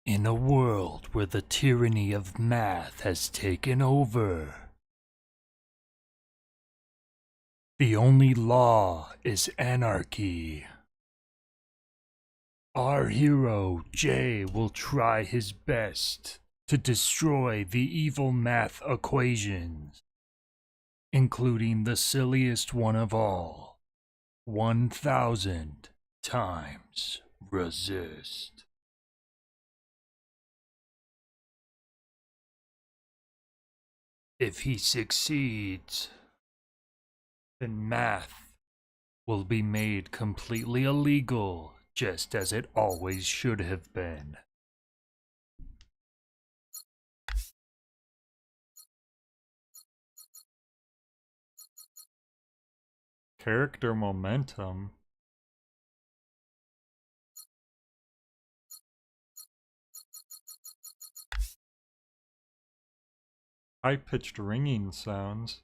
In a world where the tyranny of math has taken over, the only law is anarchy. Our hero, Jay, will try his best to destroy the evil math equations, including the silliest one of all, 1000 times resist. If he succeeds, then math will be made completely illegal, just as it always should have been. Character momentum. High-pitched ringing sounds.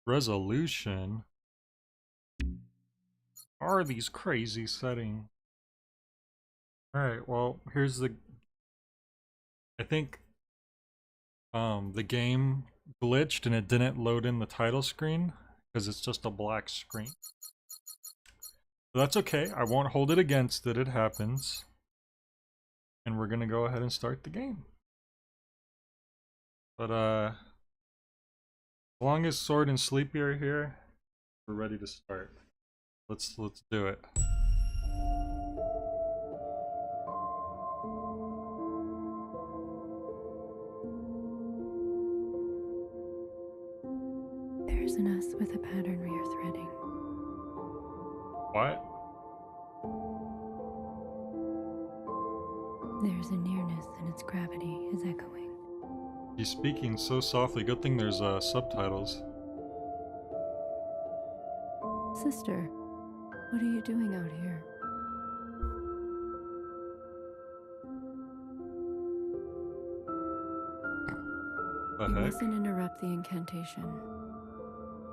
Resolution. Are these crazy settings? Alright, well, here's the... I think the game glitched and it didn't load in the title screen because it's just a black screen. But that's okay, I won't hold it against it, it happens. And we're gonna go ahead and start the game. But as long as Sword and Sleepy are here, we're ready to start. Let's do it. There's an S with a pattern we are threading. What? There's a nearness and its gravity is echoing. He's speaking so softly, good thing there's subtitles. Sister, what are you doing out here? The You heck? mustn't interrupt the incantation.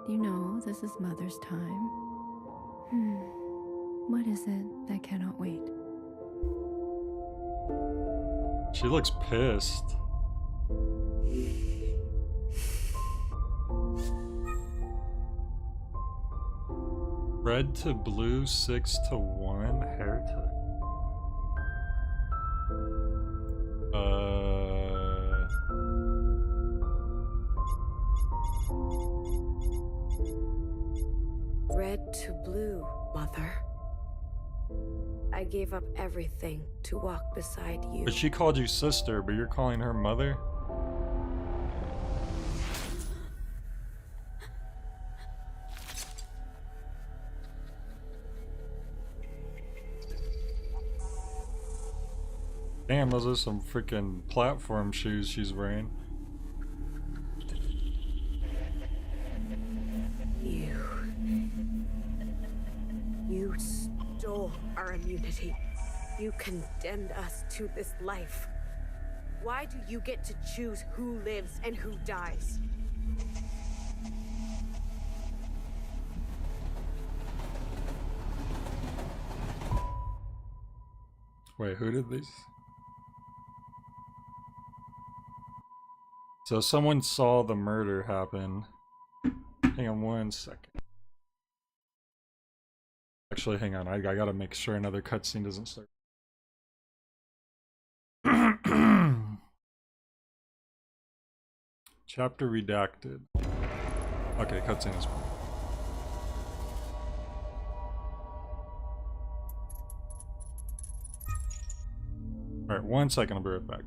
You know this is Mother's time. What is it that cannot wait? She looks pissed. Red to blue, 6 to 1, hair to... Red to blue, Mother. I gave up everything to walk beside you. But she called you sister, but you're calling her mother? Damn, those are some freaking platform shoes she's wearing. You stole our immunity. You condemned us to this life. Why do you get to choose who lives and who dies? Wait, who did these? So someone saw the murder happen. Hang on one second. Actually, hang on. I gotta make sure another cutscene doesn't start. Chapter redacted. Okay, cutscene is fine. Alright, 1 second, I'll be right back.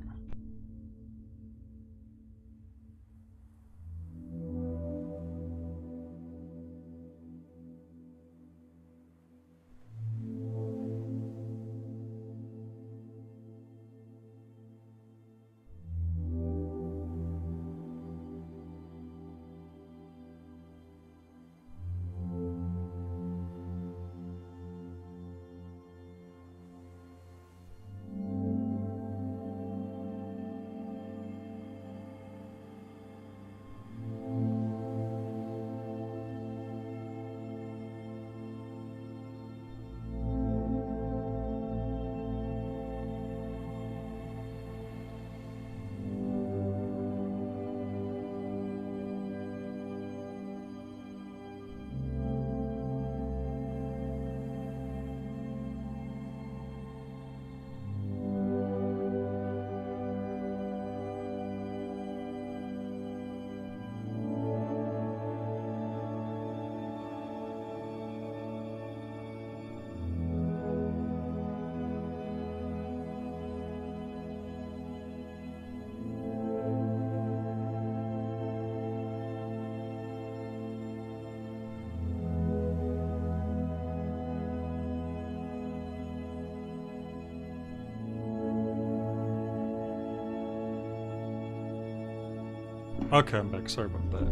Okay, I'm back. Sorry about that.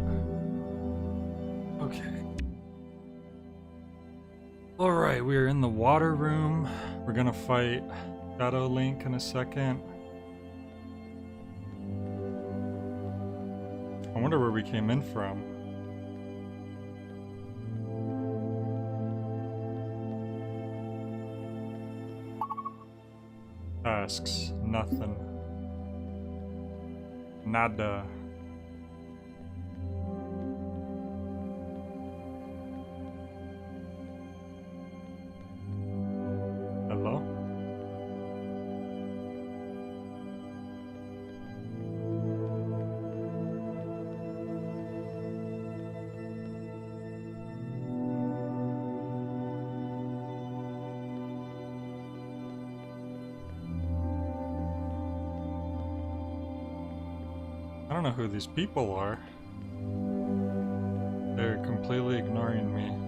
Okay. Alright, we are in the water room. We're gonna fight Shadow Link in a second. I wonder where we came in from. Tasks. Nothing. Nada. Hello? I don't know who these people are. They're completely ignoring me.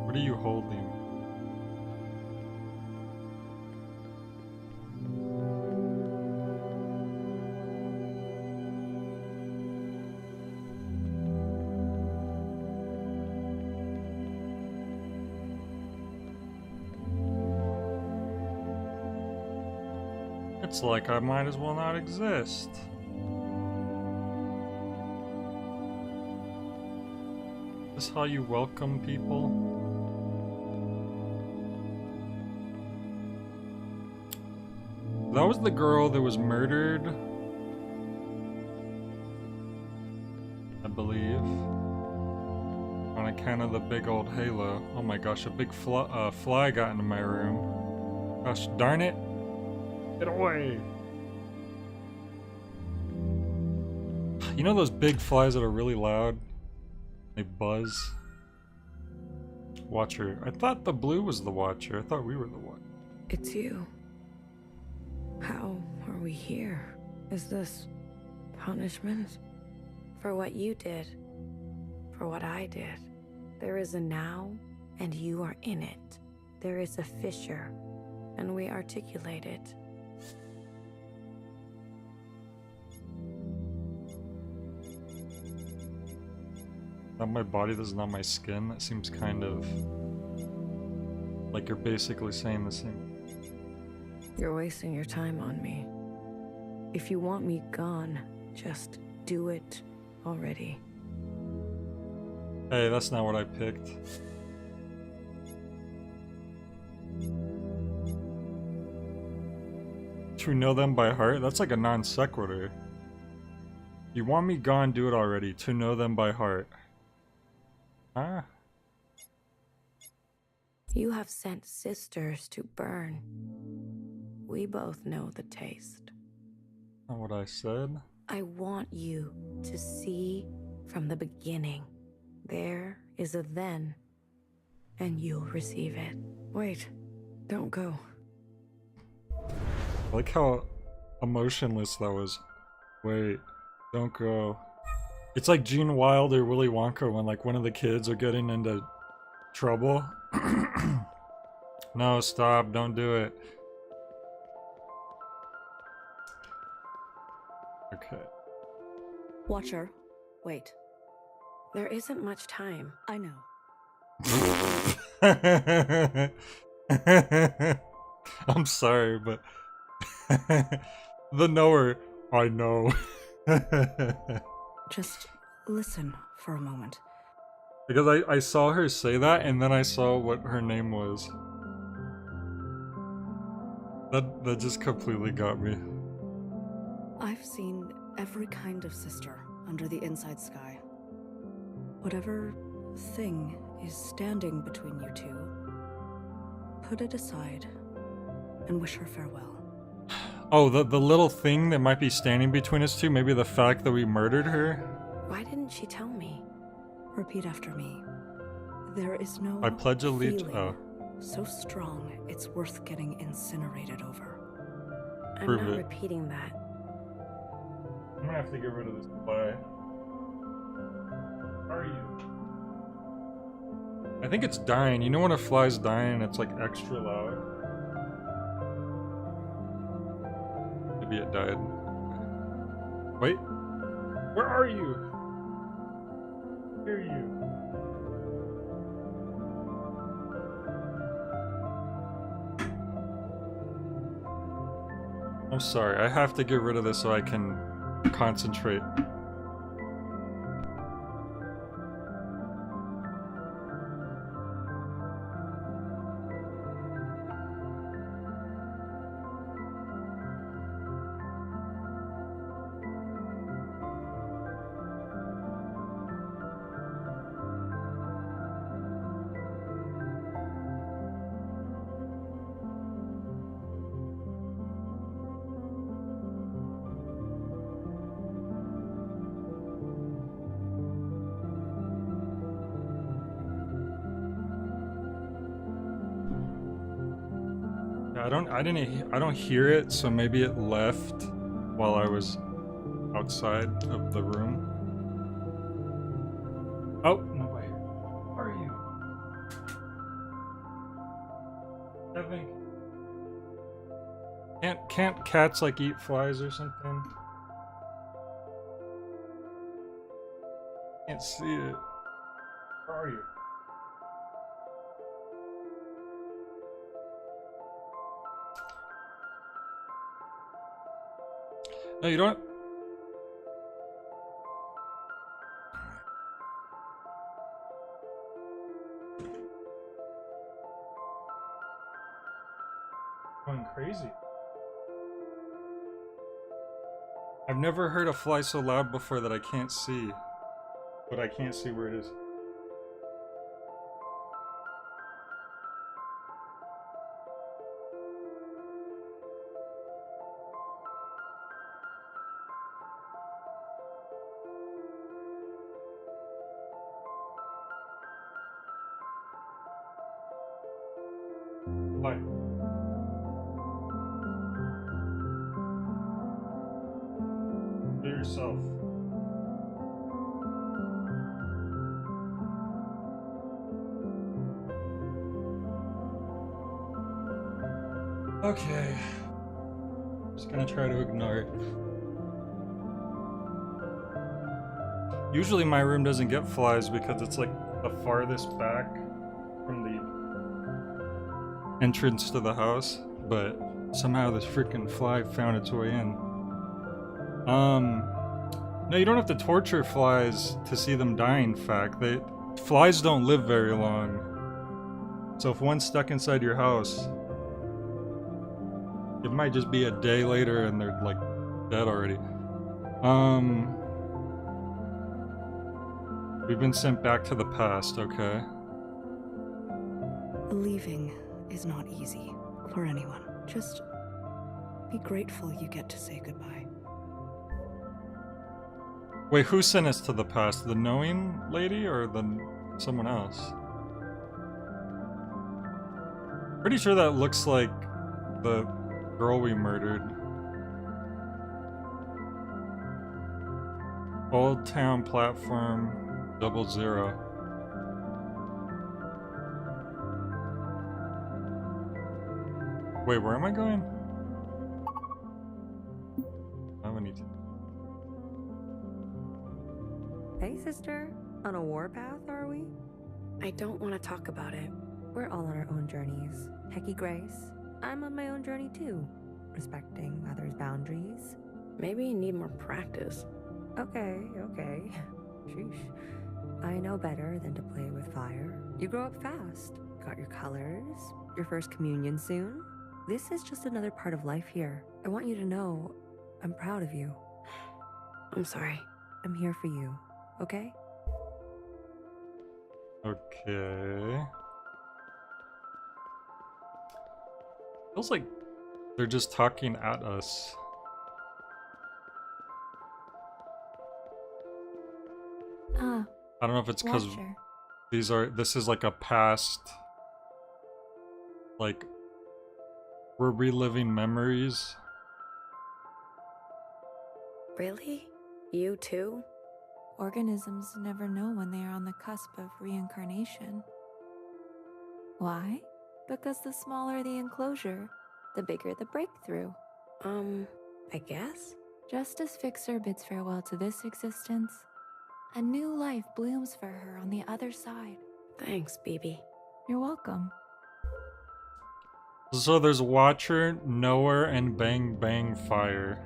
What are you holding? It's like I might as well not exist. Is this how you welcome people? That was the girl that was murdered, I believe, on account of the big old halo. Oh my gosh, a big fly got into my room. Gosh darn it. Get away! You know those big flies that are really loud? They buzz. Watcher. I thought the blue was the Watcher. I thought we were the Watcher. It's you. How are we here? Is this punishment? For what you did. For what I did. There is a now, and you are in it. There is a fissure, and we articulate it. Not my body, this is not my skin. That seems kind of like you're basically saying the same. You're wasting your time on me. If you want me gone, just do it already. Hey, that's not what I picked. To know them by heart? That's like a non sequitur. You want me gone, do it already. To know them by heart. Huh? You have sent sisters to burn. We both know the taste. Not what I said. I want you to see from the beginning. There is a then, and you'll receive it. Wait, don't go. I like how emotionless that was. Wait, don't go. It's like Gene Wilder, Willy Wonka, when like one of the kids are getting into trouble. No, stop, don't do it. Okay. Watcher, wait. There isn't much time. I know. I'm sorry, but the knower, I know. Just listen for a moment. Because I saw her say that, and then I saw what her name was. That just completely got me. I've seen every kind of sister under the inside sky. Whatever thing is standing between you two, put it aside and wish her farewell. Oh, the little thing that might be standing between us two, maybe the fact that we murdered her? Why didn't she tell me? Repeat after me. There is no I pledge allegiance. feeling Oh, so strong it's worth getting incinerated over. I'm Prove not it. repeating that. I'm gonna have to get rid of this fly. How are you? I think it's dying. You know when a fly's dying, it's like extra loud. Maybe it died. Wait, where are you? Hear you. I'm sorry, I have to get rid of this so I can concentrate. I don't hear it, so maybe it left while I was outside of the room. Oh, no way. Where are you? Kevin. Can't cats like eat flies or something? Can't see it. Where are you? No, you don't. Going crazy. I've never heard a fly so loud before that I can't see. But I can't see where it is. Fly. Be yourself. Okay. Just gonna try to ignore it. Usually my room doesn't get flies because it's like the farthest back from the entrance to the house, but somehow this freaking fly found its way in. No, you don't have to torture flies to see them die, in fact. Flies don't live very long. So if one's stuck inside your house, it might just be a day later and they're like dead already. We've been sent back to the past, okay. Leaving is not easy for anyone. Just be grateful you get to say goodbye. Wait, who sent us to the past? The knowing lady or someone else? Pretty sure that looks like the girl we murdered. Old Town Platform 00. Wait, where am I going? I need to. Hey, sister. On a warpath, are we? I don't want to talk about it. We're all on our own journeys. Hecky Grace, I'm on my own journey too. Respecting others' boundaries. Maybe you need more practice. Okay. Sheesh. I know better than to play with fire. You grow up fast. Got your colors. Your first communion soon. This is just another part of life here. I want you to know I'm proud of you. I'm sorry. I'm here for you. Okay? Okay. Feels like they're just talking at us. I don't know if it's because this is like a past, like we're reliving memories. Really? You too? Organisms never know when they are on the cusp of reincarnation. Why? Because the smaller the enclosure, the bigger the breakthrough. I guess? Just as Fixer bids farewell to this existence, a new life blooms for her on the other side. Thanks, BB. You're welcome. So there's Watcher, Knower, and Bang Bang Fire.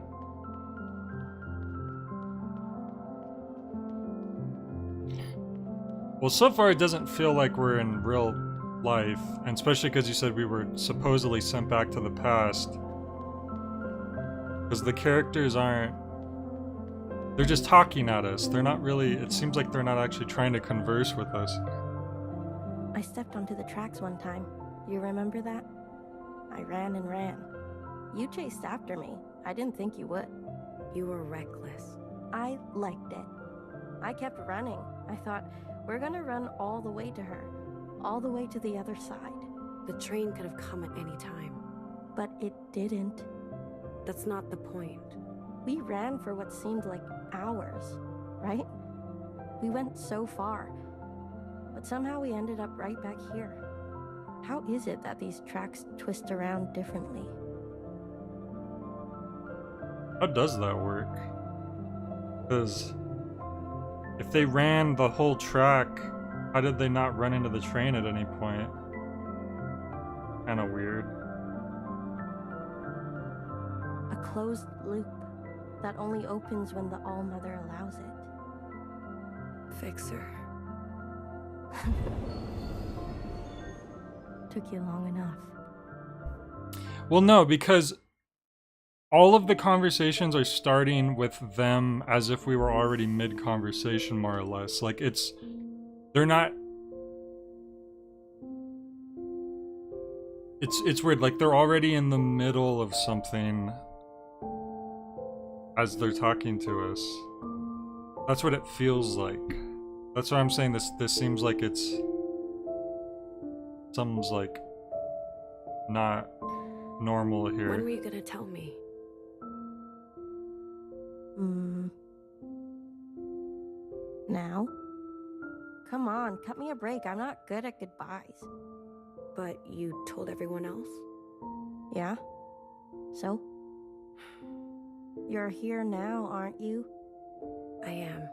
Well, so far it doesn't feel like we're in real life, and especially because you said we were supposedly sent back to the past. Because the characters aren't... They're just talking at us. They're not really... It seems like they're not actually trying to converse with us. I stepped onto the tracks one time. You remember that? I ran and ran. You chased after me. I didn't think you would. You were reckless. I liked it. I kept running. I thought, we're gonna run all the way to her. All the way to the other side. The train could have come at any time. But it didn't. That's not the point. We ran for what seemed like hours, right? We went so far. But somehow we ended up right back here. How is it that these tracks twist around differently? How does that work? Because if they ran the whole track, how did they not run into the train at any point? Kinda weird. A closed loop that only opens when the All-Mother allows it. Fixer. Took you long enough. Well, no, because all of the conversations are starting with them as if we were already mid-conversation, more or less. Like, they're not... It's weird, like, they're already in the middle of something as they're talking to us. That's what it feels like. That's why I'm saying this seems like it's... Something's, like, not normal here. When were you gonna tell me? Now? Come on, cut me a break. I'm not good at goodbyes. But you told everyone else? Yeah? So? You're here now, aren't you? I am.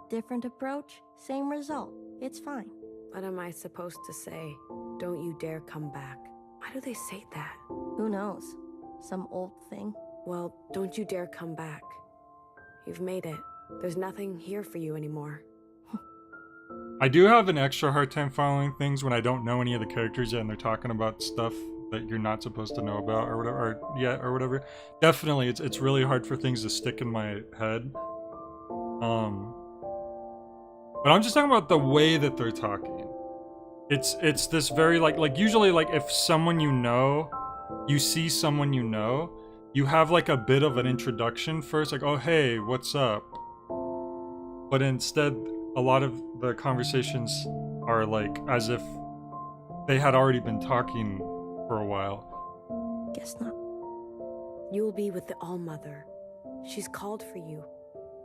Different approach, same result. It's fine. What am I supposed to say? Don't you dare come back. Why do they say that? Who knows? Some old thing? Well, don't you dare come back. You've made it. There's nothing here for you anymore. I do have an extra hard time following things when I don't know any of the characters yet and they're talking about stuff that you're not supposed to know about or whatever, or whatever. Definitely, it's really hard for things to stick in my head. But I'm just talking about the way that they're talking. It's this very like usually like if someone you see someone you have like a bit of an introduction first, like, oh hey, what's up? But instead, a lot of the conversations are like as if they had already been talking for a while. Guess not. You'll be with the All-Mother. She's called for you.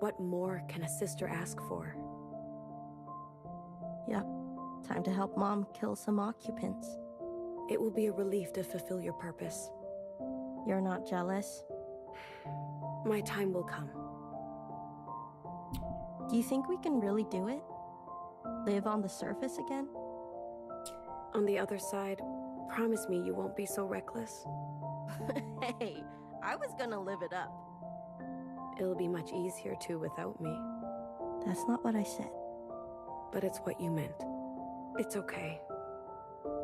What more can a sister ask for? Yep. Time to help Mom kill some occupants. It will be a relief to fulfill your purpose. You're not jealous? My time will come. Do you think we can really do it? Live on the surface again? On the other side, promise me you won't be so reckless. Hey, I was gonna live it up. It'll be much easier too without me. That's not what I said. But it's what you meant. It's okay.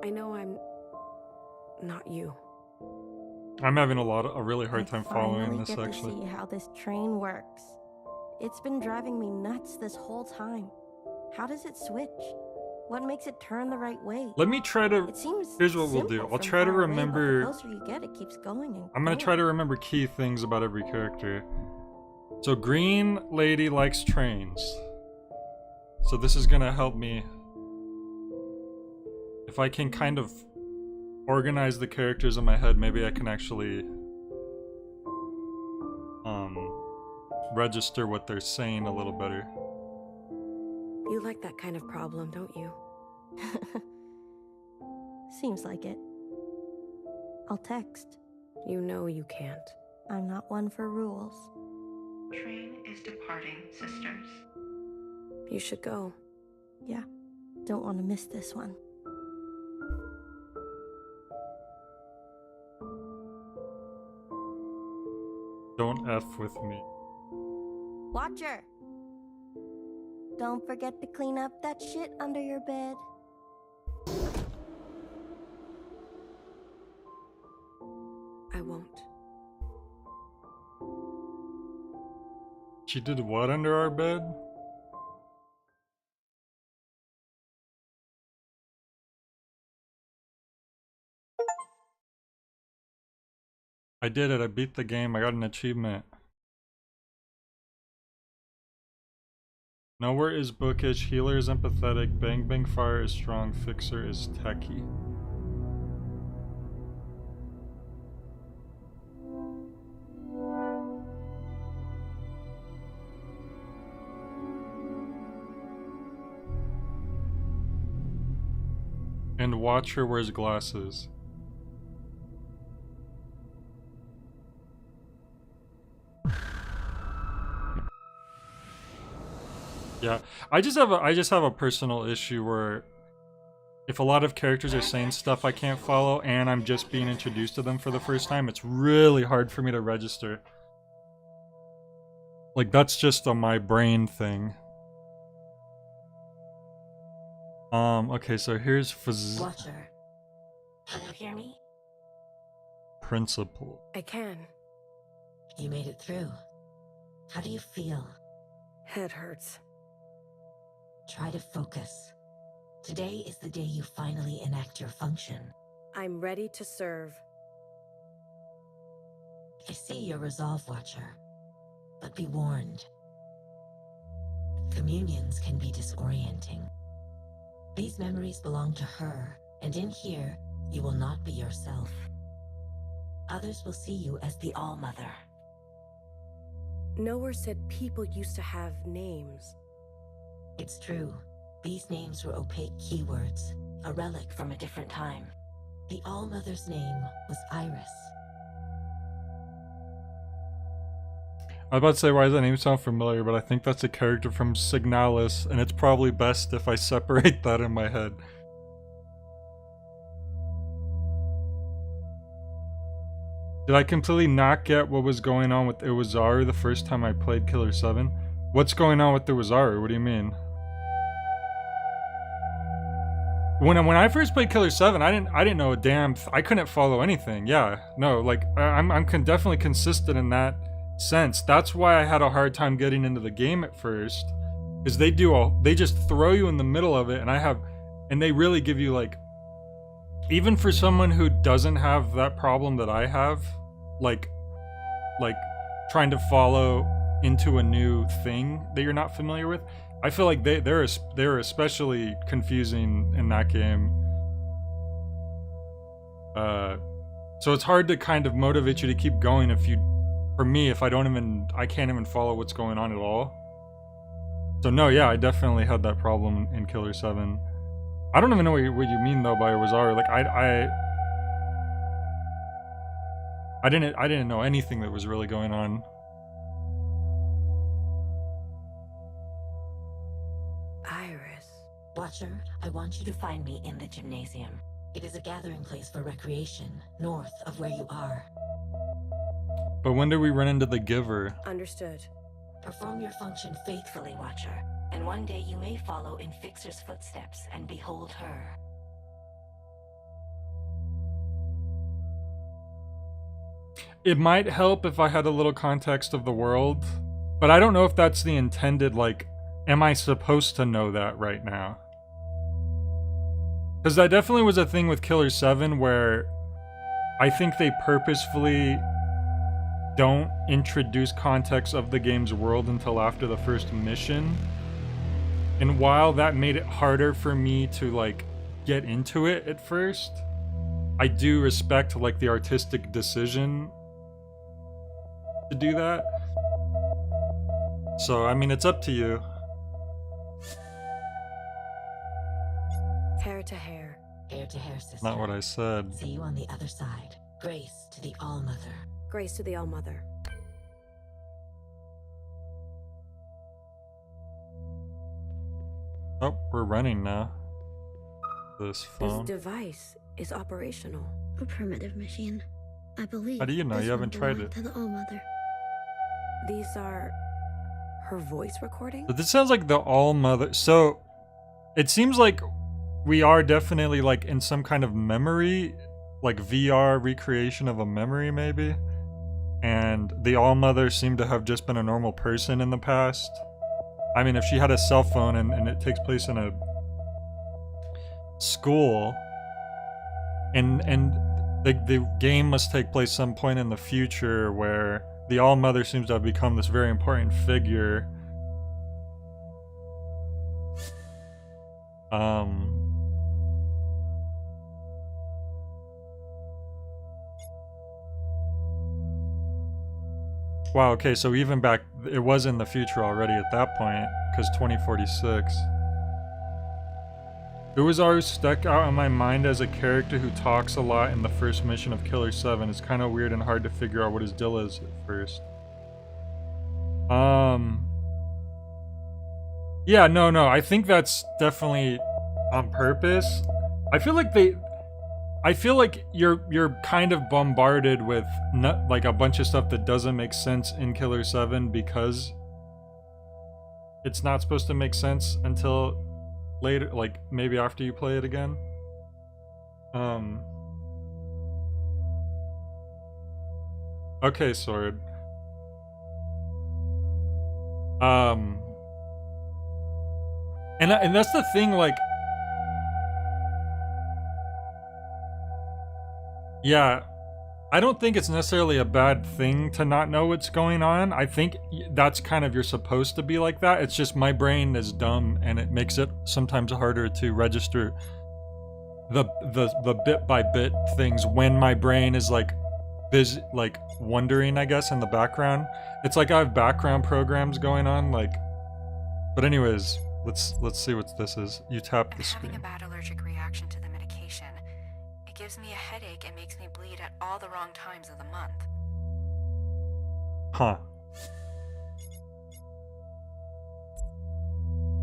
I know I'm not you. I'm having a really hard time following I this finally actually. get to see how this train works. It's been driving me nuts this whole time. How does it switch? What makes it turn the right way? Let me try to... It seems Here's what we'll do. simple I'll from try to far away, but remember... the closer you get, it keeps going and I'm gonna going. try to remember key things about every character. So green lady likes trains. So this is gonna help me. If I can kind of organize the characters in my head, maybe I can actually register what they're saying a little better. You like that kind of problem, don't you? Seems like it. I'll text. You know you can't. I'm not one for rules. Train is departing, sisters. You should go. Yeah, don't want to miss this one. Don't F with me. Watcher! Don't forget to clean up that shit under your bed. I won't. She did what under our bed? I did it. I beat the game. I got an achievement. Nowhere is bookish. Healer is empathetic. Bang Bang Fire is strong. Fixer is techie. And Watcher wears glasses. Yeah, I just have a personal issue where if a lot of characters are saying stuff I can't follow and I'm just being introduced to them for the first time, it's really hard for me to register. Like, that's just a my brain thing. Okay, so here's Watcher, can you hear me? Principal. I can. You made it through. How do you feel? Head hurts. Try to focus. Today is the day you finally enact your function. I'm ready to serve. I see your resolve, Watcher. But be warned. Communions can be disorienting. These memories belong to her, and in here, you will not be yourself. Others will see you as the All-Mother. Nowhere said people used to have names. It's true. These names were opaque keywords, a relic from a different time. The All-Mother's name was Iris. I was about to say, why does that name sound familiar, but I think that's a character from Signalis, and it's probably best if I separate that in my head. Did I completely not get what was going on with Iwazaru the first time I played Killer 7? What's going on with Iwazaru? What do you mean? When I first played Killer 7, I didn't know a damn I couldn't follow anything. Yeah, no, like I'm definitely consistent in that sense. That's why I had a hard time getting into the game at first, because they just throw you in the middle of it, and they really give you, like, even for someone who doesn't have that problem that I have, like trying to follow into a new thing that you're not familiar with, I feel like they're especially confusing in that game. So it's hard to kind of motivate you to keep going if I can't even follow what's going on at all. So no, yeah, I definitely had that problem in Killer 7. I don't even know what you mean though by Wazaru. Like I didn't know anything that was really going on. Iris. Watcher, I want you to find me in the gymnasium. It is a gathering place for recreation, north of where you are. But when did we run into the Giver? Understood. Perform your function faithfully, Watcher, and one day you may follow in Fixer's footsteps and behold her. It might help if I had a little context of the world, but I don't know if that's the intended, like, am I supposed to know that right now? Because that definitely was a thing with Killer 7 where I think they purposefully don't introduce context of the game's world until after the first mission. And while that made it harder for me to, like, get into it at first, I do respect, like, the artistic decision to do that. So, I mean, it's up to you. Hair to hair. Hair to hair, sister. Not what I said. See you on the other side. Grace to the All-Mother. Grace to the All-Mother. Oh, we're running now. This This phone. device is operational. A primitive machine. I believe. How do you know? this You one haven't tried belonged it. To the All-Mother. These are her voice recordings? But this sounds like the All-Mother. So, it seems like we are definitely like in some kind of memory, like VR recreation of a memory maybe. And the All-Mother seemed to have just been a normal person in the past. I mean, if she had a cell phone and it takes place in a school, and the game must take place some point in the future where the All-Mother seems to have become this very important figure. Wow, okay, so even back, it was in the future already at that point, because 2046. It was always stuck out in my mind as a character who talks a lot in the first mission of Killer 7. It's kind of weird and hard to figure out what his deal is at first. Yeah, no, I think that's definitely on purpose. I feel like you're kind of bombarded with like a bunch of stuff that doesn't make sense in Killer 7 because it's not supposed to make sense until later, like maybe after you play it again. Okay, Sword. And that's the thing, like, yeah, I don't think it's necessarily a bad thing to not know what's going on. I think that's kind of, you're supposed to be like that. It's just my brain is dumb and it makes it sometimes harder to register the bit by bit things when my brain is like busy, like wondering, I guess, in the background. It's like I have background programs going on, like, but anyways, let's see what this is. You tap the screen. I'm having a bad allergic reaction to the medication. It gives me a headache and makes me bleed at all the wrong times of the month. Huh.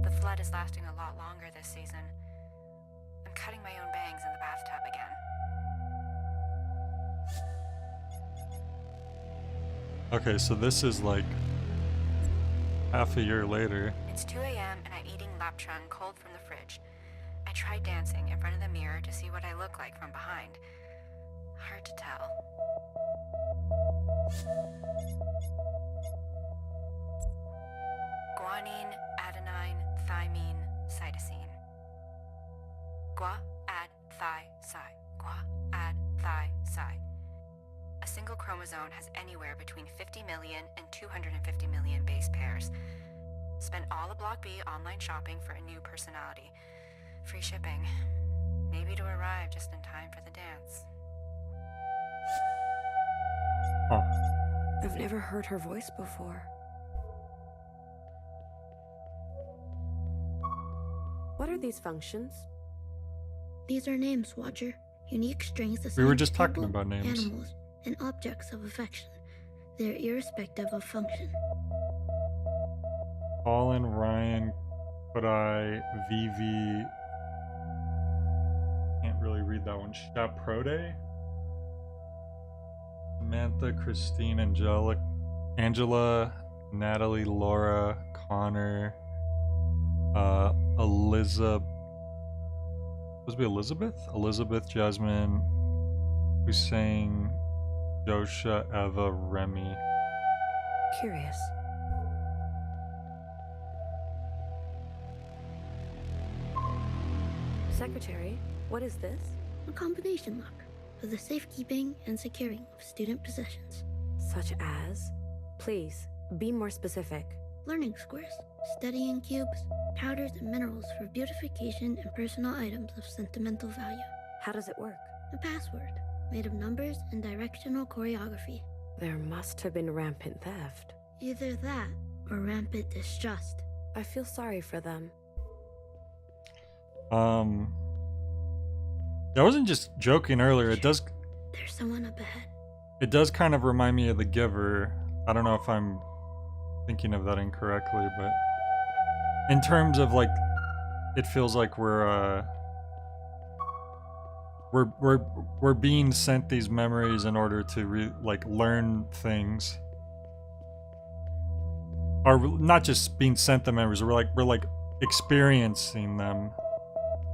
The flood is lasting a lot longer this season. I'm cutting my own bangs in the bathtub again. Okay, so this is like half a year later. It's 2 a.m. and I'm eating lapchung cold from the fridge. I tried dancing in front of the mirror to see what I look like from behind. Hard to tell. Guanine, adenine, thymine, cytosine. Gua, ad, thi, cy. Gua, ad, thi, cy. A single chromosome has anywhere between 50 million and 250 million base pairs. Spent all of Block B online shopping for a new personality. Free shipping. Maybe to arrive just in time for the dance. Huh. I've never heard her voice before. What are these functions? These are names, Watcher. Unique strings assigned We were to just talking people, about names. animals, and objects of affection. They're irrespective of function. Colin, Ryan, Kodai, Vivi. Can't really read that one. Chaprode? Samantha, Christine, Angela, Natalie, Laura, Connor, Elizabeth. Supposed to be Elizabeth? Elizabeth, Jasmine, Hussein, Josha, Eva, Remy. Curious. Secretary, what is this? A combination lock for the safekeeping and securing of student possessions. Such as? Please, be more specific. Learning squares, studying cubes, powders and minerals for beautification and personal items of sentimental value. How does it work? A password made of numbers and directional choreography. There must have been rampant theft. Either that or rampant distrust. I feel sorry for them. I wasn't just joking earlier. There's someone up ahead. It does kind of remind me of The Giver. I don't know if I'm thinking of that incorrectly, but in terms of like it feels like we're being sent these memories in order to like learn things, or not just being sent the memories. We're like experiencing them.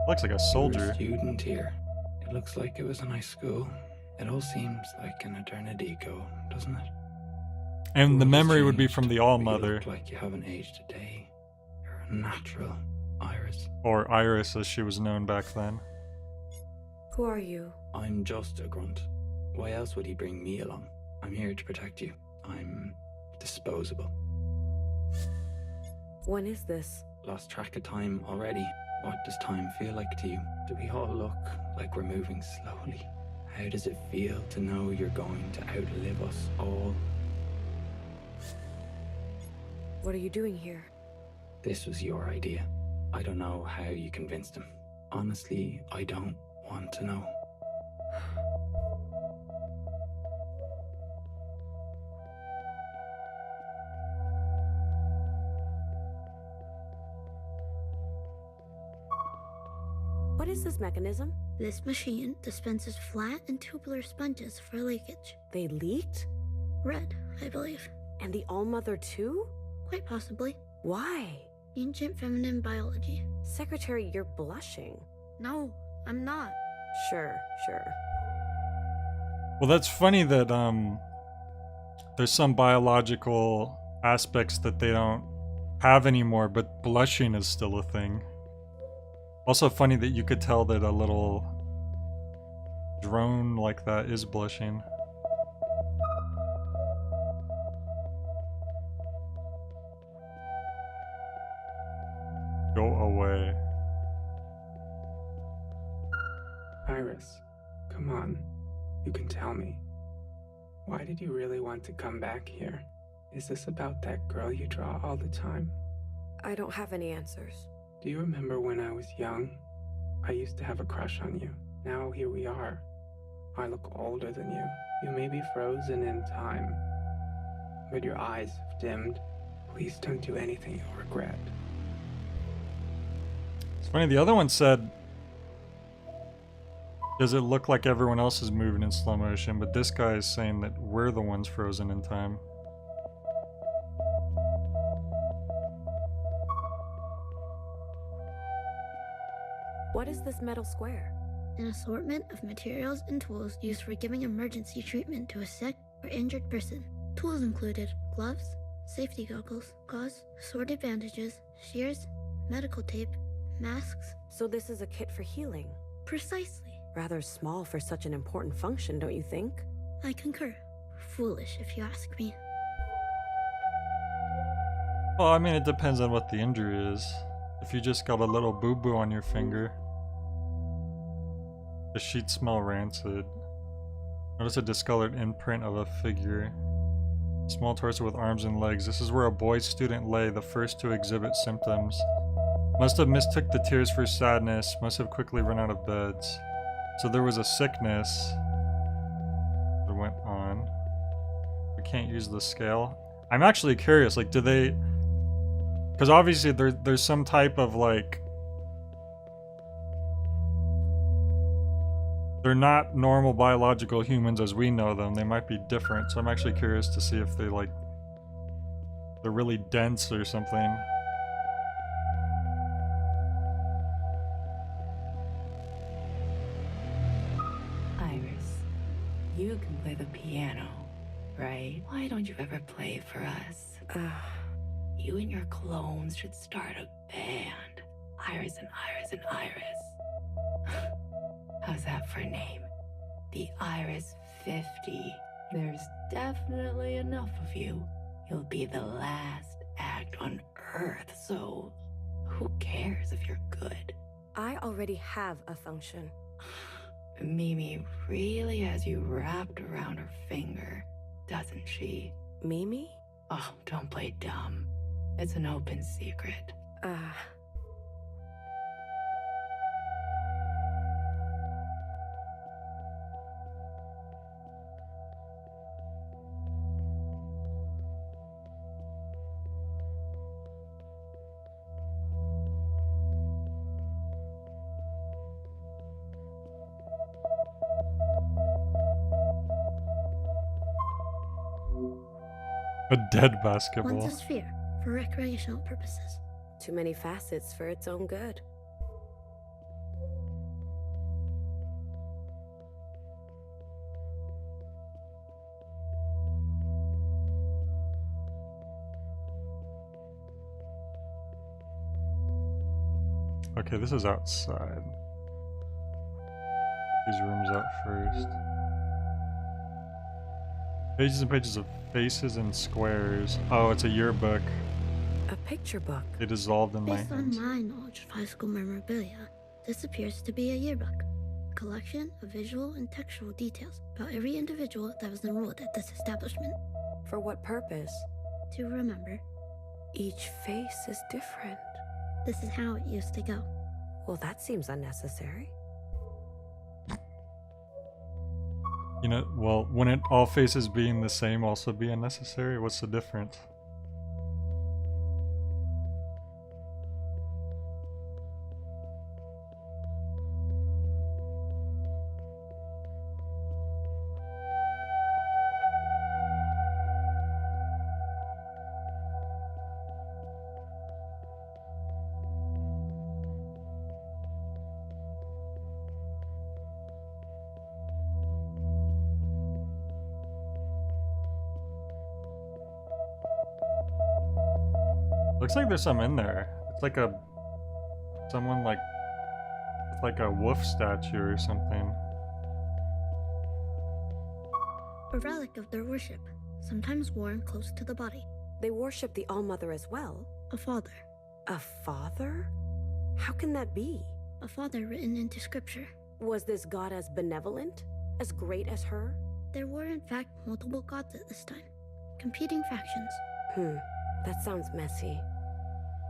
Looks like a You were a soldier. student here. It looks like it was a nice school. It all seems like an eternity ago, doesn't it? And the world has memory would be changed, from the but All you Mother, look like you haven't aged a day. You're a natural, Iris. or Iris as she was known back then. Who are you? I'm just a grunt. Why else would he bring me along? I'm here to protect you. I'm disposable. When is this? Lost track of time already. What does time feel like to you? Do we all look like we're moving slowly? How does it feel to know you're going to outlive us all? What are you doing here? This was your idea. I don't know how you convinced him. Honestly, I don't want to know. What is this mechanism? This machine dispenses flat and tubular sponges for leakage. They leaked? Red, I believe. And the All-Mother too? Quite possibly. Why? Ancient feminine biology. Secretary, you're blushing. No, I'm not. Sure. Well, that's funny that there's some biological aspects that they don't have anymore, but blushing is still a thing. Also funny that you could tell that a little drone like that is blushing. Go away. Iris, come on. You can tell me. Why did you really want to come back here? Is this about that girl you draw all the time? I don't have any answers. Do you remember when I was young? I used to have a crush on you. Now here we are. I look older than you. You may be frozen in time, but your eyes have dimmed. Please don't do anything you'll regret. It's funny, the other one said, does it look like everyone else is moving in slow motion? But this guy is saying that we're the ones frozen in time. What is this metal square? An assortment of materials and tools used for giving emergency treatment to a sick or injured person. Tools included gloves, safety goggles, gauze, assorted bandages, shears, medical tape, masks. So this is a kit for healing. Precisely. Rather small for such an important function, don't you think? I concur. Foolish, if you ask me. Well, I mean, it depends on what the injury is. If you just got a little boo-boo on your finger, the sheets smell rancid. Notice a discolored imprint of a figure. Small torso with arms and legs. This is where a boy student lay, the first to exhibit symptoms. Must have mistook the tears for sadness. Must have quickly run out of beds. So there was a sickness that went on. We can't use the scale. I'm actually curious, like, do they... Because obviously there's some type of, like... They're not normal biological humans as we know them. They might be different. So I'm actually curious to see if they, like... They're really dense or something. Iris, you can play the piano, right? Why don't you ever play for us? You and your clones should start a band. Iris and Iris and Iris. How's that for a name? The Iris 50. There's definitely enough of you. You'll be the last act on Earth, so who cares if you're good? I already have a function. Mimi really has you wrapped around her finger, doesn't she? Mimi? Oh, don't play dumb. It's an open secret. A dead One's basketball. a sphere for recreational purposes. Too many facets for its own good. Okay, this is outside. These rooms out first. Pages and pages of faces and squares. Oh, it's a yearbook. A picture book. They dissolved in my Based on hands. my knowledge of high school memorabilia, this appears to be a yearbook. A collection of visual and textual details about every individual that was enrolled at this establishment. For what purpose? To remember, Each face is different. this is how it used to go. Well, that seems unnecessary. You know, well, wouldn't all faces being the same also be unnecessary? What's the difference? Looks like there's some in there. It's like someone like, it's like a wolf statue or something. A relic of their worship, sometimes worn close to the body. They worship the All-Mother as well. A father. A father? How can that be? A father written into scripture. Was this god as benevolent? As great as her? There were in fact multiple gods at this time. Competing factions. That sounds messy.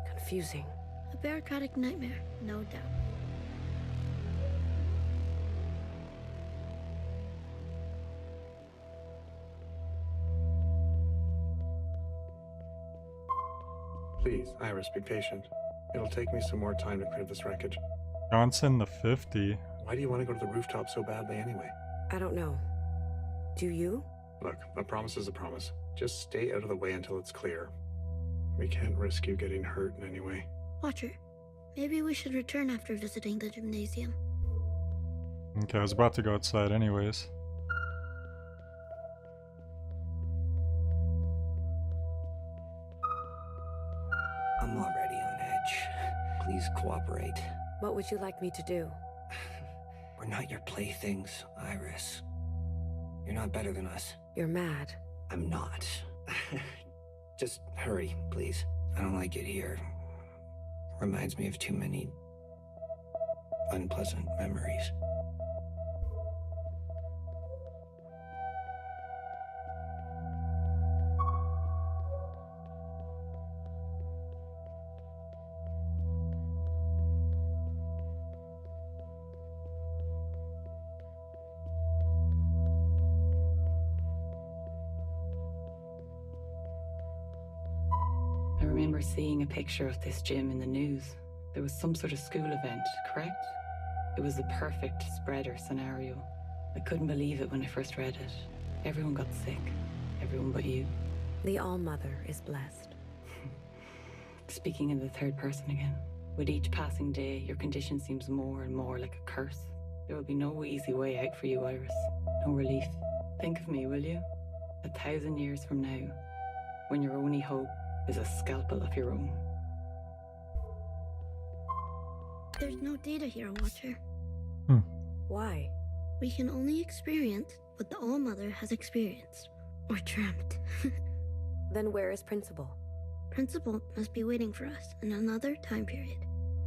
Confusing. A bureaucratic nightmare, no doubt. Please, Iris, be patient. It'll take me some more time to clear this wreckage. Johnson the 50. Why do you want to go to the rooftop so badly anyway? I don't know. Do you? Look, a promise is a promise. Just stay out of the way until it's clear. We can't risk you getting hurt in any way. Watcher, maybe we should return after visiting the gymnasium. Okay, I was about to go outside anyways. I'm already on edge. Please cooperate. What would you like me to do? We're not your playthings, Iris. You're not better than us. You're mad. I'm not. Just hurry, please. I don't like it here. Reminds me of too many unpleasant memories. I remember seeing a picture of this gym in the news. There was some sort of school event, correct? It was the perfect spreader scenario. I couldn't believe it when I first read it. Everyone got sick. Everyone but you. The All-Mother is blessed. Speaking in the third person again. With each passing day, your condition seems more and more like a curse. There will be no easy way out for you, Iris. No relief. Think of me, will you? 1,000 years from now, when your only hope is a scalpel of your own. There's no data here, Watcher. Why? We can only experience what the All-Mother has experienced. Or dreamt. Then where is Principal? Principal must be waiting for us in another time period.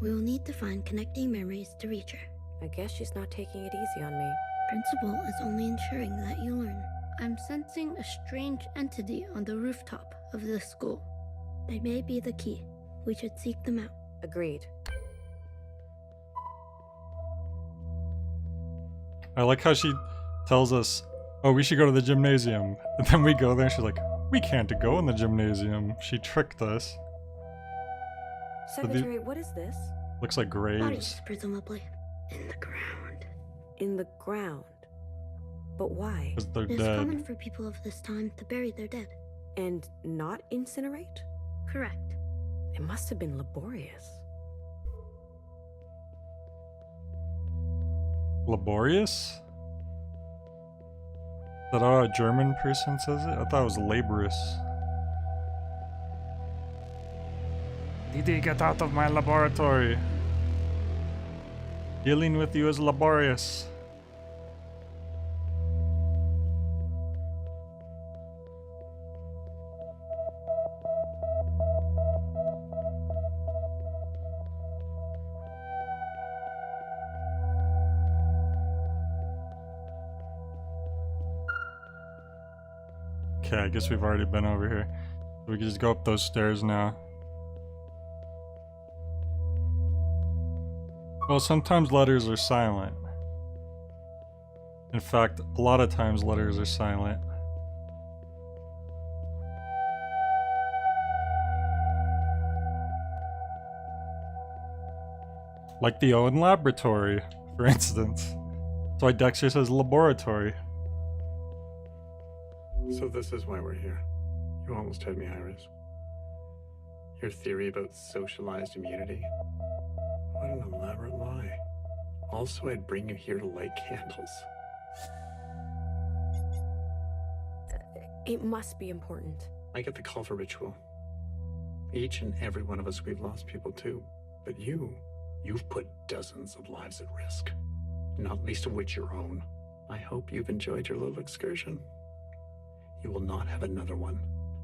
We will need to find connecting memories to reach her. I guess she's not taking it easy on me. Principal is only ensuring that you learn. I'm sensing a strange entity on the rooftop of this school. They may be the key. We should seek them out. Agreed. I like how she tells us, oh, we should go to the gymnasium. And then we go there and she's like, we can't go in the gymnasium. She tricked us. Secretary, what is this? Looks like graves. Bodies, presumably. In the ground. In the ground? But why? Because they're It is dead. common for people of this time to bury their dead. And not incinerate? Correct. It must have been laborious. Laborious? Is that how a German person says it? I thought it was laborious. Didi, get out of my laboratory. Dealing with you is laborious. Okay, I guess we've already been over here. We can just go up those stairs now. Well, sometimes letters are silent. In fact, a lot of times letters are silent. Like the Owen Laboratory, for instance. That's why Dexter says laboratory. So this is why we're here. You almost had me, Iris. Your theory about socialized immunity? What an elaborate lie. Also, I'd bring you here to light candles. It must be important. I get the call for ritual. Each and every one of us, we've lost people too. But you've put dozens of lives at risk. Not least of which your own. I hope you've enjoyed your little excursion. You will not have another one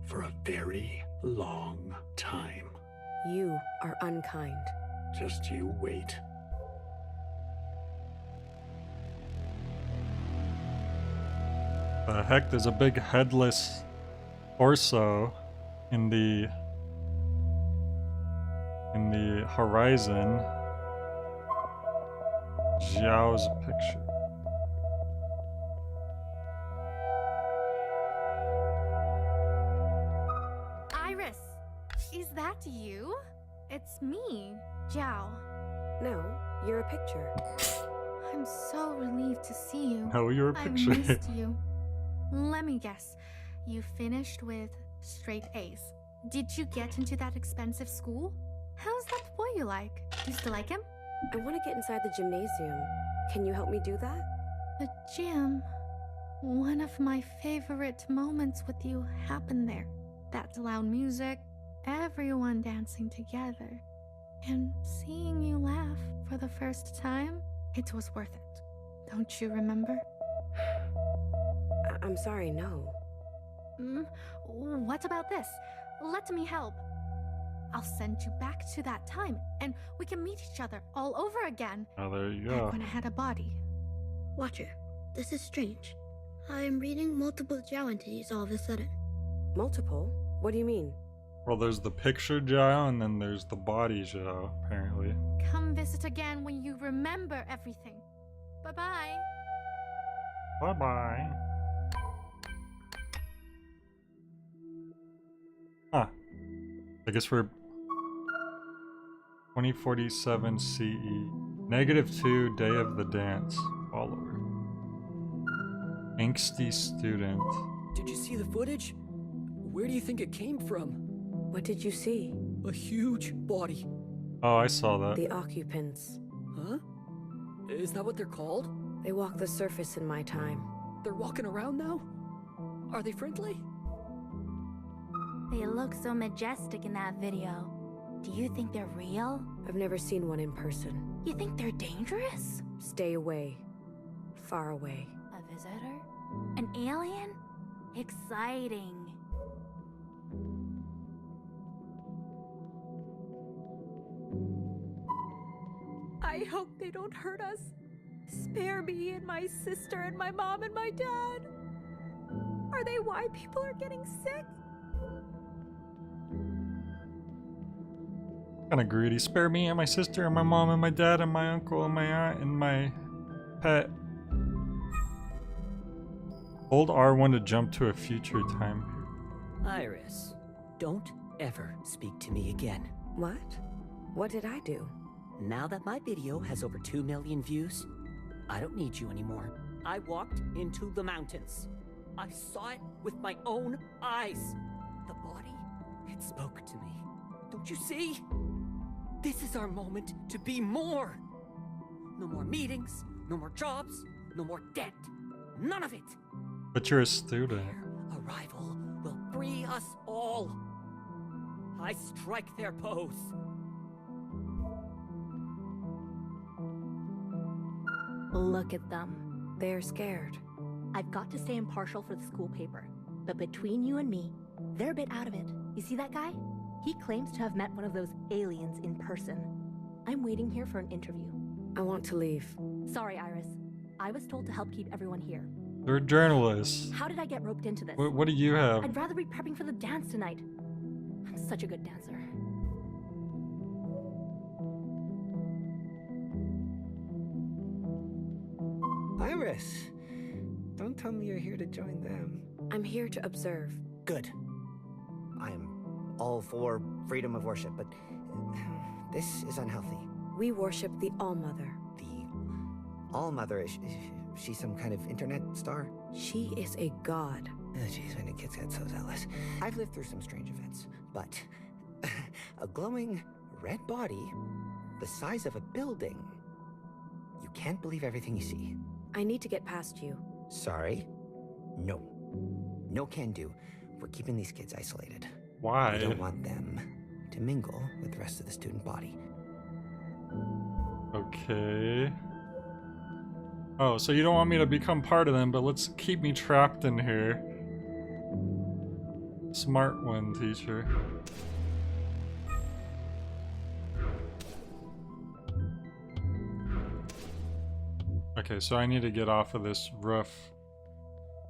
for a very long time. You are unkind. Just you wait. The heck, there's a big headless torso in the horizon. Zhao's picture. Iris, is that you? It's me, Zhao. No, you're a picture. I'm so relieved to see you. No, you're a picture. I missed you. Let me guess. You finished with straight A's. Did you get into that expensive school? How's that boy you like? Do you still like him? I want to get inside the gymnasium. Can you help me do that? The gym. One of my favorite moments with you happened there. That loud music, everyone dancing together, and seeing you laugh for the first time, it was worth it. Don't you remember? I'm sorry, no. What about this? Let me help. I'll send you back to that time, and we can meet each other all over again. Oh, there you Back go. when I had a body. Watcher, this is strange. I am reading multiple Zhao entities all of a sudden. Multiple? What do you mean? Well, there's the picture Zhao, and then there's the body Zhao, apparently. Come visit again when you remember everything. Bye-bye. Bye-bye. Huh. I guess we're 2047 CE. -2 day of the dance. Follower. Angsty student. Did you see the footage? Where do you think it came from? What did you see? A huge body. Oh, I saw that. The occupants. Huh? Is that what they're called? They walk the surface in my time. They're walking around now? Are they friendly? They look so majestic in that video. Do you think they're real? I've never seen one in person. You think they're dangerous? Stay away. Far away. A visitor? An alien? Exciting. I hope they don't hurt us. Spare me and my sister and my mom and my dad. Are they why people are getting sick? Kinda greedy. Spare me and my sister and my mom and my dad and my uncle and my aunt and my pet. Hold R1 to jump to a future time period. Iris, don't ever speak to me again. What? What did I do? Now that my video has over 2 million views, I don't need you anymore. I walked into the mountains. I saw it with my own eyes. the body, it spoke to me. Don't you see? This is our moment to be more. No more meetings, no more jobs, no more debt. None of it. But you're a student. Their arrival will free us all. I strike their pose. Look at them. They're scared. I've got to stay impartial for the school paper. But between you and me, they're a bit out of it. You see that guy? He claims to have met one of those aliens in person. I'm waiting here for an interview. I want to leave. Sorry, Iris. I was told to help keep everyone here. They're journalists. How did I get roped into this? What do you have? I'd rather be prepping for the dance tonight. I'm such a good dancer. Iris! Don't tell me you're here to join them. I'm here to observe. Good. I am all for freedom of worship, but this is unhealthy. We worship the All-Mother. The All-Mother, is she some kind of internet star? She is a god. Oh, jeez, when the kids get so zealous. I've lived through some strange events, but a glowing red body the size of a building. You can't believe everything you see. I need to get past you. Sorry? No. No can do. We're keeping these kids isolated. Why? We don't want them to mingle with the rest of the student body. Okay. Oh, so you don't want me to become part of them, but let's keep me trapped in here. Smart one, teacher. Okay, so I need to get off of this roof.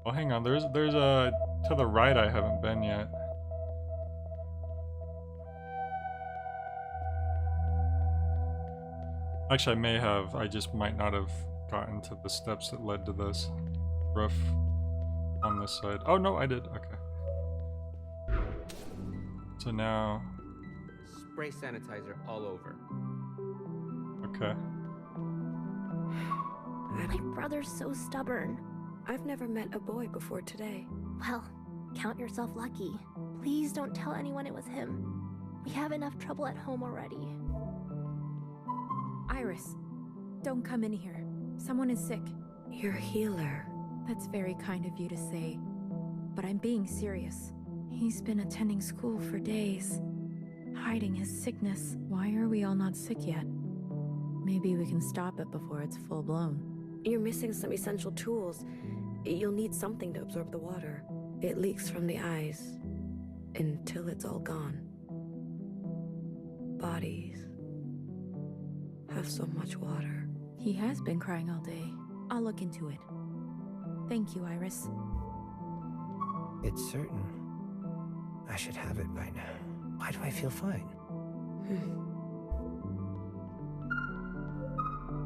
Oh, hang on. There's a to the right I haven't been yet. Actually, I may have. I just might not have gotten to the steps that led to this roof on this side. Oh, no, I did. Okay. So now... Spray sanitizer all over. Okay. My brother's so stubborn. I've never met a boy before today. Well, count yourself lucky. Please don't tell anyone it was him. We have enough trouble at home already. Iris, don't come in here. Someone is sick. Your healer. That's very kind of you to say, but I'm being serious. He's been attending school for days, hiding his sickness. Why are we all not sick yet? Maybe we can stop it before it's full blown. You're missing some essential tools. You'll need something to absorb the water. It leaks from the eyes until it's all gone. Bodies have so much water. He has been crying all day. I'll look into it. Thank you, Iris. It's certain. I should have it by now. Why do I feel fine?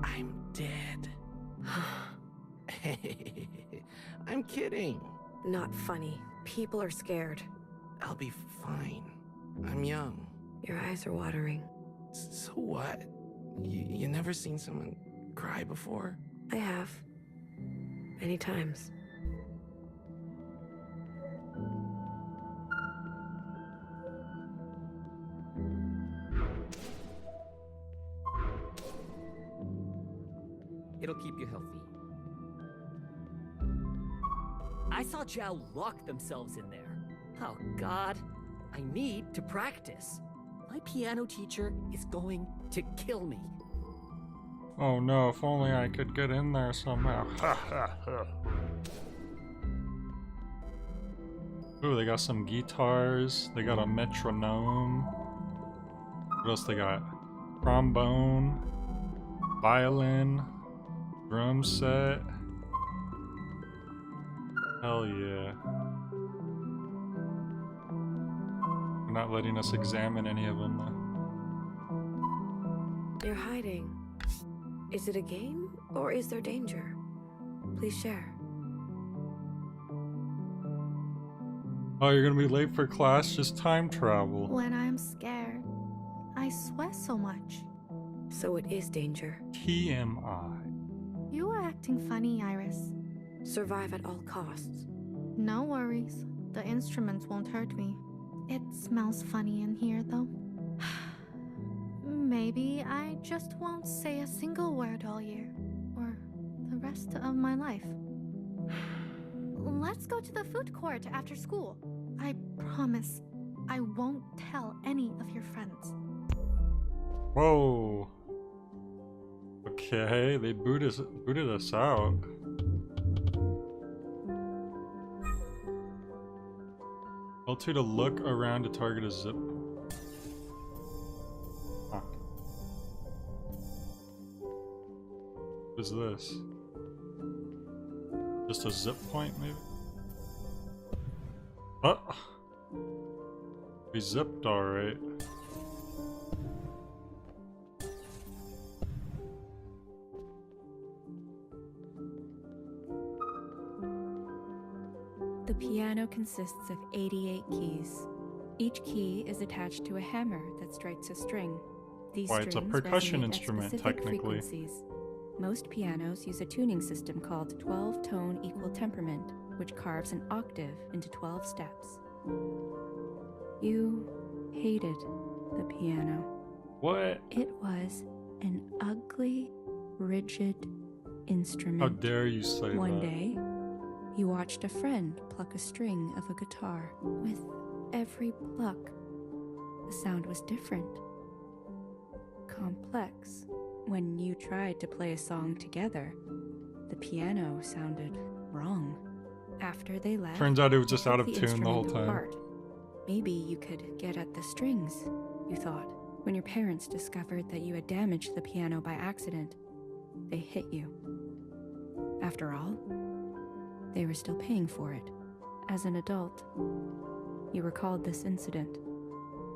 I'm dead. I'm kidding. Not funny. People are scared. I'll be fine. I'm young. Your eyes are watering. So what? You never seen someone cry before? I have. Many times. It'll keep you healthy. I saw Zhao lock themselves in there. Oh God, I need to practice. My piano teacher is going to kill me. Oh no, if only I could get in there somehow. Ooh, they got some guitars. They got a metronome. What else they got? Trombone. Violin. Drum set. Hell yeah. They're not letting us examine any of them though. You're hiding. Is it a game, or is there danger? Please share. Oh, you're gonna be late for class? Just time travel. When I'm scared, I sweat so much. So it is danger. TMI. You are acting funny, Iris. Survive at all costs. No worries. The instruments won't hurt me. It smells funny in here, though. Maybe I just won't say a single word all year, or the rest of my life. Let's go to the food court after school. I promise I won't tell any of your friends. Whoa. Okay, they booted us out. L2 to look around to target a zip. Huh. What is this? Just a zip point, maybe? Oh! We zipped alright. The piano consists of 88 keys. Each key is attached to a hammer that strikes a string. These Why, it's a strings percussion resonate at instrument, specific technically. frequencies. Most pianos use a tuning system called 12-tone equal temperament, which carves an octave into 12 steps. You hated the piano. What? It was an ugly, rigid instrument. How dare you say that? One day, you watched a friend pluck a string of a guitar. With every pluck, the sound was different. Complex. When you tried to play a song together, the piano sounded wrong. After they left, Turns out it was you just out took of the tune the whole instrument time. apart. Maybe you could get at the strings, you thought. When your parents discovered that you had damaged the piano by accident, they hit you. After all, they were still paying for it. As an adult, you recalled this incident.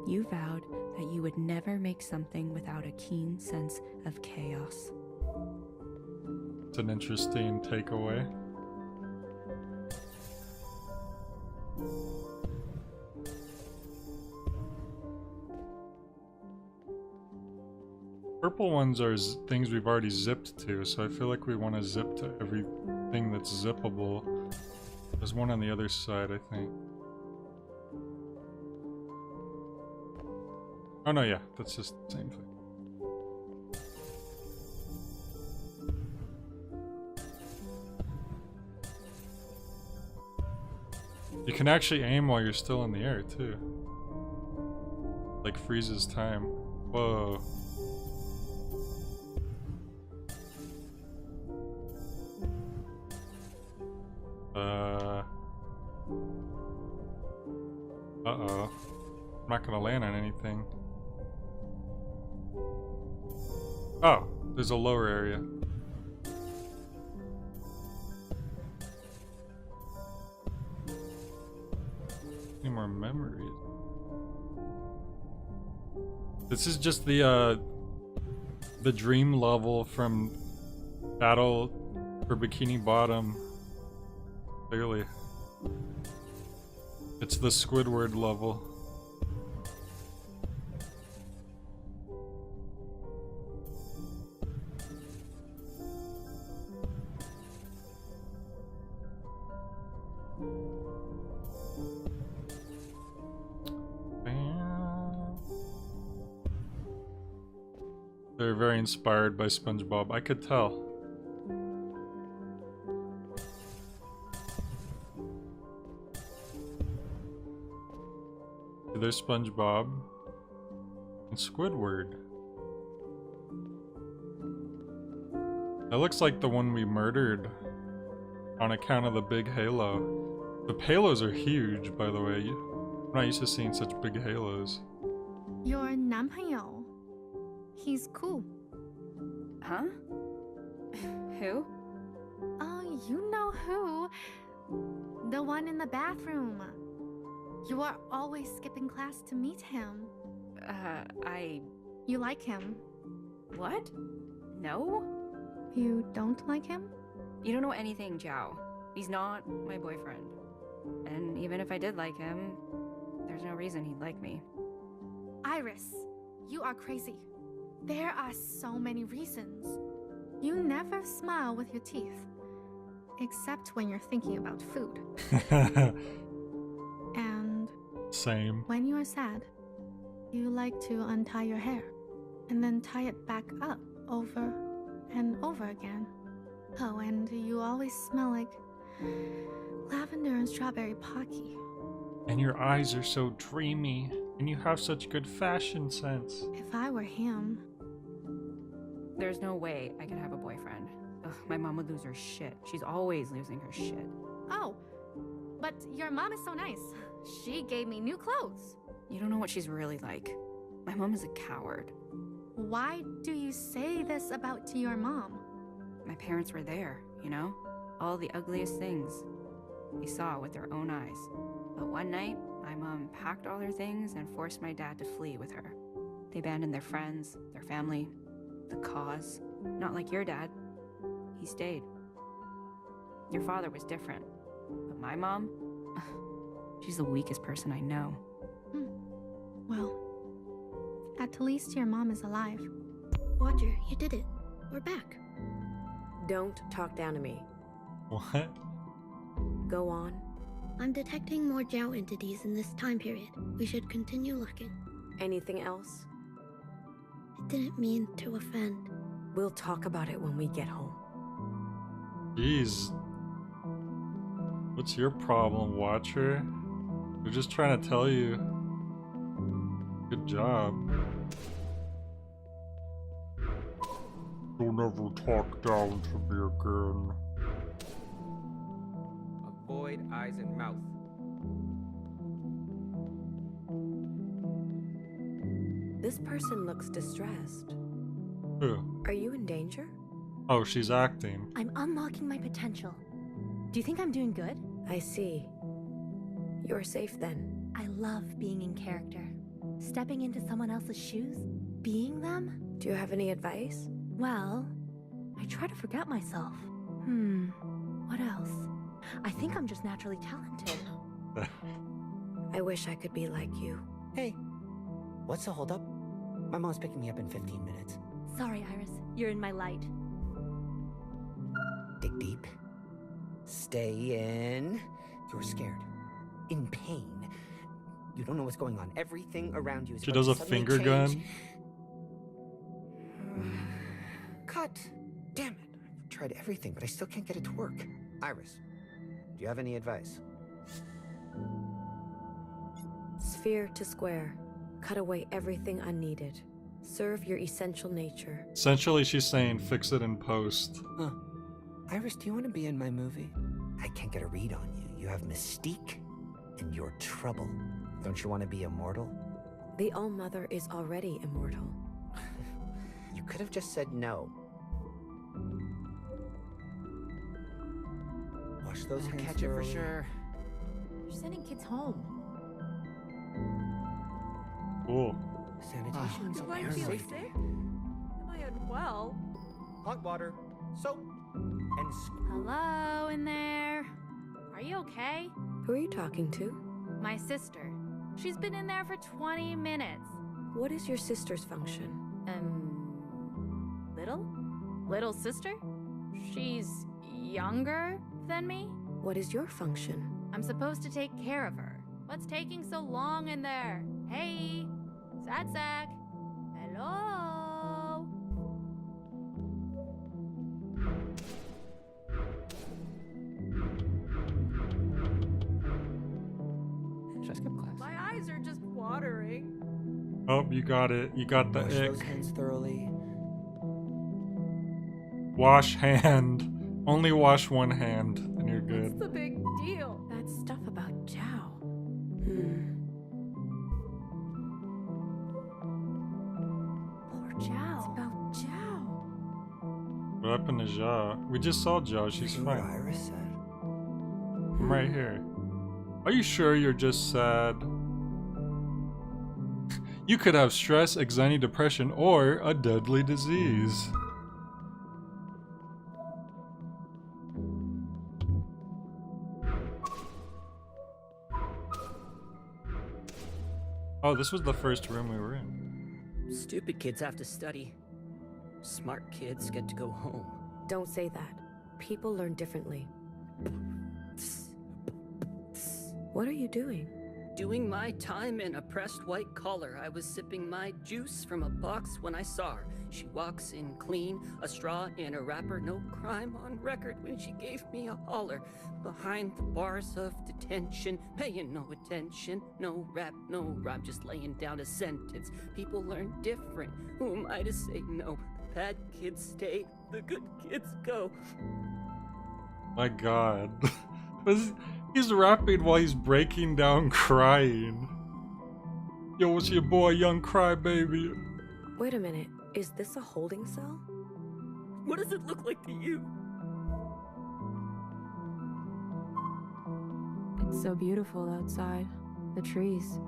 You vowed that you would never make something without a keen sense of chaos. It's an interesting takeaway. Purple ones are things we've already zipped to, so I feel like we want to zip to everything that's zippable. There's one on the other side, I think. Oh no, yeah, that's just the same thing. You can actually aim while you're still in the air, too. Like freezes time. Whoa. Uh-oh. I'm not gonna land on anything. Oh, there's a lower area. Any more memories? This is just the dream level from Battle for Bikini Bottom. Clearly. It's the Squidward level. They're very inspired by SpongeBob. I could tell. There's SpongeBob and Squidward. That looks like the one we murdered on account of the big halo. The halos are huge, by the way. I'm not used to seeing such big halos. Your 男朋友. He's cool. Huh? Who? Oh, you know who. The one in the bathroom. You are always skipping class to meet him. You like him. What? No? You don't like him? You don't know anything, Zhao. He's not my boyfriend. And even if I did like him, there's no reason he'd like me. Iris, you are crazy. There are so many reasons. You never smile with your teeth. Except when you're thinking about food. And Same. When you are sad, you like to untie your hair and then tie it back up over and over again. Oh, and you always smell like lavender and strawberry pocky. And your eyes are so dreamy, and you have such good fashion sense. If I were him... There's no way I could have a boyfriend. Ugh, my mom would lose her shit. She's always losing her shit. Oh, but your mom is so nice. She gave me new clothes. You don't know what she's really like. My mom is a coward. Why do you say this about to your mom? My parents were there, you know? All the ugliest things they saw with their own eyes. But one night, my mom packed all her things and forced my dad to flee with her. They abandoned their friends, their family, the cause. Not like your dad. He stayed. Your father was different. But my mom, she's the weakest person I know. Well, at least your mom is alive. Roger, you did it. We're back. Don't talk down to me. What? Go on. I'm detecting more Jiao entities in this time period. We should continue looking. Anything else? I didn't mean to offend. We'll talk about it when we get home. Jeez. What's your problem, Watcher? They're just trying to tell you. Good job. Don't ever talk down to me again. Avoid eyes and mouth. This person looks distressed. Who? Are you in danger? Oh, she's acting. I'm unlocking my potential. Do you think I'm doing good? I see. You're safe then. I love being in character. Stepping into someone else's shoes, being them. Do you have any advice? Well, I try to forget myself. What else? I think I'm just naturally talented. I wish I could be like you. Hey, what's the holdup? My mom's picking me up in 15 minutes. Sorry, Iris. You're in my light. Dig deep. Stay in. You're scared. In pain. You don't know what's going on. Everything around you is She about does to a suddenly finger change. gun. Cut. Damn it. I've tried everything, but I still can't get it to work. Iris, do you have any advice? Sphere to square. Cut away everything unneeded. Serve your essential nature. Essentially, she's saying fix it in post. Huh. Iris, do you want to be in my movie? I can't get a read on you. You have mystique, and you're trouble. Don't you want to be immortal? The All-Mother is already immortal. You could have just said no. Wash those hands Catch it for thoroughly. sure. You're sending kids home. Cool. Sanitation's Do I apparently feel safety. sick? Am I unwell? Hot water, soap, and Hello in there. Are you okay? Who are you talking to? My sister. She's been in there for 20 minutes. What is your sister's function? Little? Little sister? She's younger than me? What is your function? I'm supposed to take care of her. What's taking so long in there? Hey, Sad Sack. Hello? Should I skip class? My eyes are just watering. Oh, you got it. You got the wash ick. those hands thoroughly. Wash hand. Only wash one hand, and you're What's good. the big deal? That stuff about Jiao. Poor Jiao. It's about Jiao. What happened to Ja? We just saw Ja. She's See what fine. Iris said? I'm right here. Are you sure you're just sad? You could have stress, anxiety, depression, or a deadly disease. Oh, this was the first room we were in. Stupid kids have to study. Smart kids get to go home. Don't say that. People learn differently. What are you doing? doing my time in a pressed white collar. I was sipping my juice from a box when I saw her. She walks in clean, a straw in a wrapper, no crime on record when she gave me a holler. Behind the bars of detention, paying no attention, no rap, no rhyme, just laying down a sentence. People learn different, who am I to say no? The bad kids stay, the good kids go. My god. He's rapping while he's breaking down crying. Yo, it's your boy, Young Crybaby. Wait a minute. Is this a holding cell? What does it look like to you? It's so beautiful outside. The trees.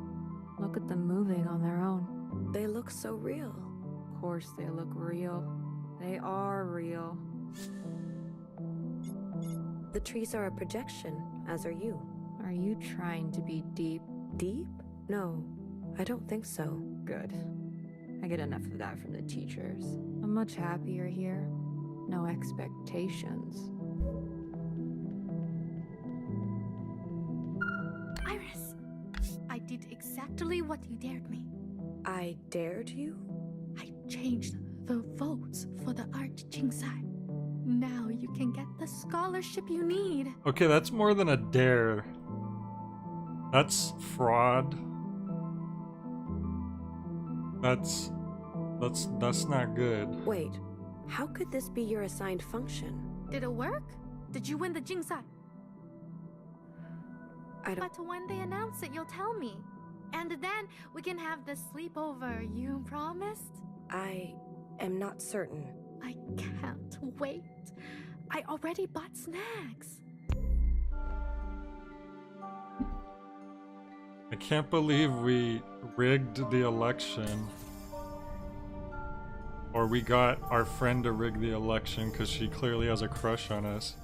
Look at them moving on their own. They look so real. Of course they look real. They are real. The trees are a projection, as are you. Are you trying to be deep? Deep? No, I don't think so. Good. I get enough of that from the teachers. I'm much happier here. No expectations. Iris, I did exactly what you dared me. I dared you? I changed the votes for the art Jingsai. Now you can get the scholarship you need. Okay, that's more than a dare. That's fraud. That's not good. Wait, how could this be your assigned function? Did it work? Did you win the Jingsai? I don't... But when they announce it, you'll tell me. And then we can have the sleepover, you promised? I am not certain. I can't wait. I already bought snacks. I can't believe we rigged the election. Or we got our friend to rig the election because she clearly has a crush on us.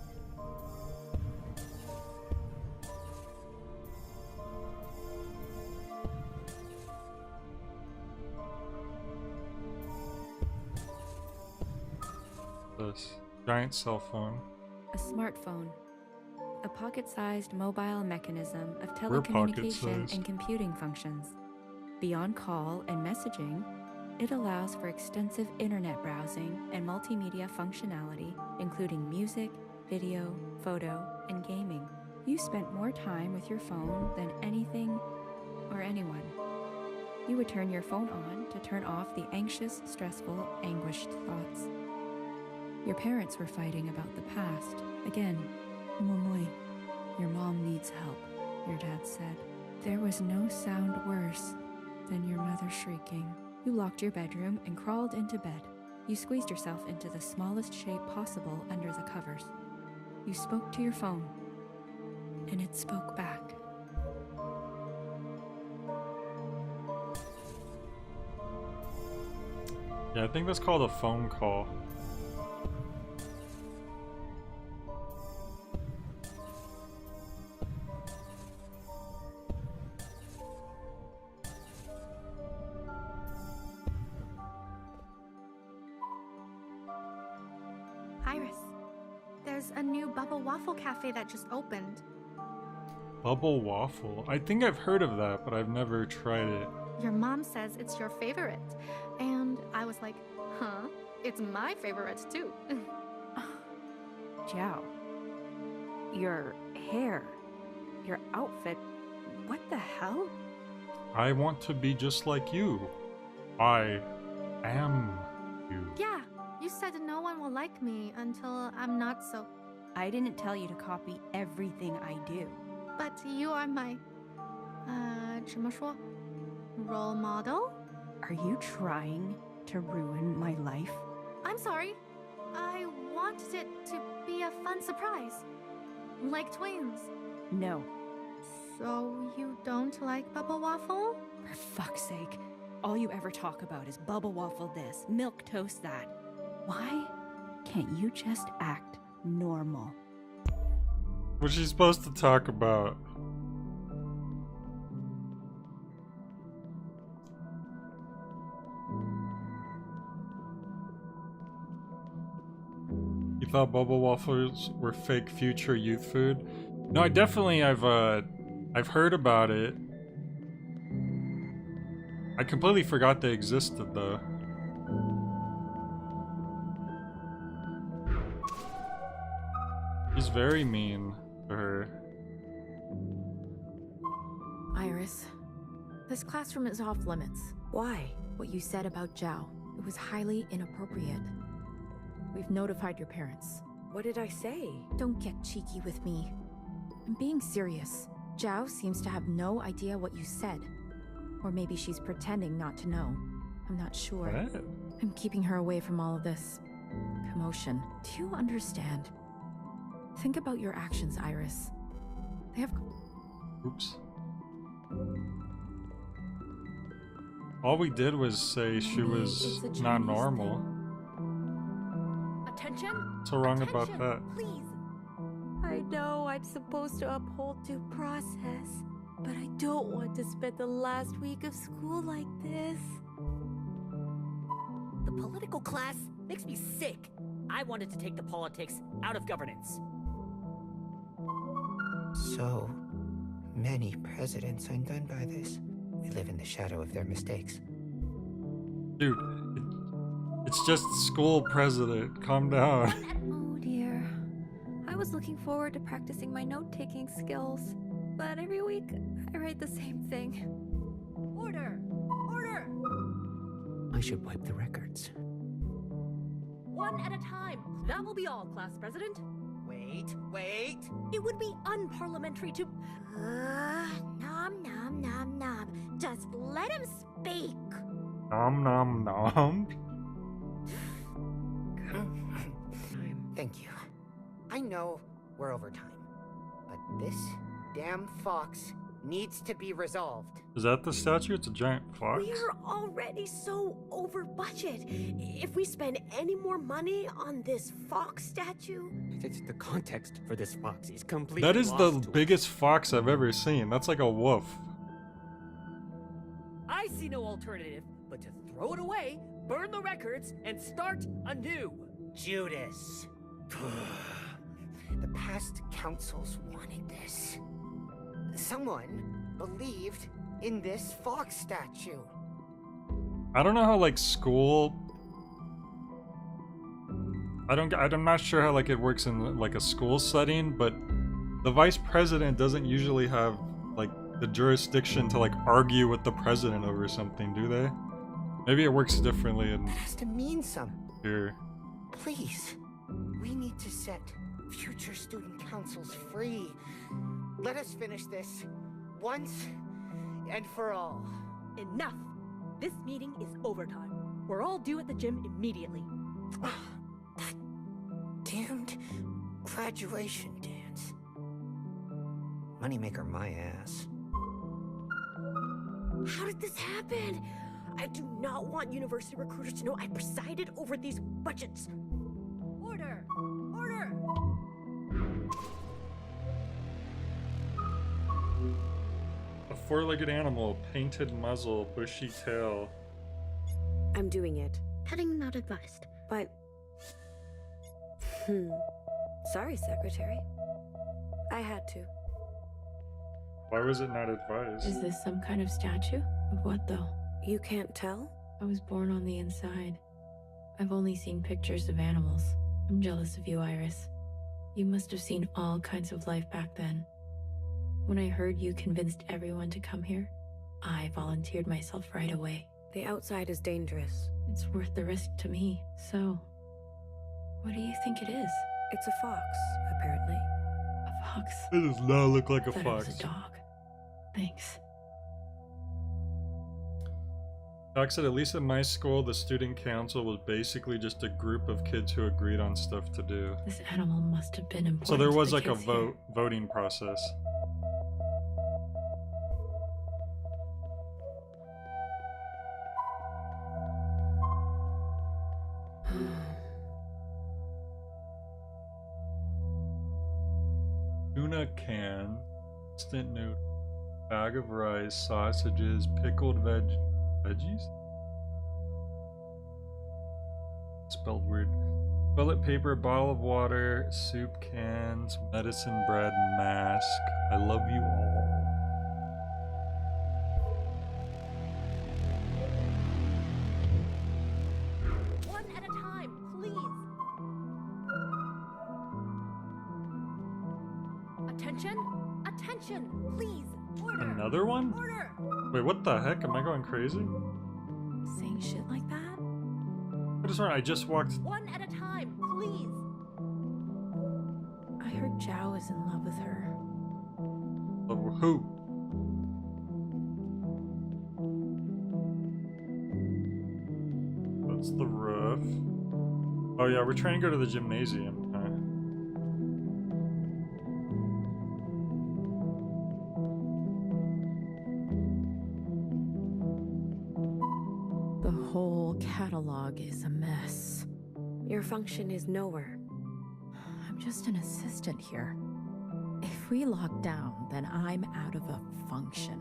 This giant cell phone. A smartphone. A pocket-sized mobile mechanism of We're telecommunication pocket-sized. and computing functions. Beyond call and messaging, it allows for extensive internet browsing and multimedia functionality, including music, video, photo, and gaming. You spent more time with your phone than anything or anyone. You would turn your phone on to turn off the anxious, stressful, anguished thoughts. Your parents were fighting about the past. Again, Momoi, your mom needs help, your dad said. There was no sound worse than your mother shrieking. You locked your bedroom and crawled into bed. You squeezed yourself into the smallest shape possible under the covers. You spoke to your phone, and it spoke back. Yeah, I think that's called a phone call. Iris, there's a new Bubble Waffle Cafe that just opened. Bubble waffle? I think I've heard of that, but I've never tried it. Your mom says it's your favorite. And I was like, huh? It's my favorite too. Jiao, your hair, your outfit, what the hell? I want to be just like you. I am you. Yeah, you said no one will like me until I'm not so. I didn't tell you to copy everything I do. But you are my, 怎么说? Role model? Are you trying to ruin my life? I'm sorry. I wanted it to be a fun surprise. Like twins. No. So you don't like Bubble Waffle? For fuck's sake. All you ever talk about is bubble waffle this, milk toast that. Why can't you just act normal? What's she supposed to talk about? You thought bubble waffles were fake future youth food? No, I've heard about it. I completely forgot they existed, though. He's very mean to her. Iris, this classroom is off limits. Why? What you said about Zhao. It was highly inappropriate. We've notified your parents. What did I say? Don't get cheeky with me. I'm being serious. Zhao seems to have no idea what you said. Or maybe she's pretending not to know. I'm not sure. What? I'm keeping her away from all of this commotion. Do you understand? Think about your actions, Iris. They have... Oops. All we did was say she was not normal. Attention? What's so wrong about that? Please. I know I'm supposed to uphold due process, but I don't want to spend the last week of school like this. The political class makes me sick. I wanted to take the politics out of governance. So many presidents undone by this. We live in the shadow of their mistakes. Dude, it's just school president. Calm down. Oh dear. I was looking forward to practicing my note-taking skills, but every week I write the same thing. Order! Order! I should wipe the records. One at a time. That will be all, Class President. Wait. It would be unparliamentary to... Nom nom nom nom. Just let him speak. Nom nom nom. Thank you. I know we're over time, but this damn fox needs to be resolved. Is that the statue? It's a giant fox? We're already so over budget. If we spend any more money on this fox statue... The context for this fox is completely That is the lost to biggest fox I've ever seen. That's like a wolf. I see no alternative but to throw it away, burn the records, and start anew. Judas. The past councils wanted this. Someone believed in this fox statue. I don't know how like school. I'm not sure how like it works in like a school setting, but the vice president doesn't usually have like the jurisdiction to like argue with the president over something, do they? Maybe it works differently in It has to mean something. here. Please, we need to set future student councils free. Let us finish this once and for all. Enough! This meeting is overtime. We're all due at the gym immediately. That damned graduation dance. Moneymaker my ass. How did this happen? I do not want university recruiters to know I presided over these budgets. Order! Order! A four-legged animal, painted muzzle, bushy tail. I'm doing it. Petting not advised. But... Sorry, Secretary. I had to. Why was it not advised? Is this some kind of statue? Of what, though? You can't tell? I was born on the inside. I've only seen pictures of animals. I'm jealous of you, Iris. You must have seen all kinds of life back then. When I heard you convinced everyone to come here, I volunteered myself right away. The outside is dangerous. It's worth the risk to me. So, what do you think it is? It's a fox, apparently. A fox? It does not look like a Thought fox. It was a dog. Thanks. Doc said at least at my school, the student council was basically just a group of kids who agreed on stuff to do. This animal must have been important. So there to was the like a kids here. voting process. Tuna can, instant noodle, bag of rice, sausages, pickled veggies? Spelled weird. Toilet paper, bottle of water, soup cans, medicine bread, mask. I love you all. Attention! Attention! Please! Order! Another one? Order! Wait, what the heck? Am I going crazy? Saying shit like that? What is wrong? I just walked. One at a time, please! I heard Zhao is in love with her. Who? That's the roof. Oh yeah, we're trying to go to the gymnasium. The whole catalog is a mess. Your function is nowhere. I'm just an assistant here. If we lock down, then I'm out of a function.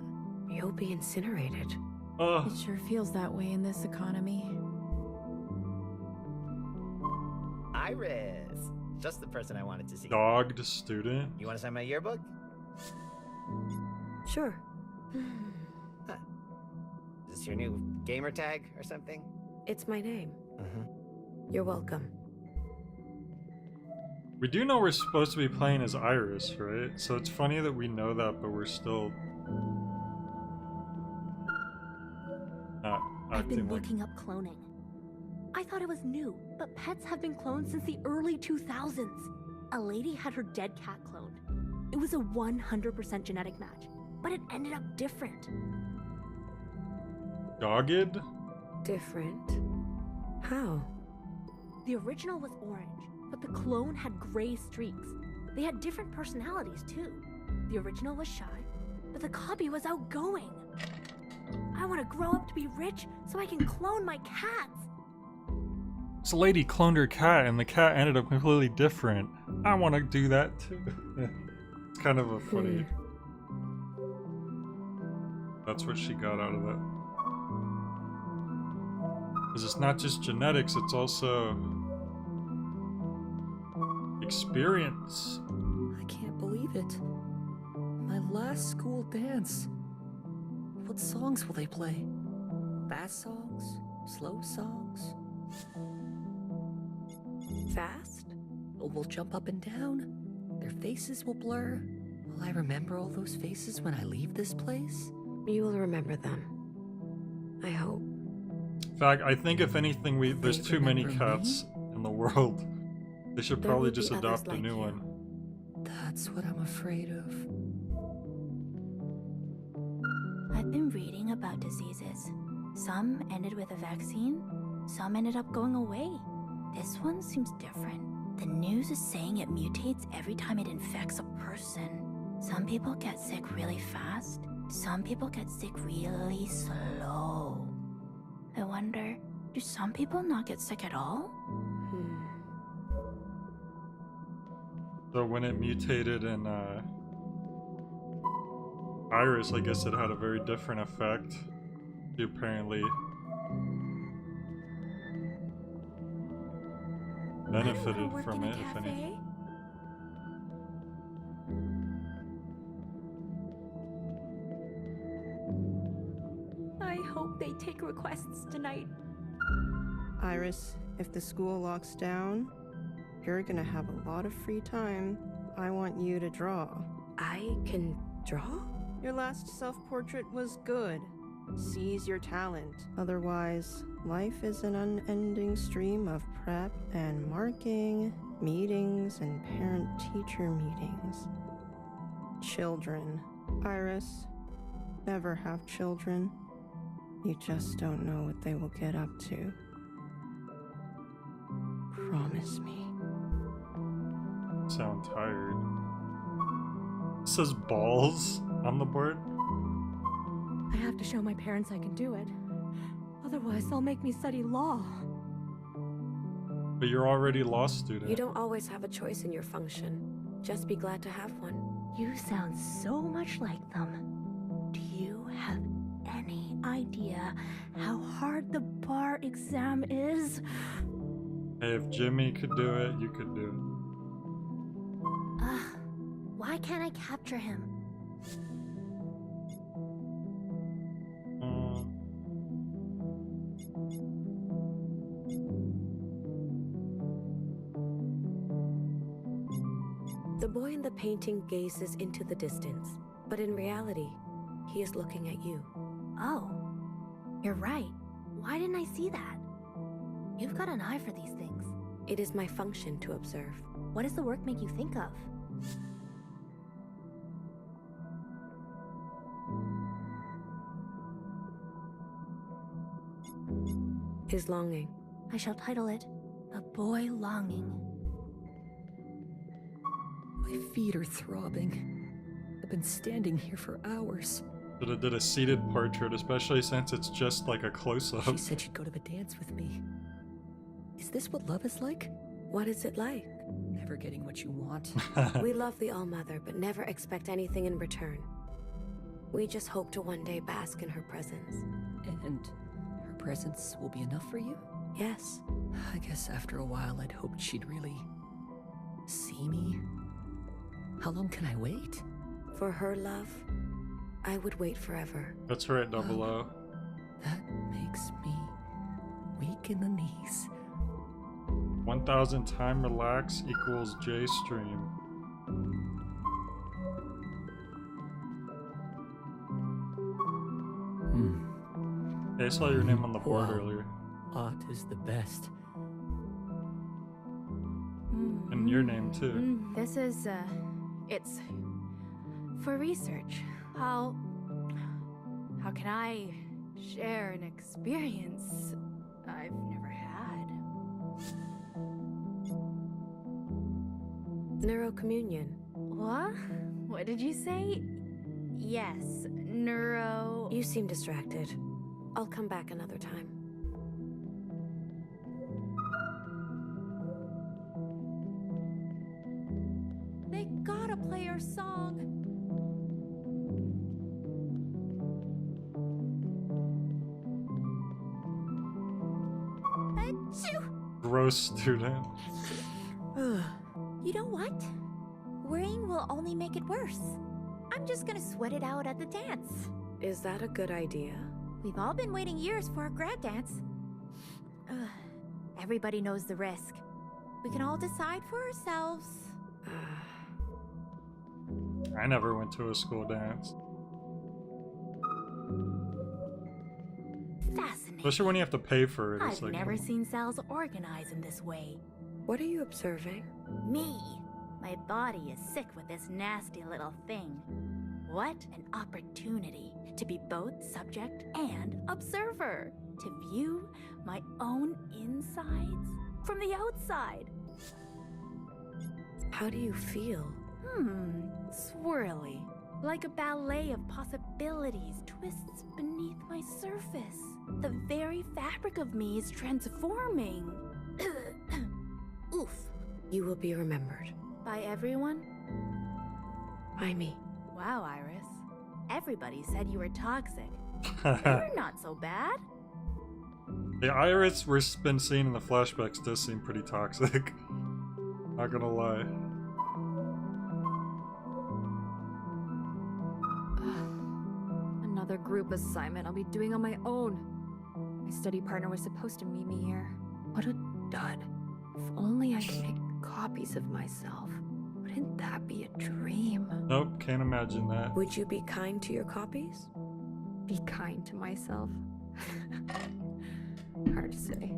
You'll be incinerated. It sure feels that way in this economy. Iris! Just the person I wanted to see. Dogged student? You want to sign my yearbook? Sure. Is this your new gamer tag or something? It's my name. You're welcome. We do know we're supposed to be playing as Iris, right? So it's funny that we know that, but we're still not I've been acting like... looking up cloning. I thought it was new, but pets have been cloned since the early 2000s. A lady had her dead cat cloned. It was a 100% genetic match, but it ended up different. Dogged? Different? How? The original was orange, but the clone had gray streaks. They had different personalities too. The original was shy, but the copy was outgoing. I want to grow up to be rich so I can clone my cats. This lady cloned her cat and the cat ended up completely different. I want to do that too. It's kind of a funny... That's what she got out of that. Because it's not just genetics, it's also... experience. I can't believe it. My last school dance. What songs will they play? Fast songs? Slow songs? Fast? We'll jump up and down. Their faces will blur. Will I remember all those faces when I leave this place? You will remember them. I hope. In fact, I think if anything, there's too many cats in the world. They should There probably will be just others adopt a like new you. one. That's what I'm afraid of. I've been reading about diseases. Some ended with a vaccine, some ended up going away. This one seems different. The news is saying it mutates every time it infects a person. Some people get sick really fast, some people get sick really slow. I wonder, do some people not get sick at all? So when it mutated in Iris, I guess it had a very different effect. She apparently benefited from it, if anything. I hope they take requests tonight. Iris, if the school locks down, you're gonna have a lot of free time. I want you to draw. I can draw? Your last self-portrait was good. Seize your talent. Otherwise, life is an unending stream of prep and marking, meetings and parent-teacher meetings. Children. Iris, never have children. You just don't know what they will get up to. Promise me. Sound tired. It says balls on the board. I have to show my parents I can do it. Otherwise, they'll make me study law. But you're already a law student. You don't always have a choice in your function. Just be glad to have one. You sound so much like them. Do you have any idea how hard the bar exam is? Hey, if Jimmy could do it, you could do Ugh, why can't I capture him? The boy in the painting painting gazes into the distance, but in reality, he is looking at you. Oh, you're right. Why didn't I see that? You've got an eye for these things. It is my function to observe. What does the work make you think of? His longing. I shall title it A Boy Longing. My feet are throbbing. I've been standing here for hours. Should have did a seated portrait, especially since it's just like a close-up. She said she'd go to the dance with me. Is this what love is like? What is it like? Never getting what you want. We love the All-Mother, but never expect anything in return. We just hope to one day bask in her presence. And her presence will be enough for you? Yes. I guess after a while I'd hoped she'd really see me. How long can I wait? For her love, I would wait forever. That's right, Double O. That makes me weak in the knees. 1000 time relax equals J stream. Hey, I saw your name on the board earlier. Art is the best. And your name too. This is, it's for research. How can I share an experience I've never had? Neurocommunion. What? What did you say? Yes, neuro... You seem distracted. I'll come back another time. They gotta play our song. Achoo! Gross student. You know what? Worrying will only make it worse. I'm just gonna sweat it out at the dance. Is that a good idea? We've all been waiting years for a grad dance. Everybody knows the risk. We can all decide for ourselves. I never went to a school dance. Fascinating. Especially when you have to pay for it. I've It's like, never seen cells organize in this way. What are you observing? Me. My body is sick with this nasty little thing. What an opportunity to be both subject and observer. To view my own insides from the outside. How do you feel? Swirly. Like a ballet of possibilities twists beneath my surface. The very fabric of me is transforming. Oof. You will be remembered. By everyone? By me. Wow, Iris. Everybody said you were toxic. You're not so bad. The Iris we've been seeing in the flashbacks does seem pretty toxic. Not gonna lie. Another group assignment I'll be doing on my own. My study partner was supposed to meet me here. What a dud. If only I could make copies of myself. Wouldn't that be a dream? Nope, can't imagine that. Would you be kind to your copies? Be kind to myself. Hard to say.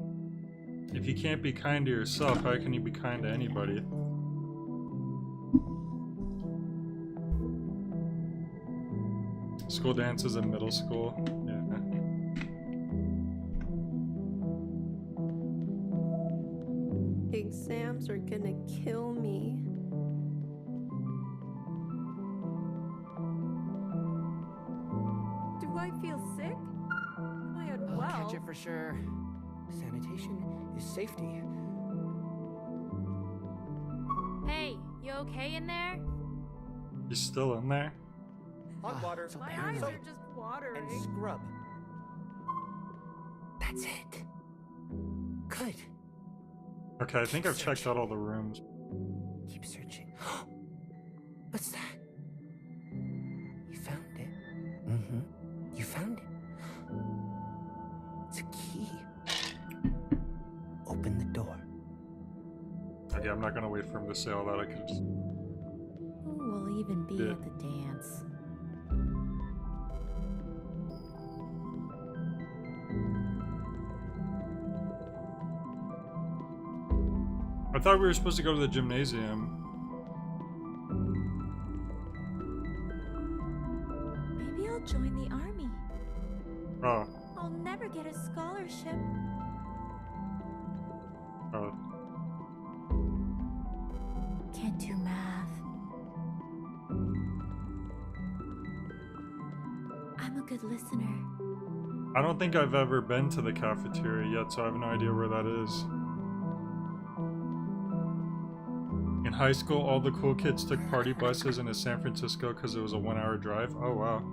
If you can't be kind to yourself, how can you be kind to anybody? School dances in middle school. Yeah. Exams are gonna kill me. Do I feel sick? Am I unwell? I'll catch it for sure. Sanitation is safety. Hey, you okay in there? You still in there? Hot water, My eyes soap, are just watering. and scrub. That's it. Good. Okay, I think I've checked out all the rooms. Keep searching. What's that? You found it. Mm-hmm. You found it. It's a key. Open the door. Okay, I'm not gonna wait for him to say all that. I could just... be Yeah. at the dance. I thought we were supposed to go to the gymnasium. Maybe I'll join the army. Oh. I'll never get a scholarship. Oh. Can't do math. I'm a good listener. I don't think I've ever been to the cafeteria yet, so I have no idea where that is. In high school, all the cool kids took party buses into San Francisco because it was a 1-hour drive. Oh, wow.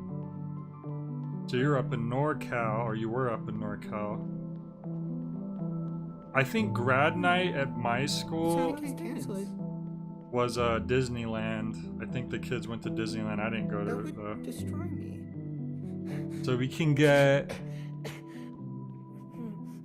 So you're up in NorCal, or you were up in NorCal. I think grad night at my school was Disneyland. I think the kids went to Disneyland. I didn't go to it though. Destroy me. So we can get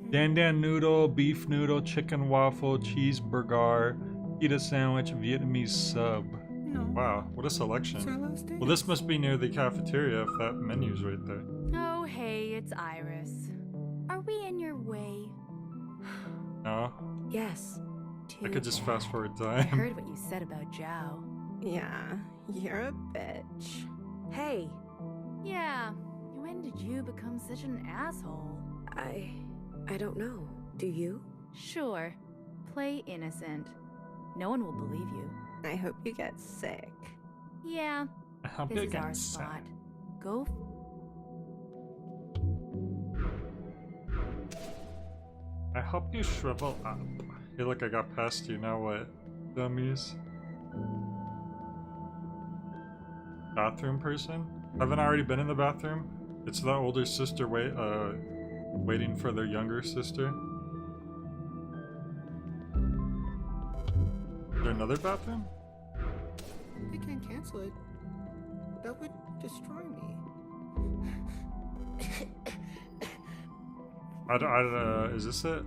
Dan Dan noodle, beef noodle, chicken waffle, cheeseburger, pita sandwich, Vietnamese sub. No. Wow, what a selection. It's our last dance. Well, this must be near the cafeteria if that menu's right there. Oh, hey, it's Iris. Are we in your way? No? Yes. I could just fast forward I time. heard what you said about Zhao. Yeah, you're a bitch. Hey, Yeah, when did you become such an asshole? I don't know. Do you? Sure, play innocent. No one will believe you. I hope you get sick. Yeah, I hope this you is get our sick. spot. Go. I hope you shrivel up. Hey, look, I got past you. Now what? Dummies. Bathroom person? Haven't I already been in the bathroom? It's the older sister waiting for their younger sister. Is there another bathroom? They can't cancel it. That would destroy me. Is this it?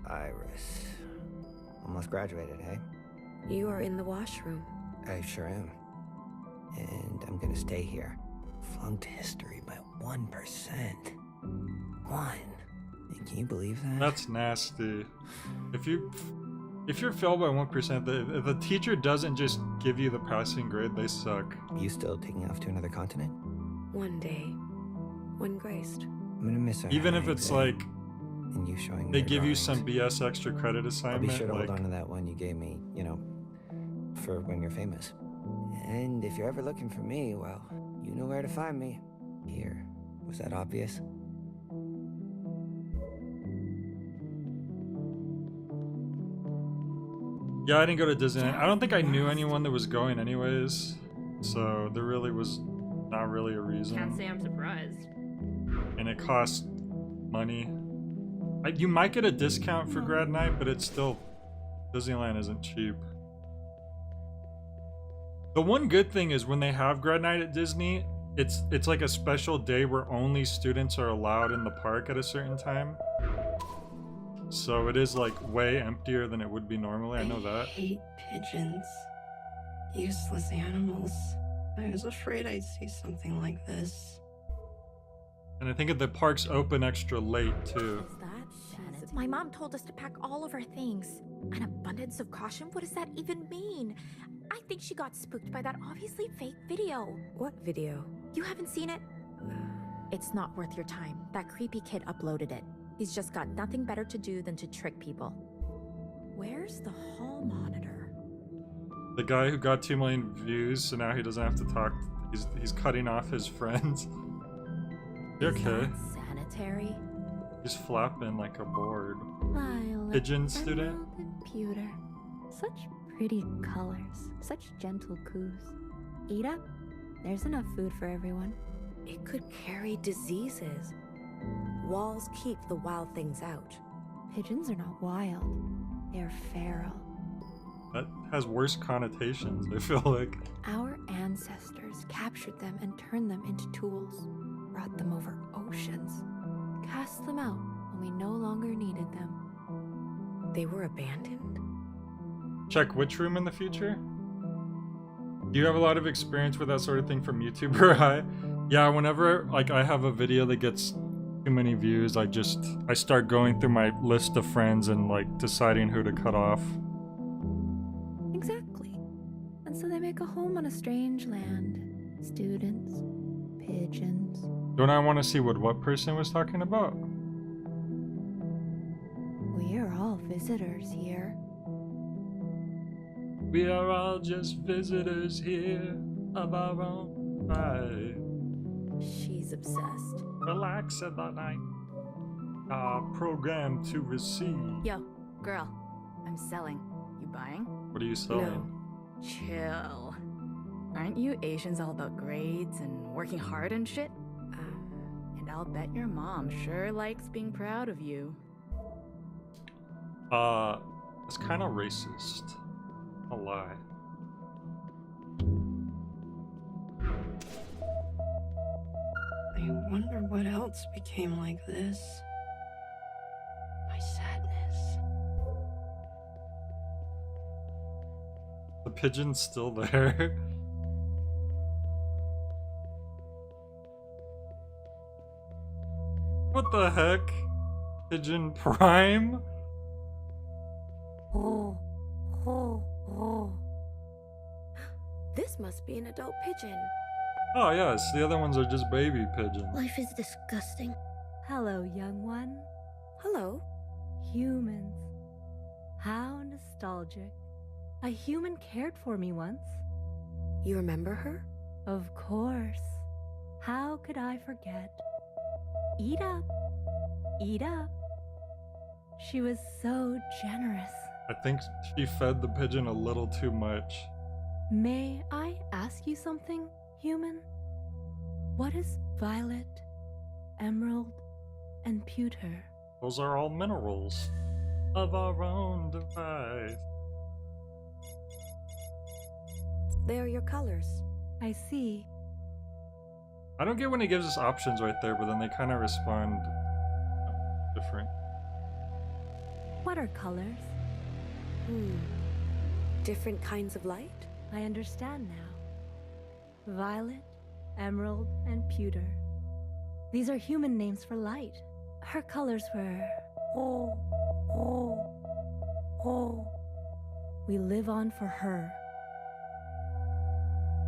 Iris. Almost graduated, hey? You are in the washroom. I sure am. And I'm gonna stay here. Flunked history by 1%. 1. Can you believe that? That's nasty. If you're failed by 1%, if the teacher doesn't just give you the passing grade, they suck. You still taking off to another continent? One day, when graced. I'm gonna miss our Even if hang, it's babe. like And you showing me they your give you drawings. some BS extra credit I'll assignment. be sure to like, hold on to that one you gave me, you know, for when you're famous. And if you're ever looking for me, well, you know where to find me. Here. Was that obvious? Yeah, I didn't go to Disneyland. I don't think I knew anyone that was going anyways. So there really was not really a reason. Can't say I'm surprised. And it cost money. You might get a discount for grad night, but it's still... Disneyland isn't cheap. The one good thing is when they have grad night at Disney, it's like a special day where only students are allowed in the park at a certain time. So it is like way emptier than it would be normally, I know that. hate pigeons. Useless animals. I was afraid I'd see something like this. And I think the park's open extra late too. My mom told us to pack all of our things. An abundance of caution? What does that even mean? I think she got spooked by that obviously fake video. What video? You haven't seen it? It's not worth your time. That creepy kid uploaded it. He's just got nothing better to do than to trick people. Where's the hall monitor? The guy who got 2 million views, so now he doesn't have to talk. He's cutting off his friends. You okay? Sanitary? He's flapping like a board. Violet. Pigeon student? Pewter. Such pretty colors. Such gentle coos. Eat up. There's enough food for everyone. It could carry diseases. Walls keep the wild things out. Pigeons are not wild. They're feral. That has worse connotations, I feel like. Our ancestors captured them and turned them into tools. Brought them over oceans. Cast them out when we no longer needed them. They were abandoned? Check which room in the future? Do you have a lot of experience with that sort of thing from YouTube or I? Yeah, whenever like I have a video that gets too many views, I start going through my list of friends and like deciding who to cut off. Exactly. And so they make a home on a strange land. Students, pigeons. Don't I want to see what person was talking about? We are all visitors here. We are all just visitors here of our own life. She's obsessed. Relax at the night. Programmed to receive. Yo, girl, I'm selling. You buying? What are you selling? Chill. Aren't you Asians all about grades and working hard and shit? And I'll bet your mom sure likes being proud of you. It's kind of racist. A lie. I wonder what else became like this. My sadness. The pigeon's still there. What the heck? Pigeon Prime? This must be an adult pigeon. Oh yes, the other ones are just baby pigeons. Life is disgusting. Hello, young one. Hello. Humans. How nostalgic. A human cared for me once. You remember her? Of course. How could I forget? Eat up. Eat up. She was so generous. I think she fed the pigeon a little too much. May I ask you something, human? What is violet, emerald, and pewter? Those are all minerals of our own device. They are your colors. I see. I don't get when he gives us options right there, but then they kind of respond different. What are colors? Different kinds of light? I understand now. Violet, emerald, and pewter. These are human names for light. Her colors were... We live on for her.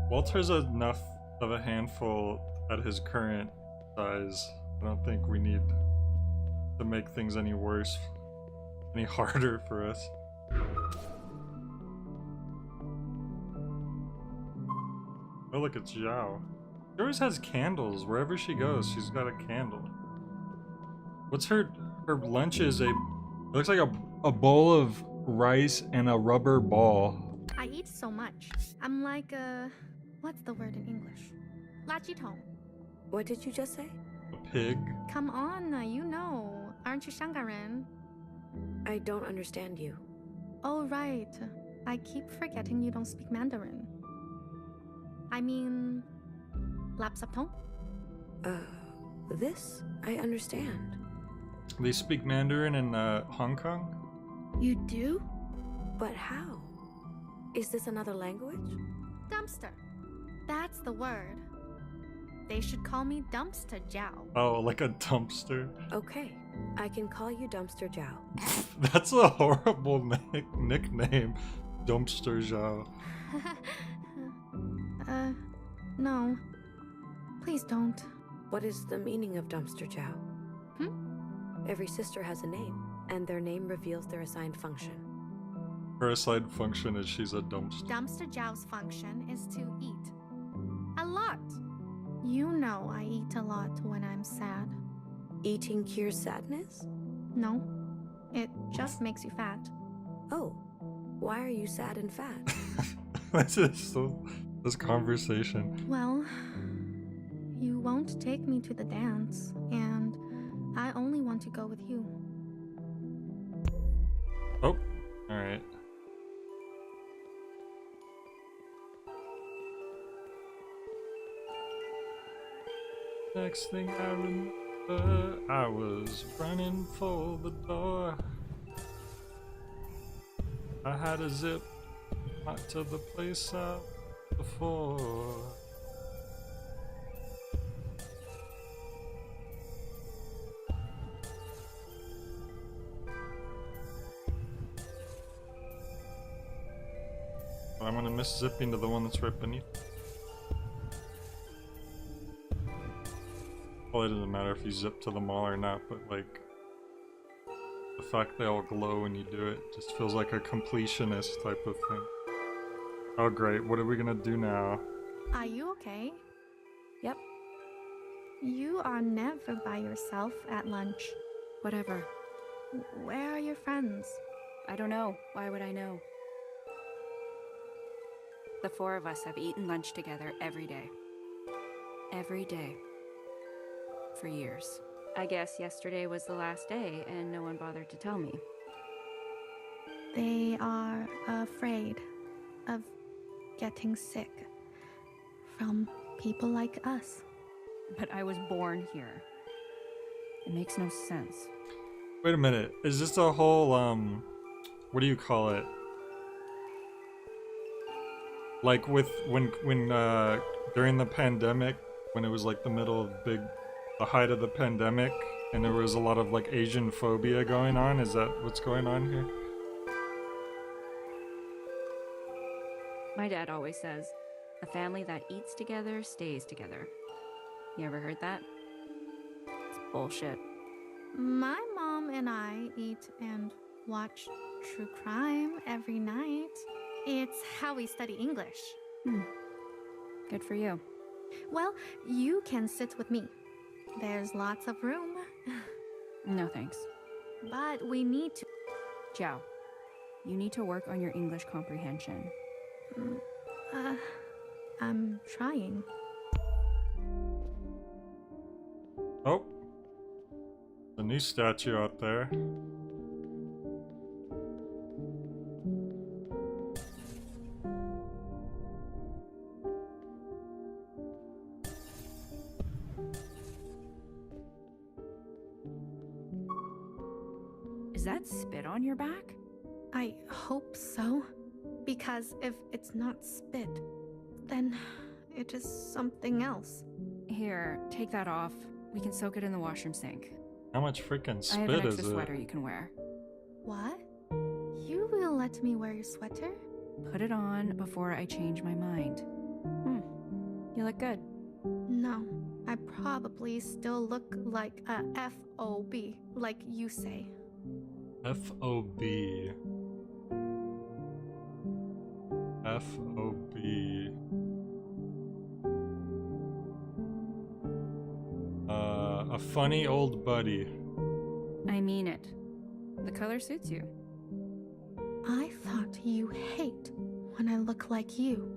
Walter's enough of a handful at his current size. I don't think we need to make things any worse, any harder for us. Oh look, it's Zhao. She always has candles. Wherever she goes, she's got a candle. What's her lunch is it looks like a bowl of rice and a rubber ball. I eat so much. I'm like what's the word in English? 垃圾桶. What did you just say? A pig? Come on, you know. Aren't you 香港人? I don't understand you. Oh, right. I keep forgetting you don't speak Mandarin. I mean, 垃圾桶? This I understand. They speak Mandarin in Hong Kong? You do? But how? Is this another language? Dumpster. That's the word. They should call me Dumpster Jiao. Oh, like a dumpster? Okay, I can call you Dumpster Jiao. That's a horrible nickname. Dumpster Zhao. No. Please don't. What is the meaning of Dumpster Jiao? Every sister has a name, and their name reveals their assigned function. Her assigned function is she's a dumpster. Dumpster Jiao's function is to eat. A lot. You know I eat a lot when I'm sad. Eating cures sadness? No. It just makes you fat. Oh. Why are you sad and fat? This conversation. Well, you won't take me to the dance, and I only want to go with you. Oh, alright. Next thing I remember, I was running for the door. I had a zip not to the place before. I'm gonna miss zipping to the one that's right beneath. Probably doesn't matter if you zip to them all or not, but like the fact they all glow when you do it just feels like a completionist type of thing. Oh great, what are we gonna do now? Are you okay? Yep. You are never by yourself at lunch. Whatever. Where are your friends? I don't know. Why would I know? The four of us have eaten lunch together every day. Every day. For years. I guess yesterday was the last day and no one bothered to tell me. They are afraid of getting sick from people like us. But I was born here. It makes no sense. Wait a minute, is this a whole, what do you call it? Like with, when during the pandemic, when it was like the middle of the height of the pandemic, and there was a lot of like Asian phobia going on, is that what's going on here? My dad always says, a family that eats together stays together. You ever heard that? It's bullshit. My mom and I eat and watch true crime every night. It's how we study English. Good for you. Well, you can sit with me. There's lots of room. No thanks. But we need to... Jiao, you need to work on your English comprehension. I'm trying. Oh, the new statue out there. Is that spit on your back? I hope so. Because if it's not spit, then it is something else. Here, take that off. We can soak it in the washroom sink. How much freaking I have spit an is extra it? sweater you can wear. What? You will let me wear your sweater? Put it on before I change my mind. You look good. No, I probably still look like a F.O.B., like you say. F.O.B. F.O.B. A funny old buddy. I mean it. The color suits you. I thought you hate when I look like you.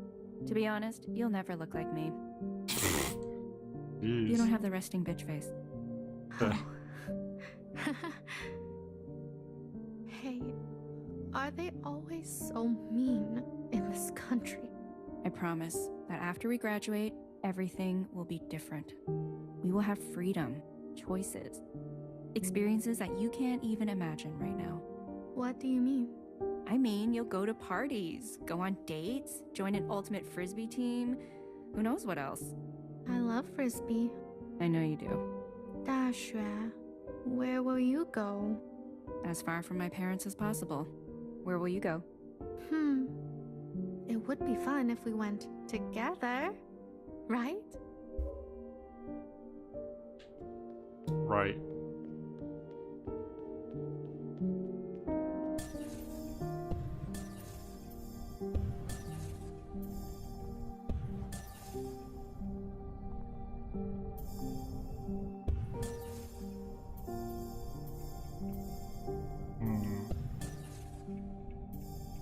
To be honest, you'll never look like me. Jeez. You don't have the resting bitch face. Hey, are they always so mean in this country? I promise that after we graduate, everything will be different. We will have freedom, choices, experiences that you can't even imagine right now. What do you mean? I mean, you'll go to parties, go on dates, join an ultimate frisbee team. Who knows what else? I love frisbee. I know you do. 大学, where will you go? As far from my parents as possible. Where will you go? It would be fun if we went together, right? Right.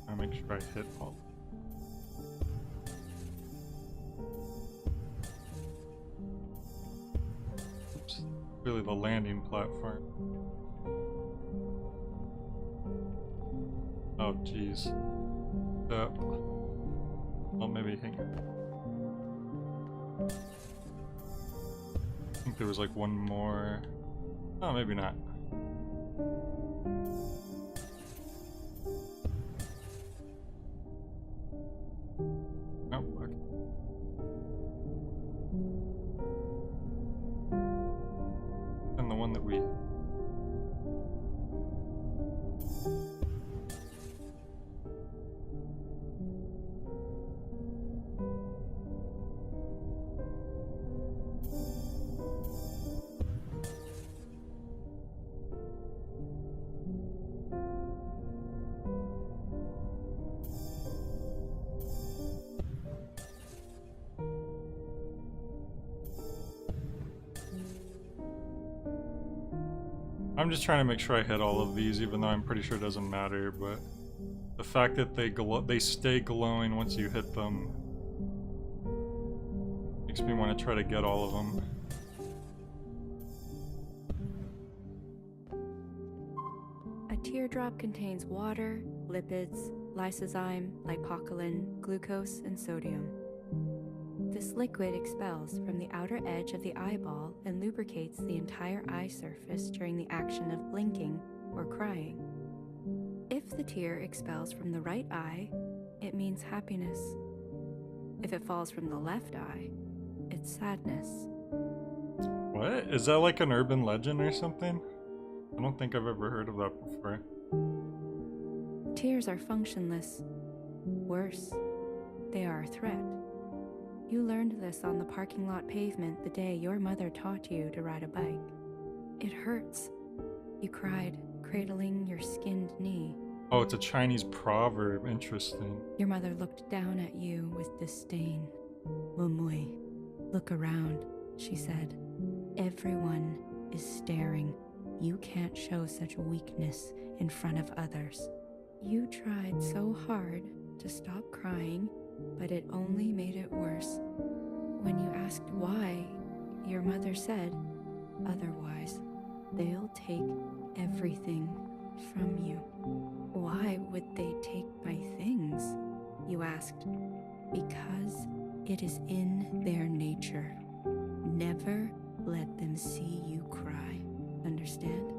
I make sure I hit all. Oops. Really the landing platform. Oh jeez. Well, maybe hang on. I think there was like one more. Oh, maybe not. Oh, okay. And the one that we... I'm just trying to make sure I hit all of these, even though I'm pretty sure it doesn't matter, but the fact that they stay glowing once you hit them makes me want to try to get all of them. A teardrop contains water, lipids, lysozyme, lipocolin, glucose, and sodium. This liquid expels from the outer edge of the eyeball and lubricates the entire eye surface during the action of blinking or crying. If the tear expels from the right eye, it means happiness. If it falls from the left eye, it's sadness. What? Is that like an urban legend or something? I don't think I've ever heard of that before. Tears are functionless. Worse, they are a threat. You learned this on the parking lot pavement the day your mother taught you to ride a bike. It hurts. You cried, cradling your skinned knee. Oh, it's a Chinese proverb. Interesting. Your mother looked down at you with disdain. Mumui, look around, she said. Everyone is staring. You can't show such weakness in front of others. You tried so hard to stop crying, but it only made it worse. When you asked why, your mother said, otherwise, they'll take everything from you. Why would they take my things? You asked. Because it is in their nature. Never let them see you cry. Understand?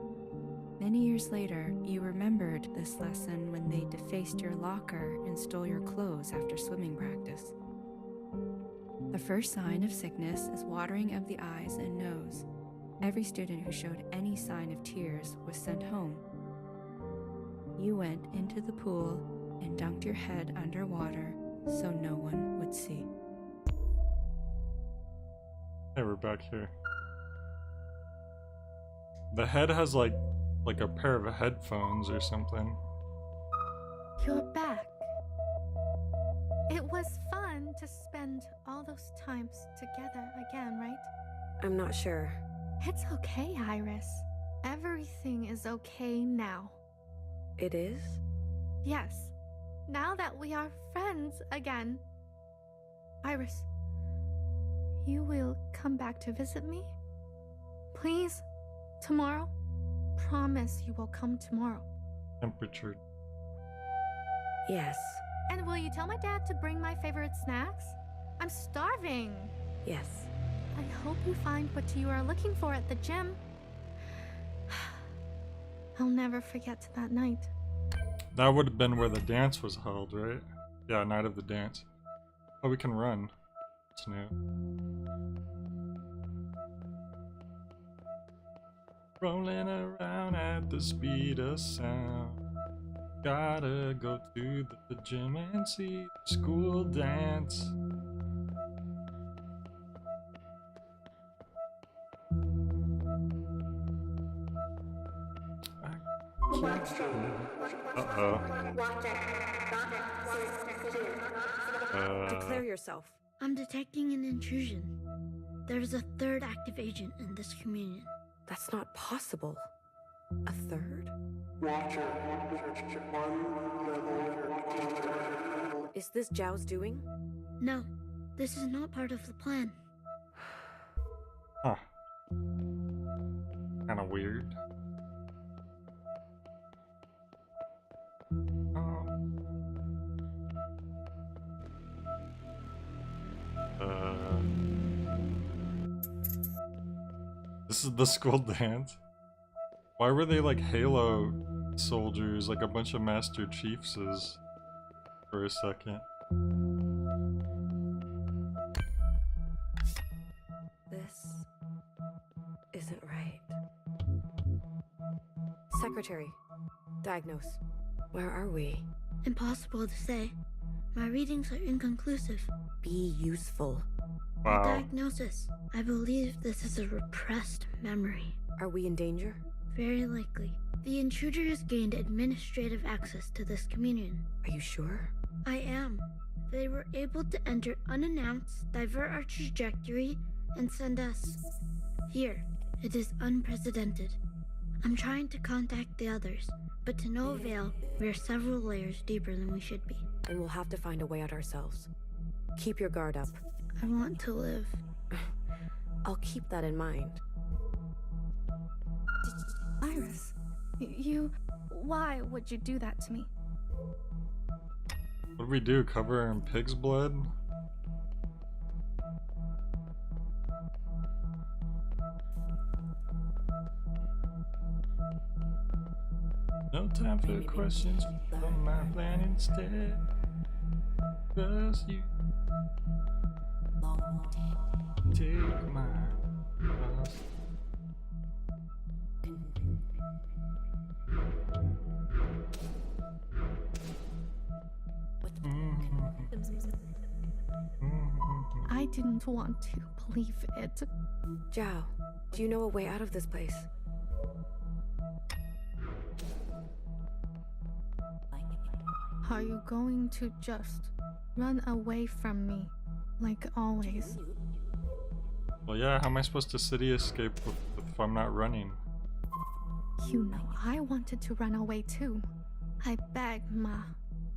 Many years later, you remembered this lesson when they defaced your locker and stole your clothes after swimming practice. The first sign of sickness is watering of the eyes and nose. Every student who showed any sign of tears was sent home. You went into the pool and dunked your head underwater so no one would see. Hey, we're back here. The head has like a pair of headphones or something. You're back. It was fun to spend all those times together again, right? I'm not sure. It's okay, Iris. Everything is okay now. It is? Yes. Now that we are friends again. Iris, you will come back to visit me? Please? Tomorrow? Promise you will come tomorrow. Temperature. Yes. And will you tell my dad to bring my favorite snacks? I'm starving. Yes. I hope you find what you are looking for at the gym. I'll never forget that night. That would have been where the dance was held, right? Yeah, night of the dance. Oh, we can run. It's new. Rolling around at the speed of sound. Gotta go to the gym and see the school dance. Declare yourself. I'm detecting an intrusion. There's a third active agent in this communion. That's not possible. A third? Is this Zhao's doing? No, this is not part of the plan. Huh. Kinda weird. This is the school dance. Why were they like Halo soldiers, like a bunch of Master Chiefses for a second? Secretary, diagnose. Where are we? Impossible to say. My readings are inconclusive. Be useful. My diagnosis. I believe this is a repressed memory. Are we in danger? Very likely. The intruder has gained administrative access to this communion. Are you sure? I am. They were able to enter unannounced, divert our trajectory, and send us here. It is unprecedented. I'm trying to contact the others, but to no avail. We are several layers deeper than we should be. And we'll have to find a way out ourselves. Keep your guard up. I want to live. I'll keep that in mind. Iris, why would you do that to me? What do we do? Cover her in pig's blood? No time for questions from my plan instead. Cause you take my trust. I didn't want to believe it. Zhao, do you know a way out of this place? Are you going to just run away from me, like always? Well, yeah, how am I supposed to city escape if I'm not running? You know, I wanted to run away too. I begged Ma,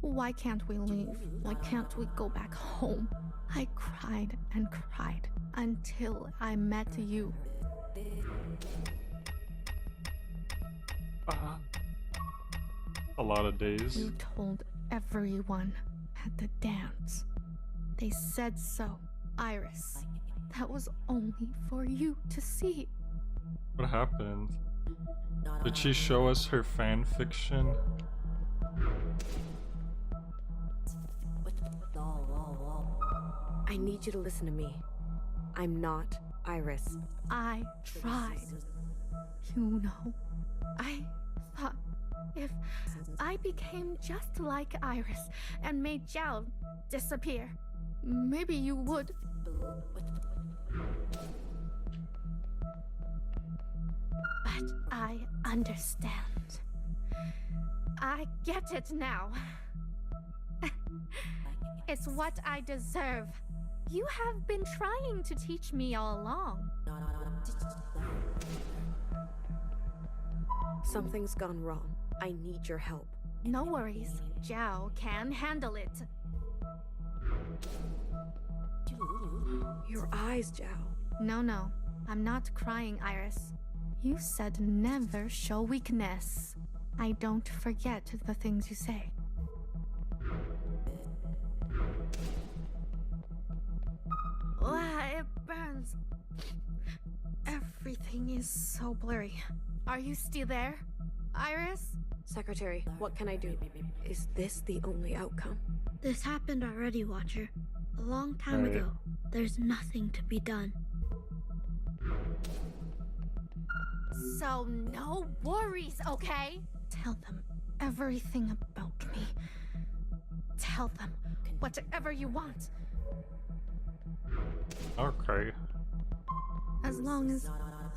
why can't we leave? Why can't we go back home? I cried and cried until I met you. A lot of days. You told everyone at the dance. They said so, Iris. That was only for you to see. What happened? Did she show us her fan fiction? I need you to listen to me. I'm not Iris. I tried. You know, I thought if I became just like Iris and made Zhao disappear, maybe you would. But I understand. I get it now. It's what I deserve. You have been trying to teach me all along. Something's gone wrong. I need your help. No worries. Zhao can handle it. Your eyes, Zhao. No. I'm not crying, Iris. You said never show weakness. I don't forget the things you say. It burns. Everything is so blurry. Are you still there, Iris? Secretary, what can I do? Is this the only outcome? This happened already, Watcher. A long time ago. There's nothing to be done. So no worries, okay? Tell them everything about me. Tell them whatever you want. Okay. As long as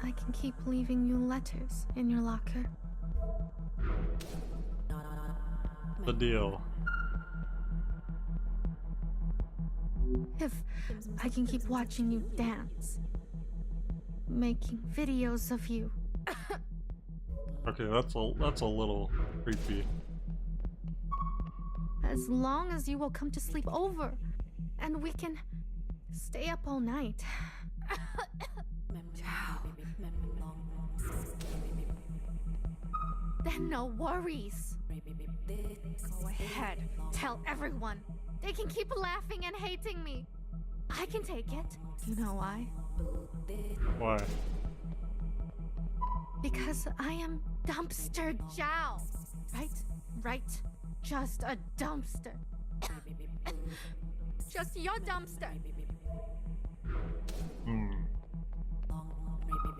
I can keep leaving you letters in your locker. The deal. If I can keep watching you dance. Making videos of you. Okay, that's a little creepy. As long as you will come to sleep over. And we can stay up all night. Then no worries. Go ahead, tell everyone. They can keep laughing and hating me. I can take it. You know why? Why? Because I am Dumpster Zhao. Right? Just a dumpster. Just your dumpster.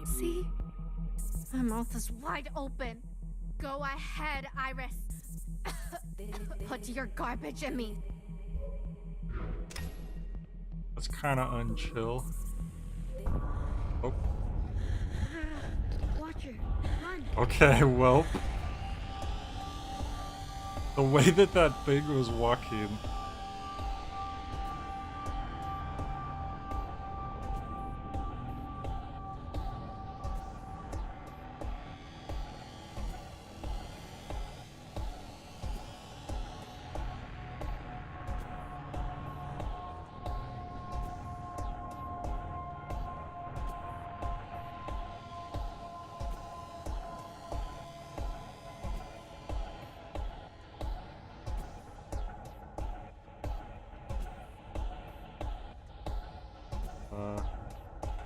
See? My mouth is wide open. Go ahead, Iris. Put your garbage in me. That's kind of unchill. Oh. Watcher, run. Okay, well. The way that that thing was walking.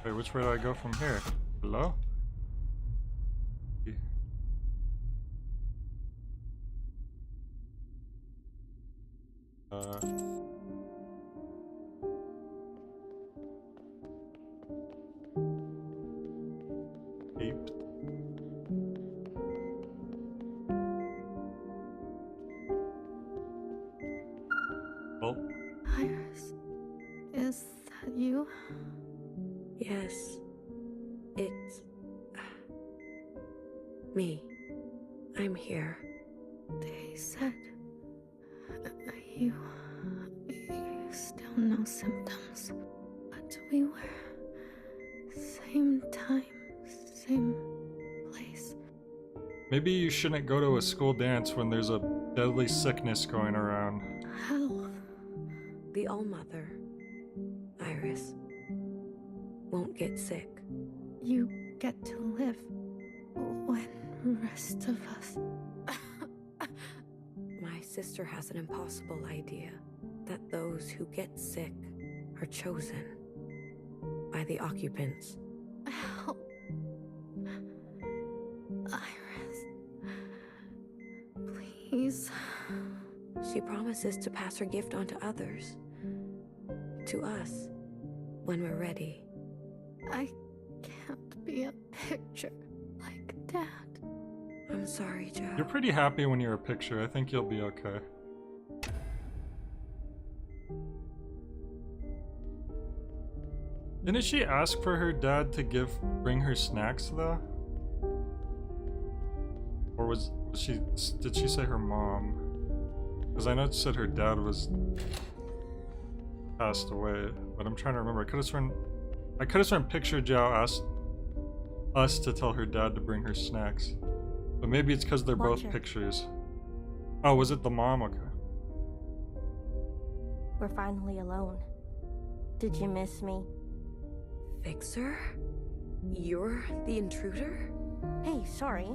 Wait, which way do I go from here? Hello? Eight. Well. Iris, is that you? Yes, it's me. I'm here. They said you still no symptoms, but we were same time, same place. Maybe you shouldn't go to a school dance when there's a deadly sickness going around. How? The All-Mother, Iris, won't get sick. You get to live when the rest of us... My sister has an impossible idea that those who get sick are chosen by the occupants. Help. Iris. Please. She promises to pass her gift on to others. To us, when we're ready. I can't be a picture like Dad. I'm sorry, Joe. You're pretty happy when you're a picture. I think you'll be okay. Didn't she ask for her dad to bring her snacks though? Or did she say her mom? Because I know it said her dad was passed away, but I'm trying to remember. I could have sworn Picture Joe asked us to tell her dad to bring her snacks. But maybe it's because they're both pictures. Oh, was it the mom? Okay. We're finally alone. Did you miss me? Fixer? You're the intruder? Hey, sorry.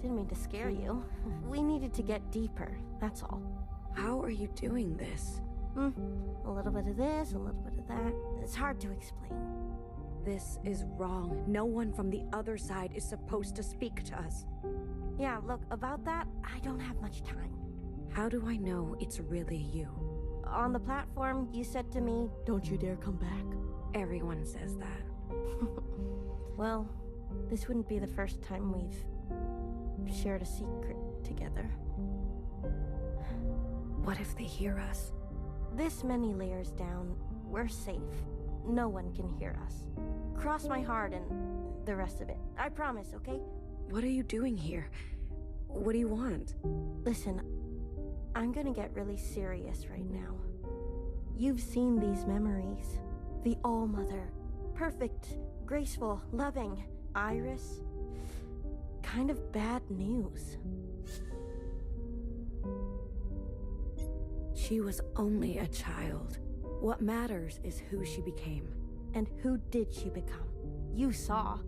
Didn't mean to scare you. We needed to get deeper, that's all. How are you doing this? A little bit of this, a little bit of that. It's hard to explain. This is wrong. No one from the other side is supposed to speak to us. Yeah, look, about that, I don't have much time. How do I know it's really you? On the platform, you said to me, "Don't you dare come back." Everyone says that. Well, this wouldn't be the first time we've shared a secret together. What if they hear us? This many layers down, we're safe. No one can hear us. Cross my heart and the rest of it. I promise, okay? What are you doing here? What do you want? Listen, I'm gonna get really serious right now. You've seen these memories. The All-Mother. Perfect, graceful, loving. Iris. Kind of bad news. She was only a child. What matters is who she became. And who did she become? You saw.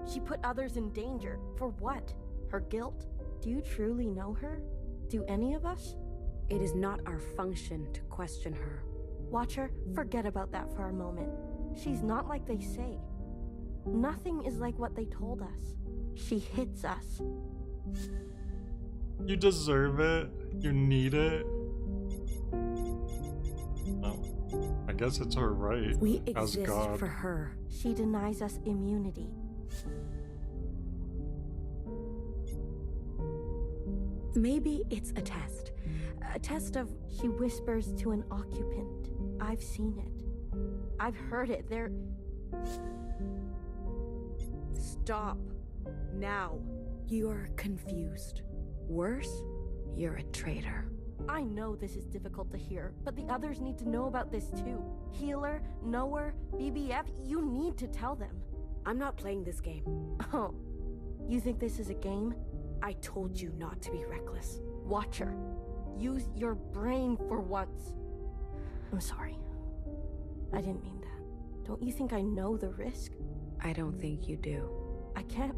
She put others in danger. For what? Her guilt? Do you truly know her? Do any of us? It is not our function to question her. Watcher, forget about that for a moment. She's not like they say. Nothing is like what they told us. She hits us. You deserve it. You need it. Oh, I guess it's her right. We as exist God. for her. She denies us immunity. Maybe it's a test. A test of... She whispers to an occupant. I've seen it. I've heard it. They're... Stop. Now. You're confused. Worse, you're a traitor. I know this is difficult to hear, but the others need to know about this too. Healer, Knower, BBF, you need to tell them. I'm not playing this game. Oh, you think this is a game? I told you not to be reckless. Watcher, use your brain for once. I'm sorry. I didn't mean that. Don't you think I know the risk? I don't think you do. I can't...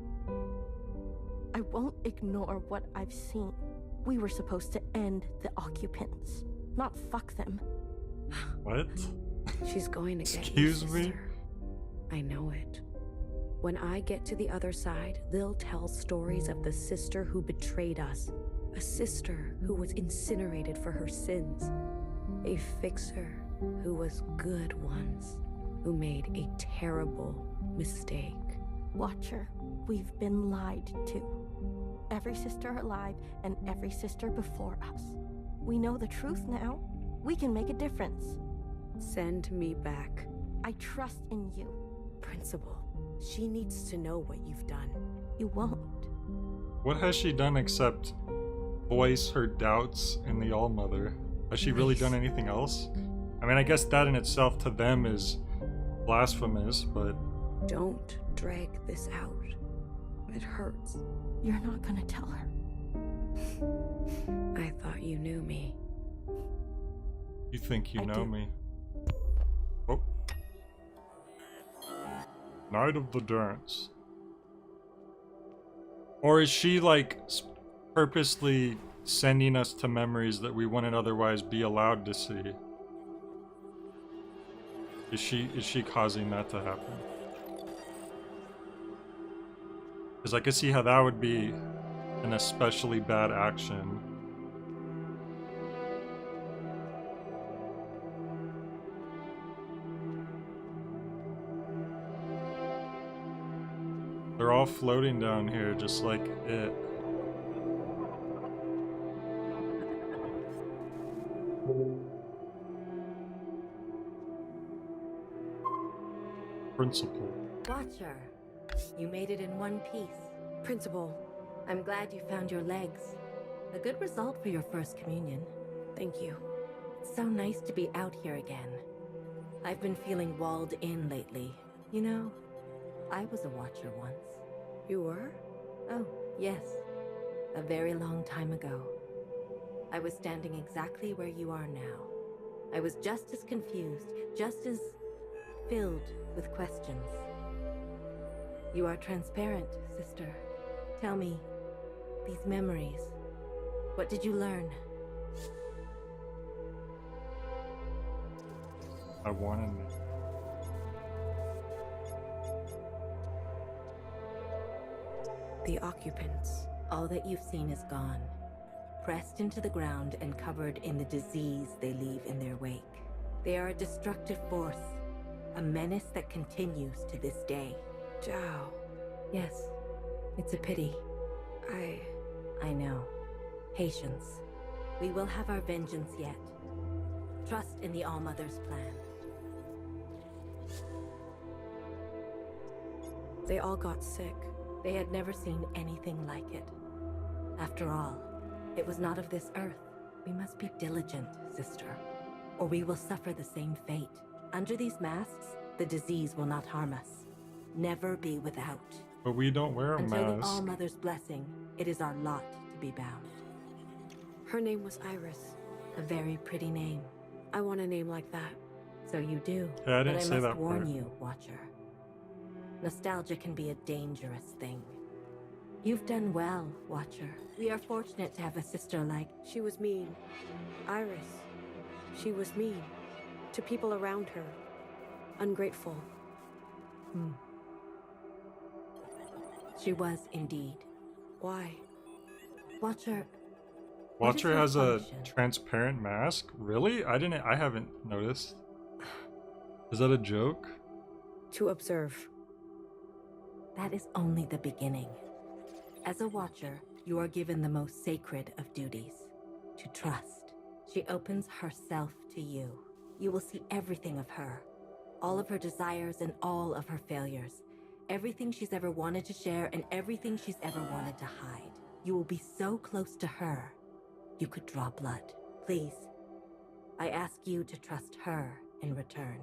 I won't ignore what I've seen. We were supposed to end the occupants, not fuck them. What? She's going to get Excuse you, me? sister. I know it. When I get to the other side, they'll tell stories of the sister who betrayed us. A sister who was incinerated for her sins. A fixer who was good once, who made a terrible mistake. Watcher, we've been lied to. Every sister alive and every sister before us. We know the truth now. We can make a difference. Send me back. I trust in you. Principal, she needs to know what you've done. You won't. What has she done except voice her doubts in the All-Mother? Has she really done anything else? I mean, I guess that in itself to them is blasphemous, but... Don't drag this out. It hurts. You're not gonna tell her. I thought you knew me. You think you I know do. me. Oh. Night of the Dance. Or is she like purposely sending us to memories that we wouldn't otherwise be allowed to see? Is she causing that to happen? Because I could see how that would be an especially bad action. They're all floating down here just like it. Principal. Watcher, you made it in one piece. Principal, I'm glad you found your legs. A good result for your first communion. thank you. It's so nice to be out here again. I've been feeling walled in lately. You know, I was a Watcher once. You were? Oh, yes. A very long time ago. I was standing exactly where you are now. I was just as confused, just as filled with questions. You are transparent, sister. Tell me, these memories, what did you learn? I wanted me. The occupants. All that you've seen is gone. Pressed into the ground and covered in the disease they leave in their wake. They are a destructive force, a menace that continues to this day. Zhao. Yes, it's a pity. I know. Patience. We will have our vengeance yet. Trust in the All-Mother's plan. They all got sick. They had never seen anything like it. After all, it was not of this earth. We must be diligent, sister, or we will suffer the same fate. Under these masks, the disease will not harm us. Never be without. But we don't wear a Until the mask. All-Mother's blessing, it is our lot to be bound. Her name was Iris. A very pretty name. I want a name like that. So you do. Yeah, I didn't but say I must that warn part. you, Watcher. Nostalgia can be a dangerous thing. You've done well, Watcher. We are fortunate to have a sister like... She was mean. Iris. She was mean. To people around her. Ungrateful. She was indeed. Why? Watcher... Watcher her has a function? transparent mask? Really? I haven't noticed. Is that a joke? To observe. That is only the beginning. As a Watcher, you are given the most sacred of duties, to trust. She opens herself to you. You will see everything of her, all of her desires and all of her failures, everything she's ever wanted to share and everything she's ever wanted to hide. You will be so close to her, you could draw blood. Please, I ask you to trust her in return.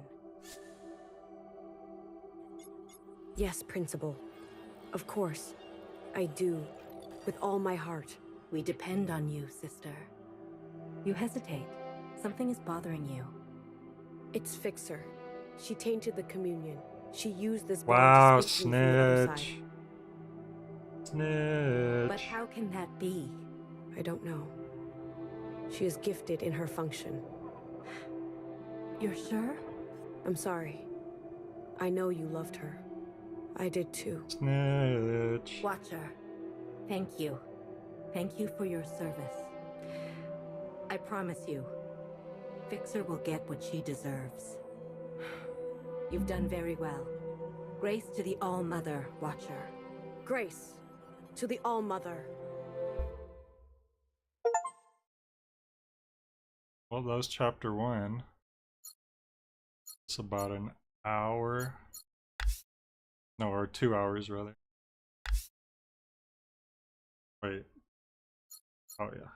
Yes, Principal. Of course. I do. With all my heart. We depend on you, sister. You hesitate. Something is bothering you. It's Fixer. She tainted the communion. She used this Wow, bond to speak to me from the other side. snitch. Snitch. But how can that be? I don't know. She is gifted in her function. You're sure? I'm sorry. I know you loved her. I did too. Snitch. Watcher, thank you. Thank you for your service. I promise you, Fixer will get what she deserves. You've done very well. Grace to the All-Mother, Watcher. Grace to the All-Mother. Well, that was chapter 1. It's about an hour. No, or 2 hours, rather. Wait. Oh, yeah.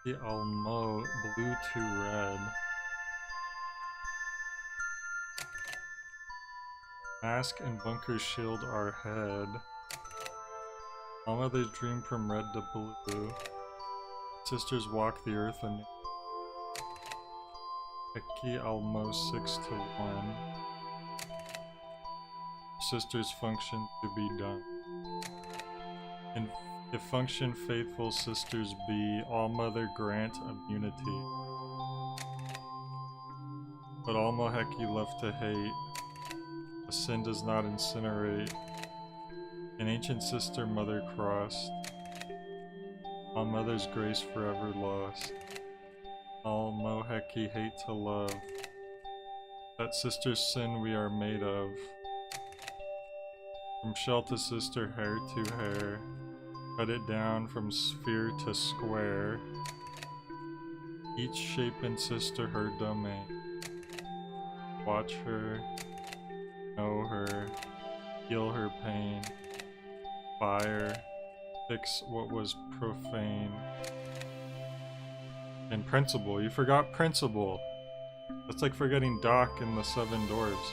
The Almo, blue to red. Mask and bunker shield our head. All mothers dream from red to blue. Sisters walk the earth anew. Eki Almo 6 to 1. Sisters function to be done. And if function faithful sisters be, all mother grant immunity. But all Moheki love to hate. A sin does not incinerate. An ancient sister mother crossed. All mother's grace forever lost. All Moheki hate to love. That sister's sin we are made of. From shell to sister, hair to hair. Cut it down from sphere to square. Each shape in sister her domain. Watch her. Know her. Heal her pain. Fire. Fix what was profane. And Principal. You forgot Principal. That's like forgetting Doc in the Seven Dwarves.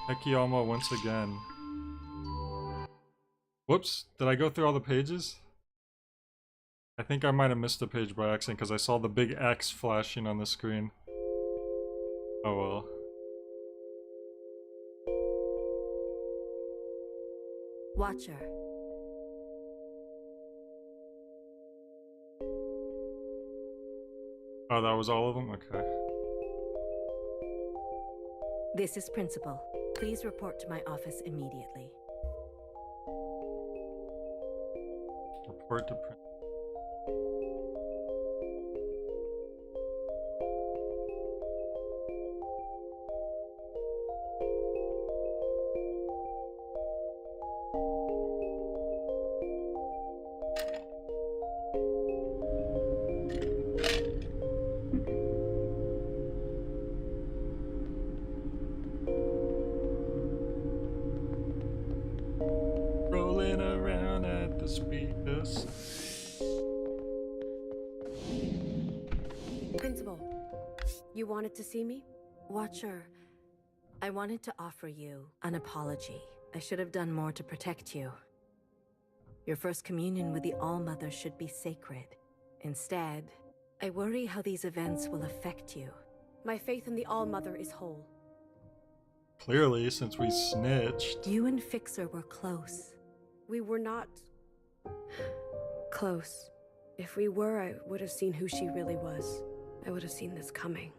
Hekiyama once again. Whoops, did I go through all the pages? I think I might have missed a page by accident because I saw the big X flashing on the screen. Oh well. Watcher. Oh, that was all of them? Okay. This is Principal. Please report to my office immediately. Report to print. Rolling around at the speakers. Principal, you wanted to see me? Watcher, I wanted to offer you an apology. I should have done more to protect you. Your first communion with the All-Mother should be sacred. Instead, I worry how these events will affect you. My faith in the All-Mother is whole. Clearly, since we snitched. You and Fixer were close. We were not close. If we were, I would have seen who she really was. I would have seen this coming.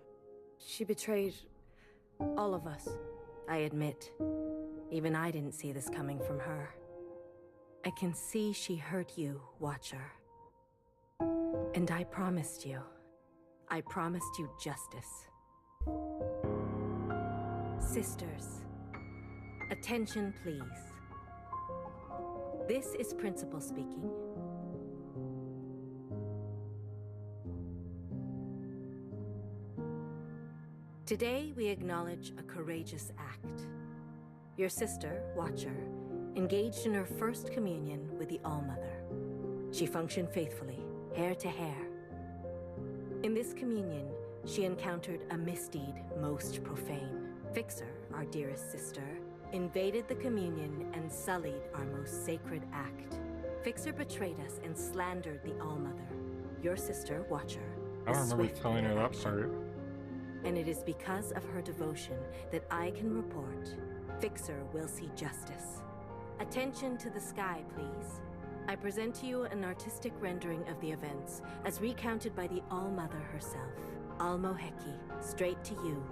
She betrayed all of us. I admit, even I didn't see this coming from her. I can see she hurt you, Watcher. And I promised you justice. Sisters, attention please. This is Principal speaking. Today we acknowledge a courageous act. Your sister, Watcher, engaged in her first communion with the All-Mother. She functioned faithfully, hair to hair. In this communion, she encountered a misdeed most profane. Fixer, our dearest sister, invaded the communion and sullied our most sacred act. Fixer betrayed us and slandered the All-Mother. Your sister, Watcher, I don't remember telling her that part. and it is because of her devotion that I can report Fixer will see justice. Attention to the sky, please. I present to you an artistic rendering of the events as recounted by the All-Mother herself. Almo Heki, straight to you.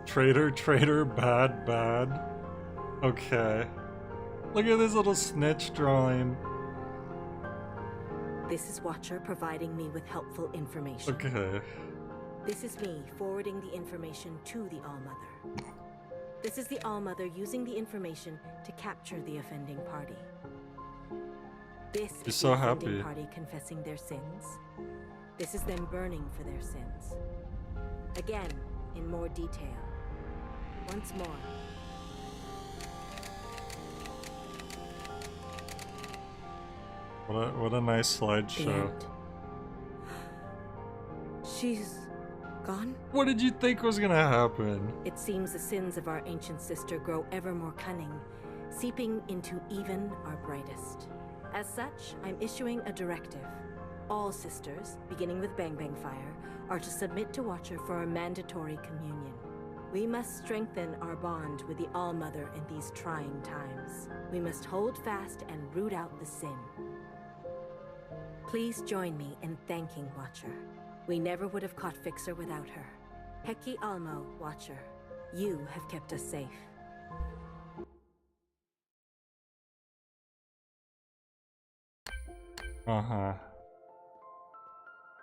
Traitor, traitor, bad, bad. Okay. Look at this little snitch drawing. This is Watcher providing me with helpful information. Okay. This is me forwarding the information to the All-Mother. This is the All-Mother using the information to capture the offending party. This She's is so the offending happy. party confessing their sins. This is them burning for their sins. Again, in more detail. Once more. What a nice slideshow. She's gone? What did you think was gonna happen? It seems the sins of our ancient sister grow ever more cunning, seeping into even our brightest. As such, I'm issuing a directive. All sisters, beginning with Bang Bang Fire, are to submit to Watcher for a mandatory communion. We must strengthen our bond with the All-Mother in these trying times. We must hold fast and root out the sin. Please join me in thanking Watcher. We never would have caught Fixer without her. Heki Almo, Watcher, you have kept us safe. Uh-huh.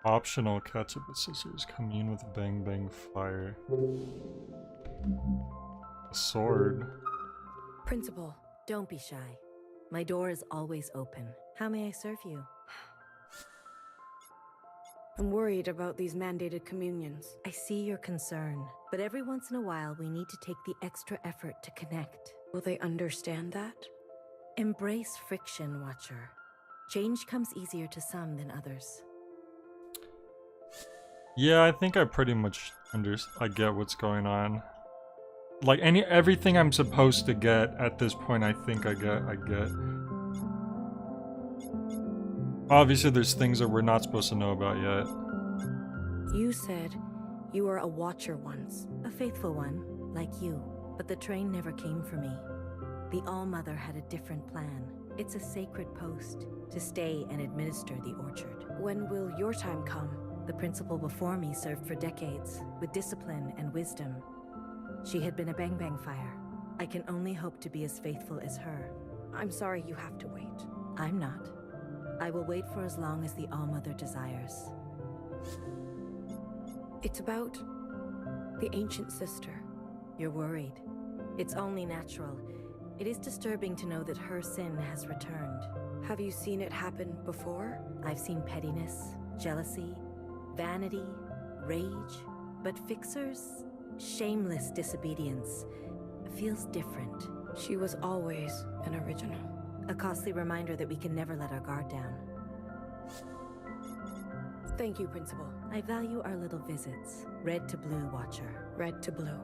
Optional catch up with scissors. Commune with Bang Bang Fire. A sword. Principal, don't be shy. My door is always open. How may I serve you? I'm worried about these mandated communions. I see your concern, but every once in a while we need to take the extra effort to connect. Will they understand that? Embrace friction, Watcher. Change comes easier to some than others. Yeah, I think I pretty much I get what's going on. Like everything I'm supposed to get at this point, I think I get. Obviously, there's things that we're not supposed to know about yet. You said you were a Watcher once. A faithful one, like you. But the train never came for me. The All-Mother had a different plan. It's a sacred post, to stay and administer the orchard. When will your time come? The principal before me served for decades, with discipline and wisdom. She had been a Bang Bang Fire. I can only hope to be as faithful as her. I'm sorry you have to wait. I'm not. I will wait for as long as the All-Mother desires. It's about the ancient sister. You're worried. It's only natural. It is disturbing to know that her sin has returned. Have you seen it happen before? I've seen pettiness, jealousy, vanity, rage, but Fixer's shameless disobedience feels different. She was always an original. A costly reminder that we can never let our guard down. Thank you, Principal. I value our little visits. Red to blue, Watcher. Red to blue.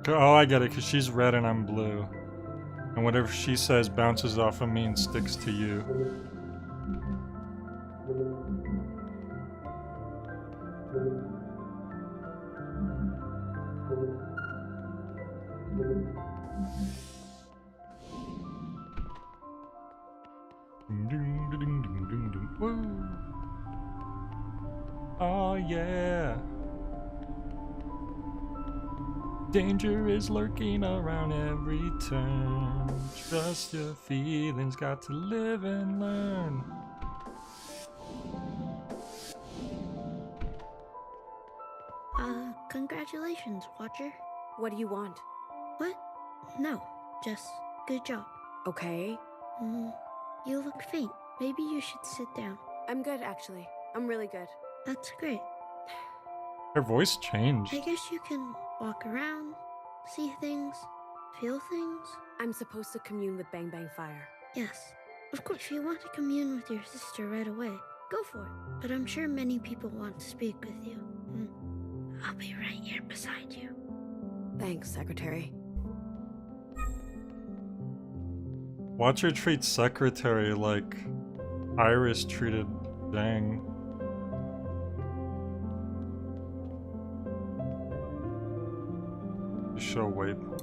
Oh, I get it, because she's red and I'm blue. And whatever she says bounces off of me and sticks to you. Woo. Oh yeah. Danger is lurking around every turn. Trust your feelings, got to live and learn. Congratulations, Watcher. What do you want? What? No, just good job. Okay. You look faint. Maybe you should sit down. I'm good, actually. I'm really good. That's great. Her voice changed. I guess you can walk around, see things, feel things. I'm supposed to commune with Bang Bang Fire. Yes. Of course, if you want to commune with your sister right away, go for it. But I'm sure many people want to speak with you. I'll be right here beside you. Thanks, Secretary. Watcher treats Secretary like Iris treated Dang. Show waypoint.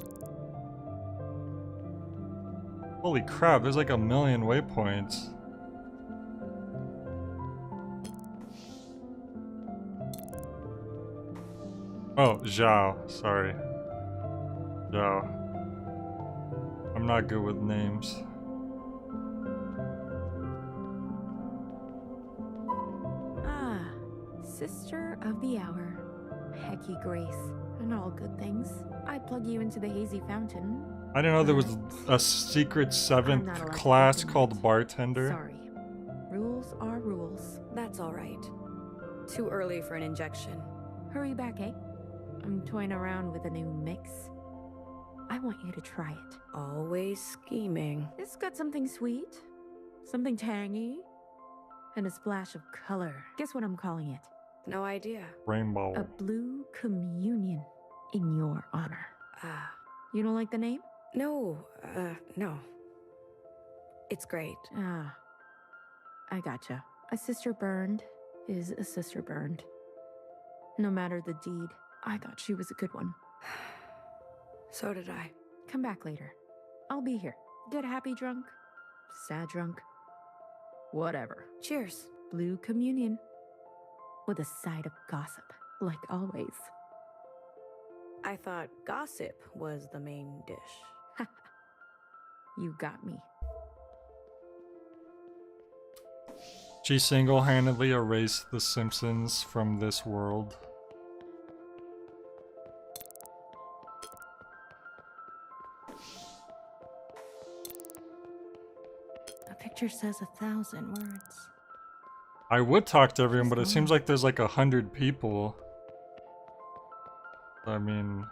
Holy crap, there's like 1,000,000 waypoints. Oh, Zhao, sorry. Zhao. I'm not good with names. Ah, Sister of the Hour. Hecky Grace, and all good things. I plug you into the hazy fountain. I didn't know there was a secret 7th class called Bartender. Sorry. Rules are rules. That's all right. Too early for an injection. Hurry back, eh? I'm toying around with a new mix. I want you to try it. Always scheming. It's got something sweet, something tangy, and a splash of color. Guess what I'm calling it? No idea. Rainbow. A blue communion in your honor. You don't like the name? No, no. It's great. Ah, I gotcha. A sister burned is a sister burned. No matter the deed, I thought she was a good one. So did I. Come back later. I'll be here. Get happy drunk, sad drunk, whatever. Cheers. Blue communion. With a side of gossip, like always. I thought gossip was the main dish. You got me. She single-handedly erased The Simpsons from this world. A picture says 1,000 words. I would talk to everyone, but it seems like there's like 100 people. I mean...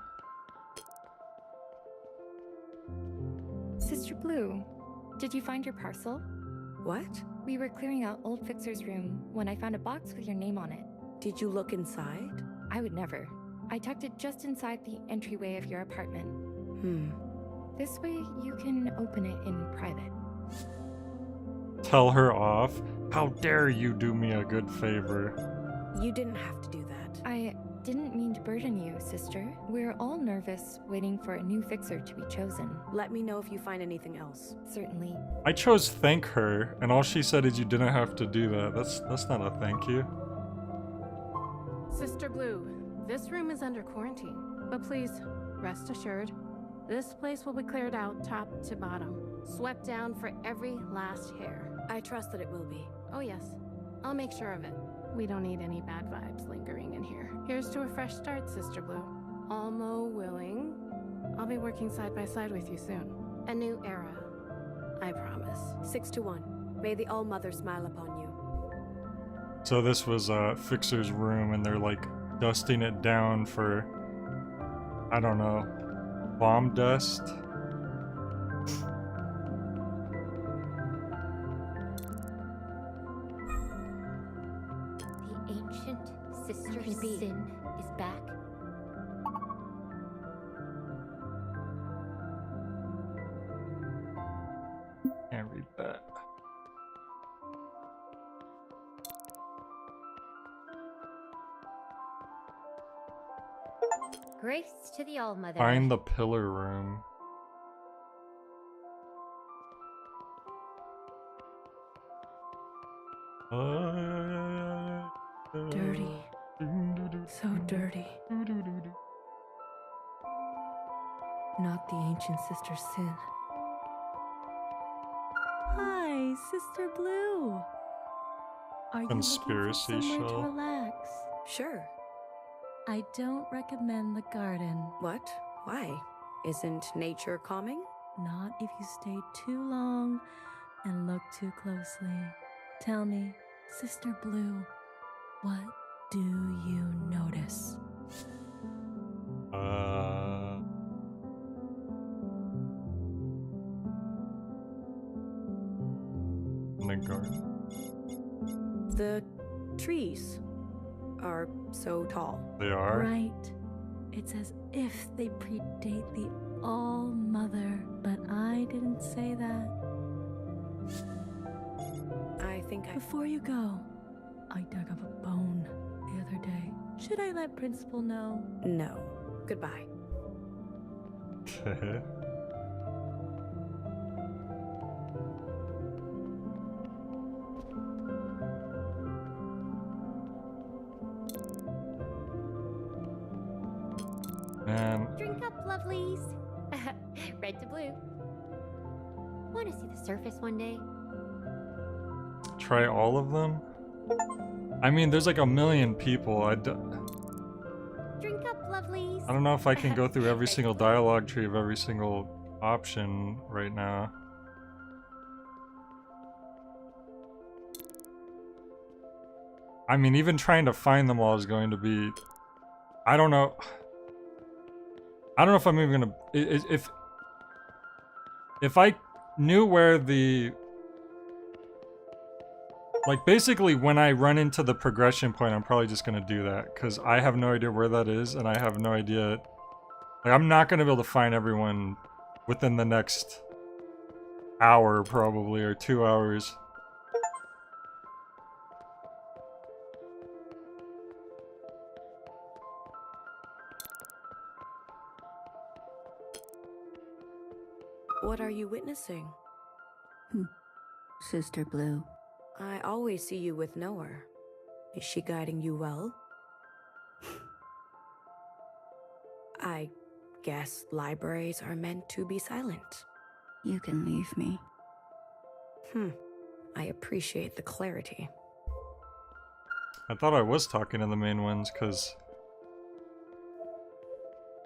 Sister Blue, did you find your parcel? What? We were clearing out old Fixer's room when I found a box with your name on it. Did you look inside? I would never. I tucked it just inside the entryway of your apartment. This way you can open it in private. Tell her off? How dare you do me a good favor? You didn't have to do that. I didn't mean to burden you, sister. We're all nervous, waiting for a new fixer to be chosen. Let me know if you find anything else. Certainly. I chose thank her, and all she said is you didn't have to do that. That's not a thank you. Sister Blue, this room is under quarantine, but please, rest assured, this place will be cleared out top to bottom, swept down for every last hair. I trust that it will be. Oh yes, I'll make sure of it. We don't need any bad vibes lingering in here. Here's to a fresh start, Sister Blue. Almo willing. I'll be working side by side with you soon. A new era. I promise. 6 to 1. May the All-Mother smile upon you. So this was Fixer's room, and they're like dusting it down for, I don't know, bomb dust? The ancient sister Sin is back. Can't read that. Grace to the All-Mother. Find the pillar room. Dirty. So dirty. not the ancient Sister Sin. Hi, Sister Blue. Are you looking for Conspiracy somewhere to show. relax? Sure. I don't recommend the garden. What? Why? Isn't nature calming? Not if you stay too long and look too closely. Tell me, Sister Blue, what do you notice? In the garden. The trees are so tall. They are? Right. It's as if they predate the All-Mother, but I didn't say that. I think Before you go, I dug up a bone the other day. Should I let Principal know? No. Goodbye. Man, Drink up, lovelies. Red to blue. Want to see the surface one day? try all of them? I mean, there's like a million people. Drink up, lovelies. I don't know if I can go through every single dialogue tree of every single option right now. I mean, even trying to find them all is going to be... I don't know. I don't know if I'm even gonna... If I knew where the... Like, basically, when I run into the progression point, I'm probably just gonna do that. Because I have no idea where that is, and I have no idea... Like, I'm not gonna be able to find everyone within the next hour, probably, or 2 hours. What are you witnessing? Sister Blue. I always see you with Noah. Is she guiding you well? I guess libraries are meant to be silent. You can leave me. I appreciate the clarity. I thought I was talking to the main ones, because...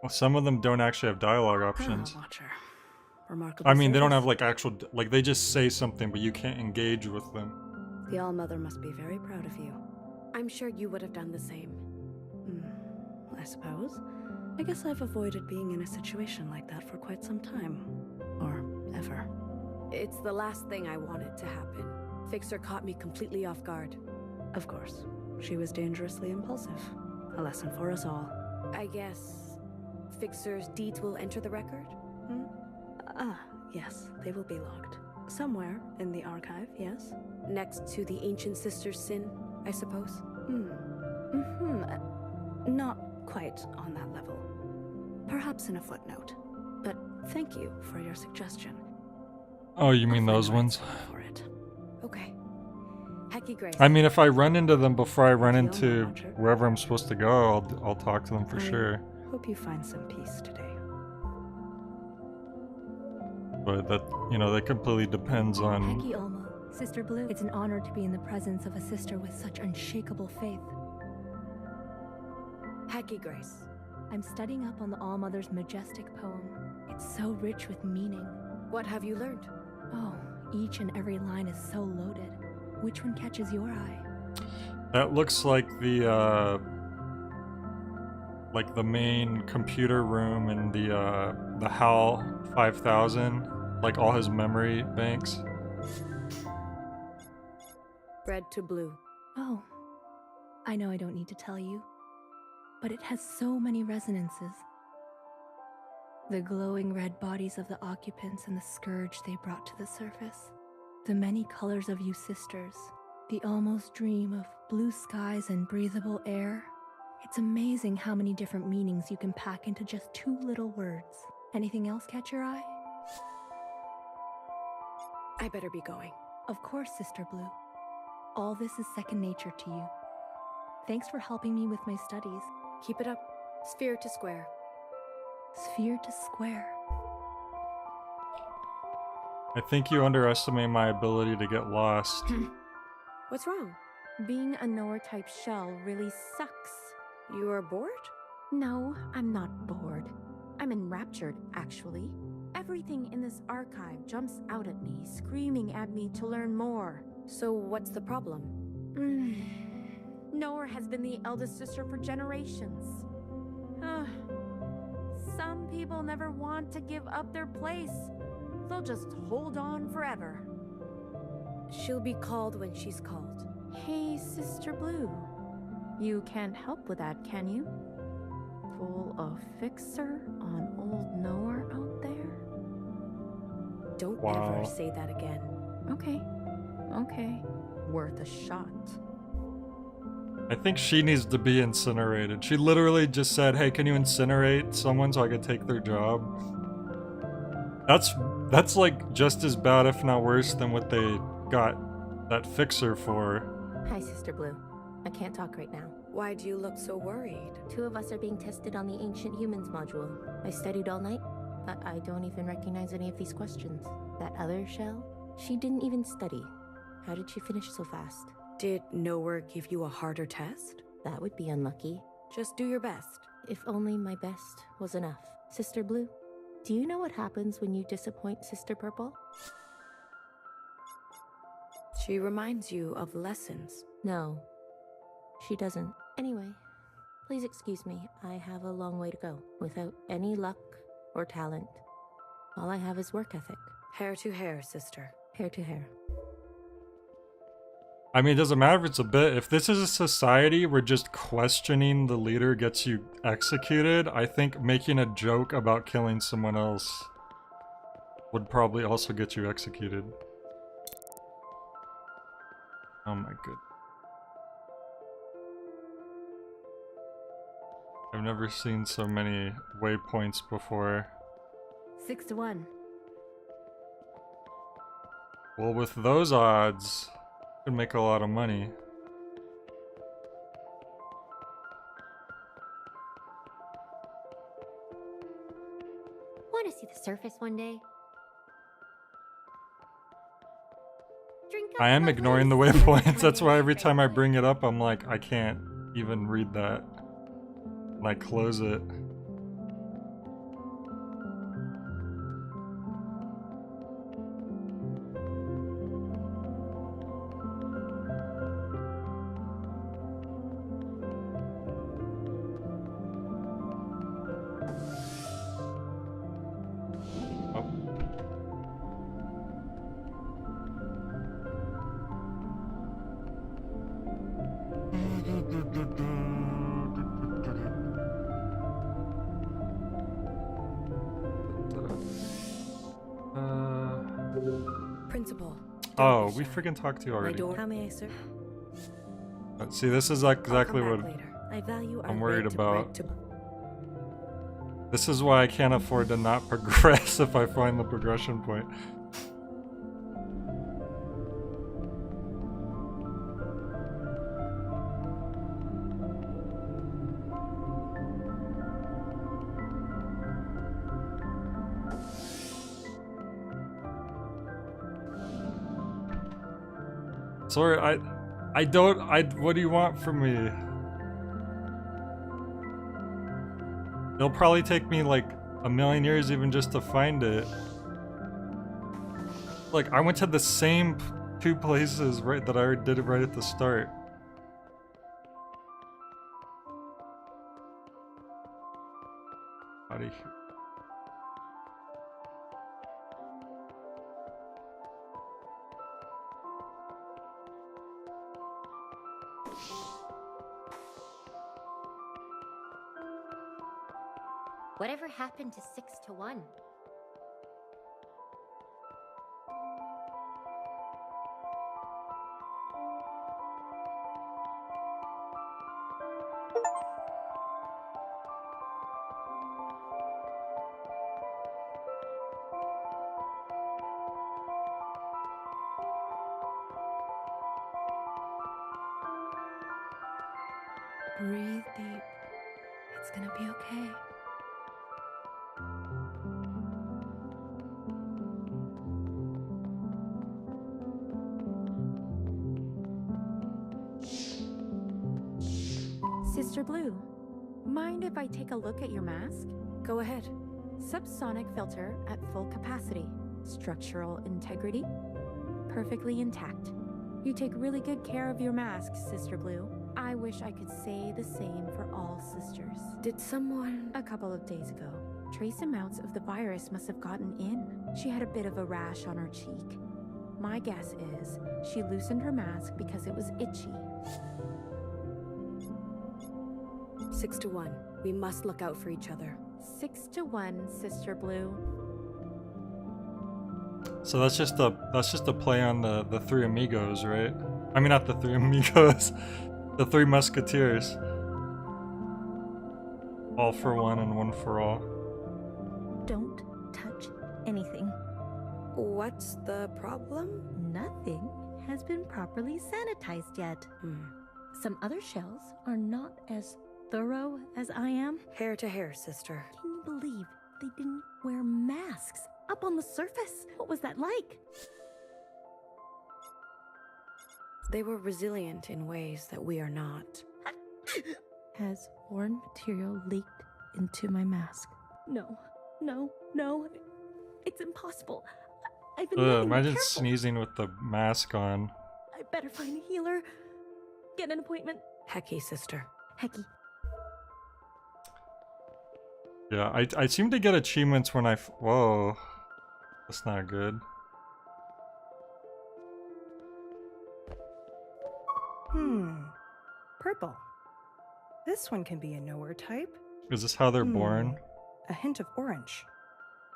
Well, some of them don't actually have dialogue options. Watcher. Remarkable I mean, they don't service. have, like, actual... Like, they just say something, but you can't engage with them. The All-Mother must be very proud of you. I'm sure you would have done the same. I suppose. I guess I've avoided being in a situation like that for quite some time. Or ever. It's the last thing I wanted to happen. Fixer caught me completely off guard. Of course, she was dangerously impulsive. A lesson for us all. I guess Fixer's deeds will enter the record? Yes, they will be logged. Somewhere in the archive, yes? Next to the ancient sister's sin, I suppose? Not quite on that level. Perhaps in a footnote. But thank you for your suggestion. Oh, you mean those ones? For it. Okay. Hecky Grace. I mean, if I run into them before I run into wherever I'm supposed to go, I'll talk to them for sure. Hope you find some peace today. But that, you know, that completely depends on... Hecky Olmo, Sister Blue, it's an honor to be in the presence of a sister with such unshakable faith. Hecky Grace. I'm studying up on the All-Mother's majestic poem. It's so rich with meaning. What have you learned? Oh, each and every line is so loaded. Which one catches your eye? That looks like the main computer room in the HAL 5000, like all his memory banks. Red to blue. Oh, I know I don't need to tell you, but it has so many resonances. The glowing red bodies of the occupants and the scourge they brought to the surface. The many colors of you sisters. The almost dream of blue skies and breathable air. It's amazing how many different meanings you can pack into just 2 little words. Anything else catch your eye? I better be going. Of course, Sister Blue. All this is second nature to you. Thanks for helping me with my studies. Keep it up. Sphere to square. Sphere to square. I think you underestimate my ability to get lost. What's wrong? Being a knower type shell really sucks. You are bored? No, I'm not bored. I'm enraptured, actually. Everything in this archive jumps out at me, screaming at me to learn more. So what's the problem? Knower has been the eldest sister for generations. Some people never want to give up their place. They'll just hold on forever. She'll be called when she's called. Hey, Sister Blue. You can't help with that, can you? Pull a fixer on old Knower out there? Don't Wow. ever say that again. Okay. Worth a shot. I think she needs to be incinerated. She literally just said, hey, can you incinerate someone so I could take their job? That's like just as bad, if not worse, than what they got that fixer for. Hi, Sister Blue. I can't talk right now. Why do you look so worried? 2 of us are being tested on the Ancient Humans module. I studied all night, but I don't even recognize any of these questions. That other shell? She didn't even study. How did she finish so fast? Did Knower give you a harder test? That would be unlucky. Just do your best. If only my best was enough. Sister Blue, do you know what happens when you disappoint Sister Purple? She reminds you of lessons. No, she doesn't. Anyway, please excuse me. I have a long way to go. Without any luck or talent, all I have is work ethic. Hair to hair, sister. Hair to hair. I mean, it doesn't matter if it's a bit. If this is a society where just questioning the leader gets you executed, I think making a joke about killing someone else would probably also get you executed. Oh my goodness. I've never seen so many waypoints before. 6 to 1. Well, with those odds, could make a lot of money. Want to see the surface one day? Drink up I am lovely ignoring the secret waypoints. That's why honey, every time I friendly. bring it up, I'm like, I can't even read that. And I close it. Oh. Principal. Oh, we freaking talked to you already. How may I serve? See, this is exactly what I value I'm our worried right to about. break to- This is why I can't afford to not progress if I find the progression point. Sorry, what do you want from me? It'll probably take me like a million years even just to find it. Like, I went to the same 2 places right that I already did it right at the start. Out of here. Whatever happened to 6 to 1? Breathe deep. It's gonna be okay. Sister Blue, mind if I take a look at your mask? Go ahead. Subsonic filter at full capacity. Structural integrity? Perfectly intact. You take really good care of your mask, Sister Blue. I wish I could say the same for all sisters. Did someone... A couple of days ago, trace amounts of the virus must have gotten in. She had a bit of a rash on her cheek. My guess is she loosened her mask because it was itchy. 6 to 1. We must look out for each other. 6 to 1, Sister Blue. So that's just a play on the Three Amigos, right? I mean, not the Three Amigos, the Three Musketeers. All for one and one for all. Don't touch anything. What's the problem? Nothing has been properly sanitized yet. Some other shells are not as thorough as I am. Hair to hair, sister. Can you believe they didn't wear masks up on the surface? What was that like? They were resilient in ways that we are not. Has foreign material leaked into my mask? No, no, no. It's impossible. I've been letting imagine careful. sneezing with the mask on. I better find a healer. Get an appointment. Hecky, sister. Hecky. Yeah, I seem to get achievements when whoa. That's not good. Purple. This one can be a nowhere type. Is this how they're born? A hint of orange.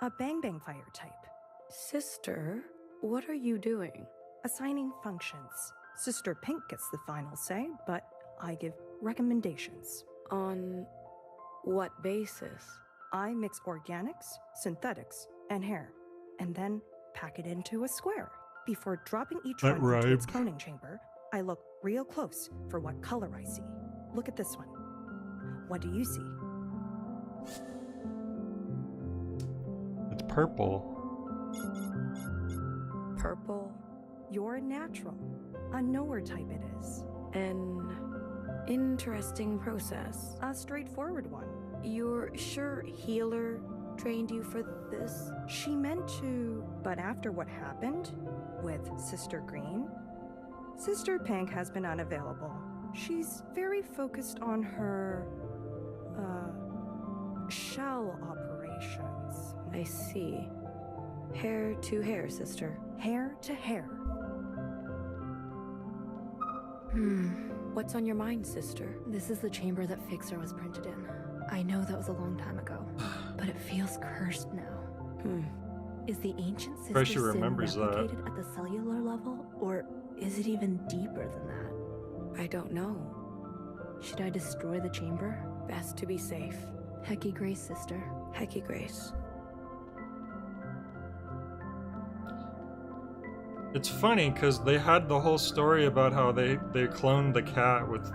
A bang bang fire type. Sister, what are you doing? Assigning functions. Sister Pink gets the final say, but I give recommendations. On what basis? I mix organics, synthetics, and hair, and then pack it into a square. Before dropping each That one into its rhymed. cloning chamber, I look real close for what color I see. Look at this one. What do you see? It's purple. Purple? You're natural. A knower type it is. An interesting process. A straightforward one. You're sure healer trained you for this? She meant to, but after what happened with Sister Green, Sister Pink has been unavailable. She's very focused on her, shell operations. I see. Hair to hair, sister. Hair to hair. What's on your mind, sister? This is the chamber that Fixer was printed in. I know that was a long time ago, but it feels cursed now. Is the ancient sister Fresh sin remembers that. replicated at the cellular level, or is it even deeper than that? I don't know. Should I destroy the chamber? Best to be safe. Hecky Grace, sister. Hecky Grace. It's funny because they had the whole story about how they cloned the cat with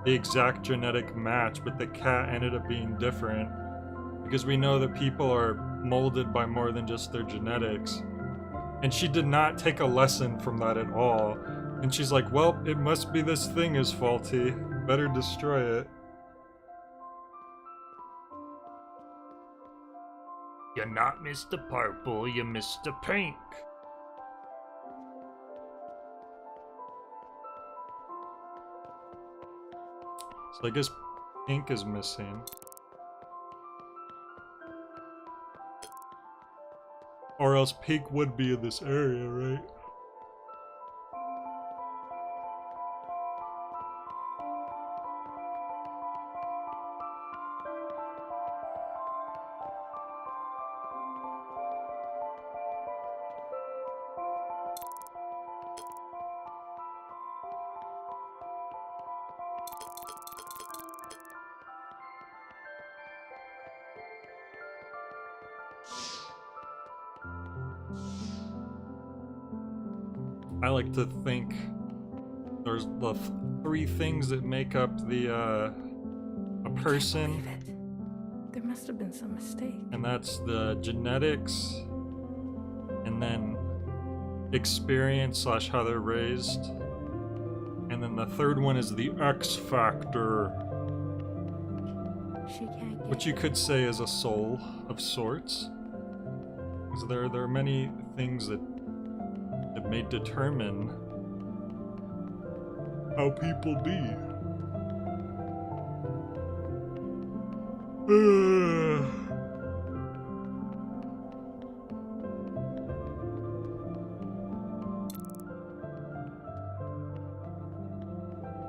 the exact genetic match, but the cat ended up being different because we know that people are molded by more than just their genetics. And she did not take a lesson from that at all. And she's like, well, it must be this thing is faulty. Better destroy it. You're not Mr. Purple, you're Mr. Pink. So I guess Pink is missing. Or else Pink would be in this area, right? I like to think there's the three things that make up the a person, There must have been some mistake. and that's the genetics, and then experience / how they're raised, and then the third one is the X factor. She can't get Which you could say is a soul of sorts. Because there are many things that may determine how people be.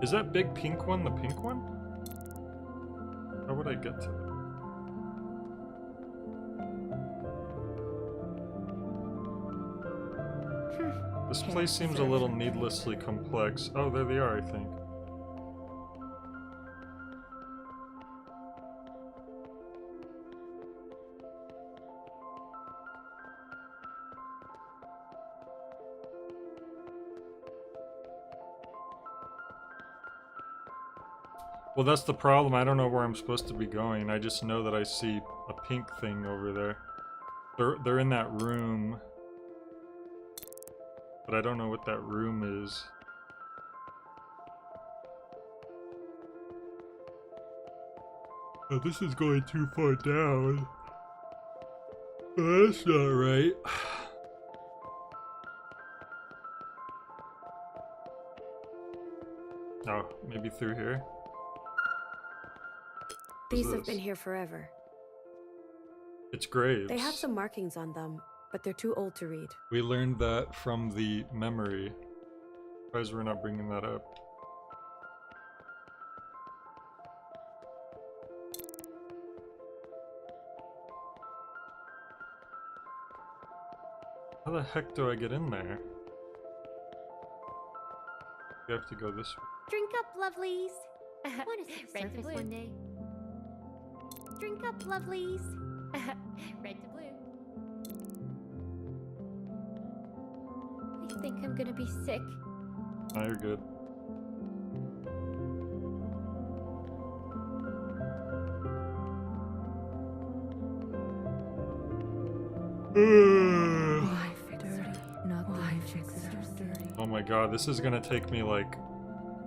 Is that big pink one the pink one? How would I get to it? This place seems a little needlessly complex. Oh, there they are, I think. Well, that's the problem. I don't know where I'm supposed to be going. I just know that I see a pink thing over there. They're in that room. But I don't know what that room is. Oh, this is going too far down. Oh, that's not right. Oh, maybe through here? These have been here forever. It's graves. They have some markings on them, but they're too old to read. We learned that from the memory. Surprised we're not bringing that up. How the heck do I get in there? You have to go this way. Drink up, lovelies. Want to surface one day? Drink up, lovelies. Red to blue. I think I'm gonna be sick. No, you're good. Oh my god, this is gonna take me like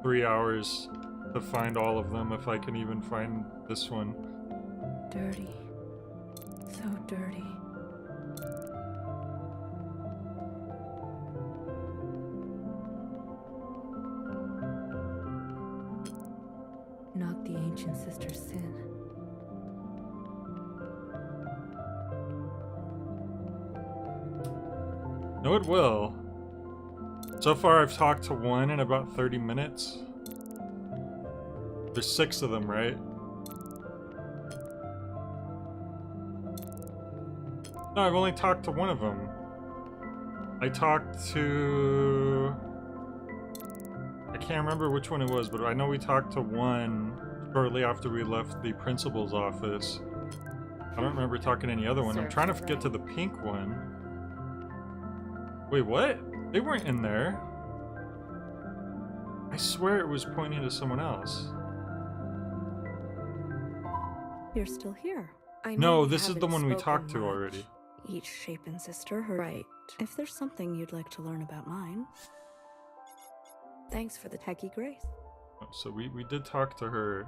3 hours to find all of them if I can even find this one. Dirty. So dirty. Not the ancient sister's sin. No, it will. So far, I've talked to one in about 30 minutes. There's 6 of them, right? No, I've only talked to one of them. I talked to... I can't remember which one it was, but I know we talked to one shortly after we left the principal's office. I don't remember talking to any other one. I'm trying to get to the pink one. Wait, what? They weren't in there. I swear it was pointing to someone else. You're still here. No, this is the one we talked to already. Each shape and sister, her right. If there's something you'd like to learn about mine. Thanks for the techie grace. Oh, so we did talk to her.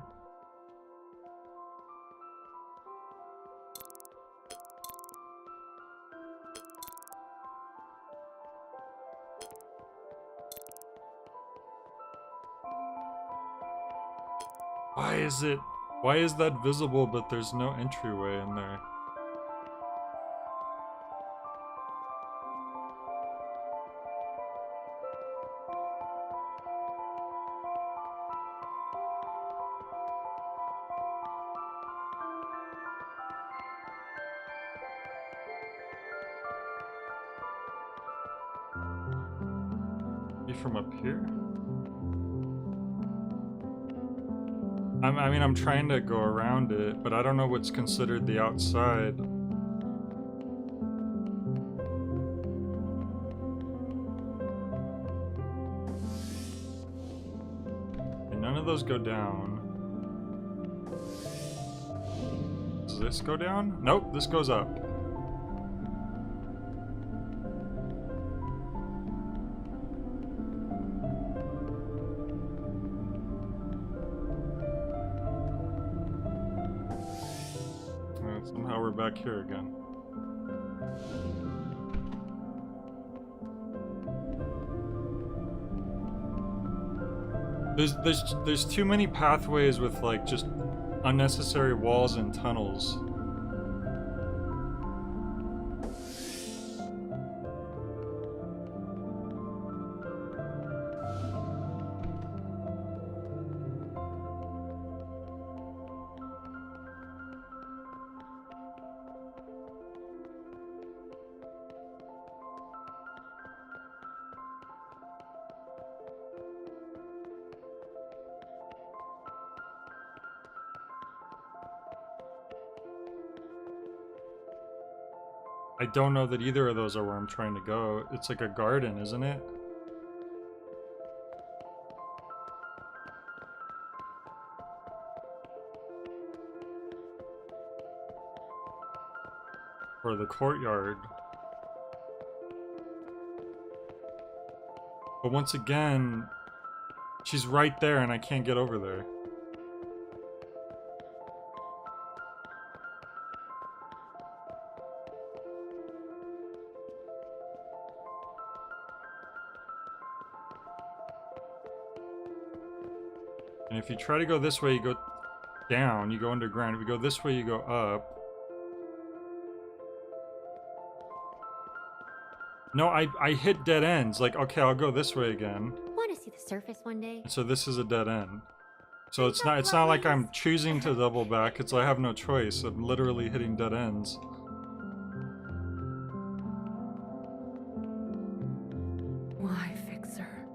Why is that visible but there's no entryway in there? Be from up here? I mean, I'm trying to go around it, but I don't know what's considered the outside. And none of those go down. Does this go down? Nope, this goes up. Somehow we're back here again. There's too many pathways with like just unnecessary walls and tunnels. I don't know that either of those are where I'm trying to go. It's like a garden, isn't it? Or the courtyard. But once again, she's right there and I can't get over there. And if you try to go this way, you go down, you go underground. If you go this way, you go up. No, I hit dead ends. Like, okay, I'll go this way again. Want to see the surface one day? So this is a dead end. So it's not like I'm choosing to double back. It's I have no choice. I'm literally hitting dead ends. Why fix her?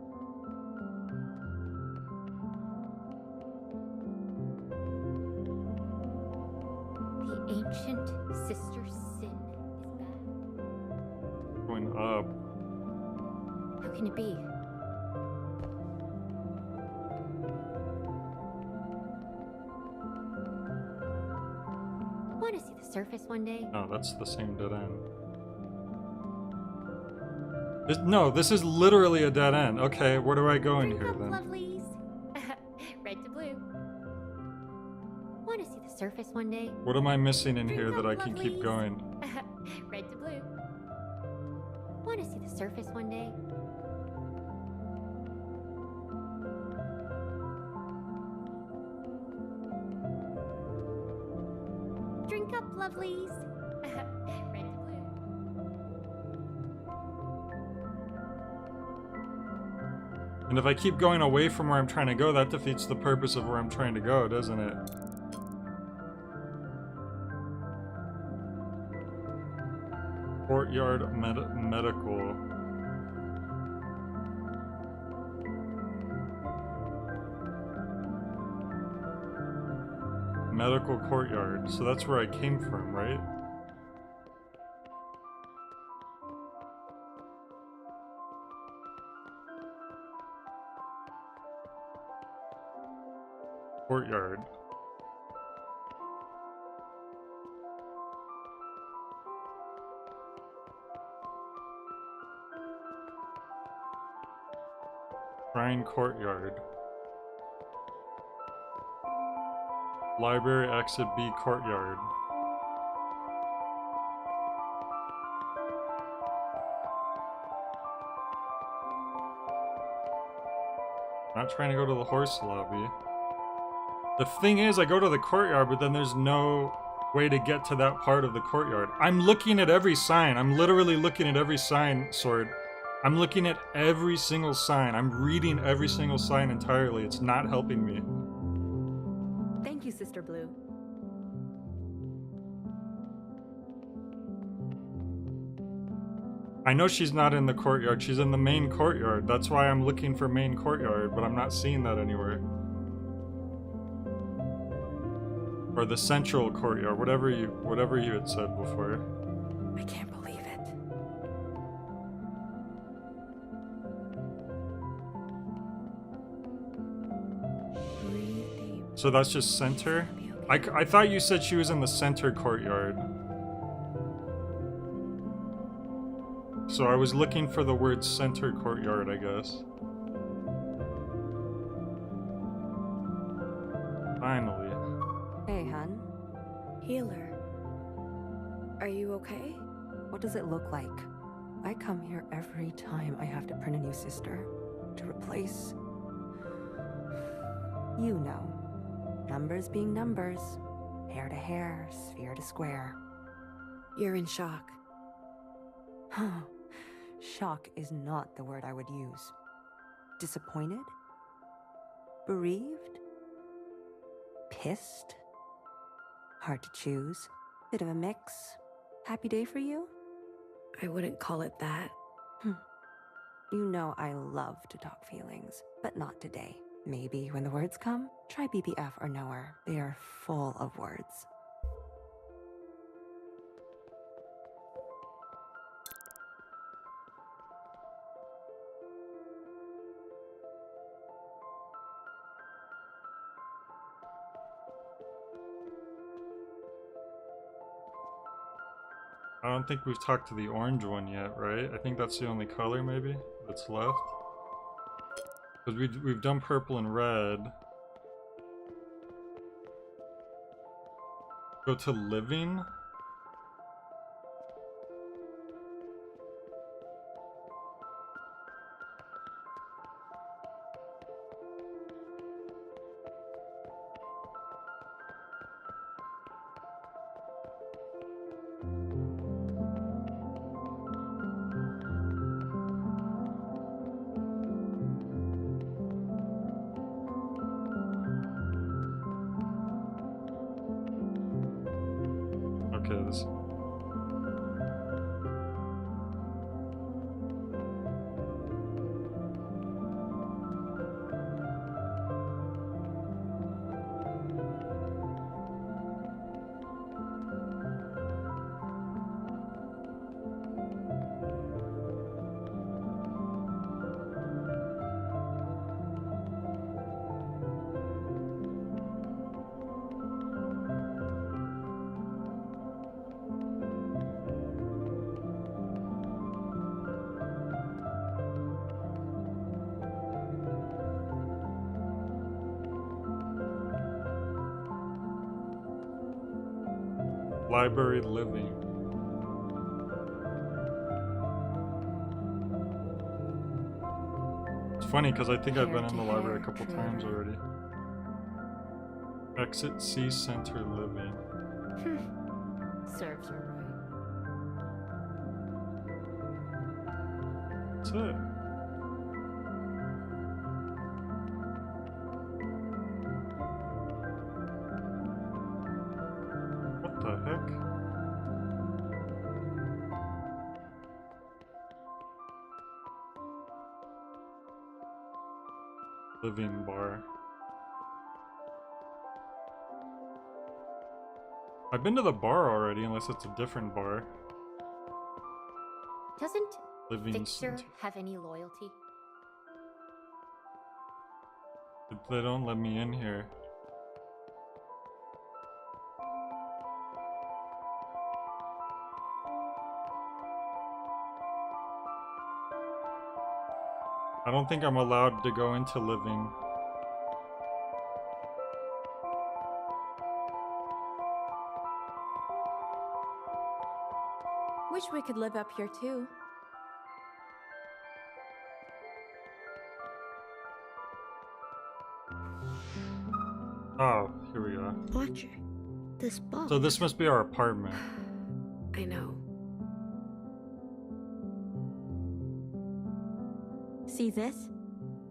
The ancient sister sin is back. Going up. How can it be? Want to see the surface one day? No, that's the same dead end. No, this is literally a dead end. Okay, where do I go in here then? Lovelies. Red to blue. Want to see the surface one day? What am I missing in here that I can keep going? Red to blue. Want to see the surface one day? Drink up, lovelies. Red to blue. And if I keep going away from where I'm trying to go, that defeats the purpose of where I'm trying to go, doesn't it? Courtyard medical. Medical courtyard. So that's where I came from, right? Courtyard. Shrine courtyard. Library exit B courtyard. Not trying to go to the horse lobby. The thing is, I go to the courtyard, but then there's no way to get to that part of the courtyard. I'm looking at every sign. I'm literally looking at every sign, Sword. I'm looking at every single sign. I'm reading every single sign entirely. It's not helping me. Thank you, Sister Blue. I know she's not in the courtyard. She's in the main courtyard. That's why I'm looking for main courtyard, but I'm not seeing that anywhere. Or the central courtyard, whatever you had said before. I can't believe it. So that's just center? I thought you said she was in the center courtyard. So I was looking for the word center courtyard, I guess. Finally. Hey, hun. Healer. Are you okay? What does it look like? I come here every time I have to print a new sister. To replace... You know. Numbers being numbers. Hair to hair, sphere to square. You're in shock. Shock is not the word I would use. Disappointed? Bereaved? Pissed? Hard to choose. Bit of a mix. Happy day for you? I wouldn't call it that. You know I love to talk feelings, but not today. Maybe when the words come, try BBF or Knower. They are full of words. I don't think we've talked to the orange one yet, right? I think that's the only color, maybe, that's left. Because we've done purple and red. Go to living? Okay, this... Library living. It's funny because I think I've been in the library a couple times already. Exit C Center living. Serves her right. That's it. What the heck? Living bar. I've been to the bar already, unless it's a different bar. Doesn't Living Fixer center. have any loyalty? They don't let me in here. I don't think I'm allowed to go into living. Wish we could live up here too. Oh, here we go. Watcher, this ball. So this must be our apartment. I know. See this?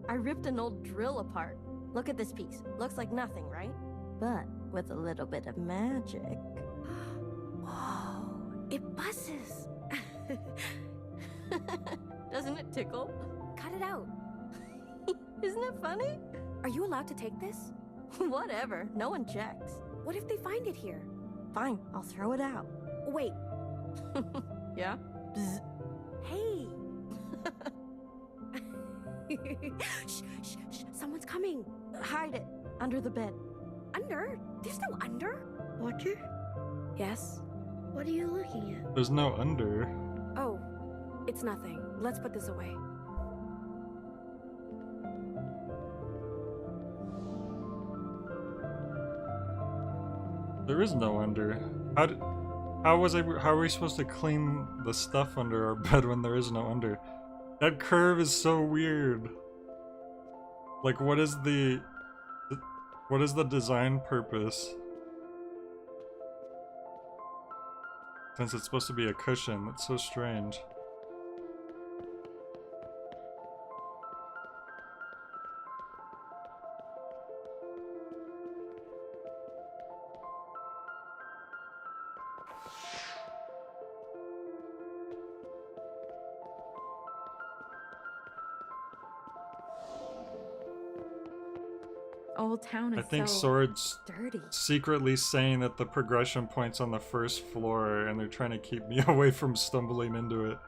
I ripped an old drill apart. Look at this piece. Looks like nothing, right? But with a little bit of magic. Whoa, it buzzes. Doesn't it tickle? Cut it out. Isn't it funny? Are you allowed to take this? Whatever. No one checks. What if they find it here? Fine, I'll throw it out. Wait. Yeah? Bzz. Hey. Shh, shh, shh. Someone's coming. Hide it. Under the bed. Under? There's no under. Watcher? Yes? What are you looking at? There's no under. Oh, it's nothing. Let's put this away. There is no under. How did... How are we supposed to clean the stuff under our bed when there is no under? That curve is so weird. Like, what is the design purpose? Since it's supposed to be a cushion, that's so strange. Old Town is I think so Sword's dirty. secretly saying that the progression point's on the first floor and they're trying to keep me away from stumbling into it.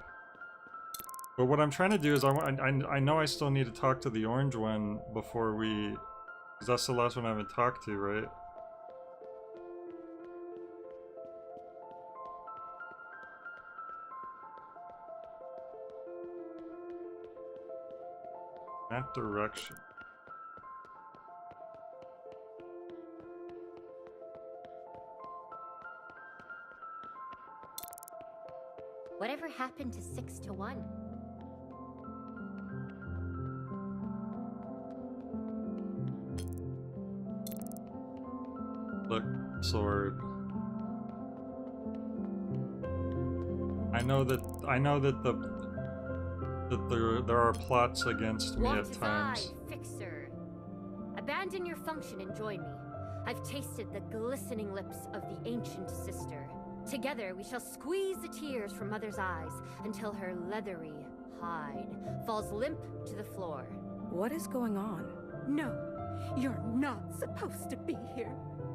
But what I'm trying to do is I know I still need to talk to the orange one before we... Because that's the last one I haven't talked to, right? That direction. Whatever happened to 6 to 1? Look, Sword. I know that there are plots against me What at is times. I, Fixer? Abandon your function and join me. I've tasted the glistening lips of the ancient sister. Together we shall squeeze the tears from Mother's eyes until her leathery hide falls limp to the floor. What is going on? No, you're not supposed to be here.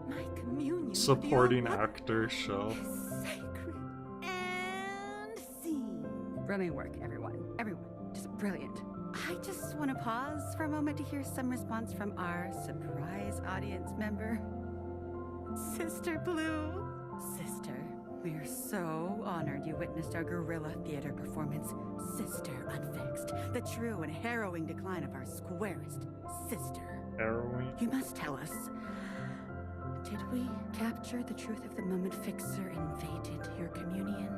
My communion Supporting with your mother actor show. is sacred. And scene. Brilliant work, everyone. Everyone. Just brilliant. I just want to pause for a moment to hear some response from our surprise audience member. Sister Blue. Sister, we are so honored you witnessed our guerrilla theater performance, Sister Unfixed, the true and harrowing decline of our squarest sister. Harrowing? You must tell us, did we capture the truth of the moment Fixer invaded your communion?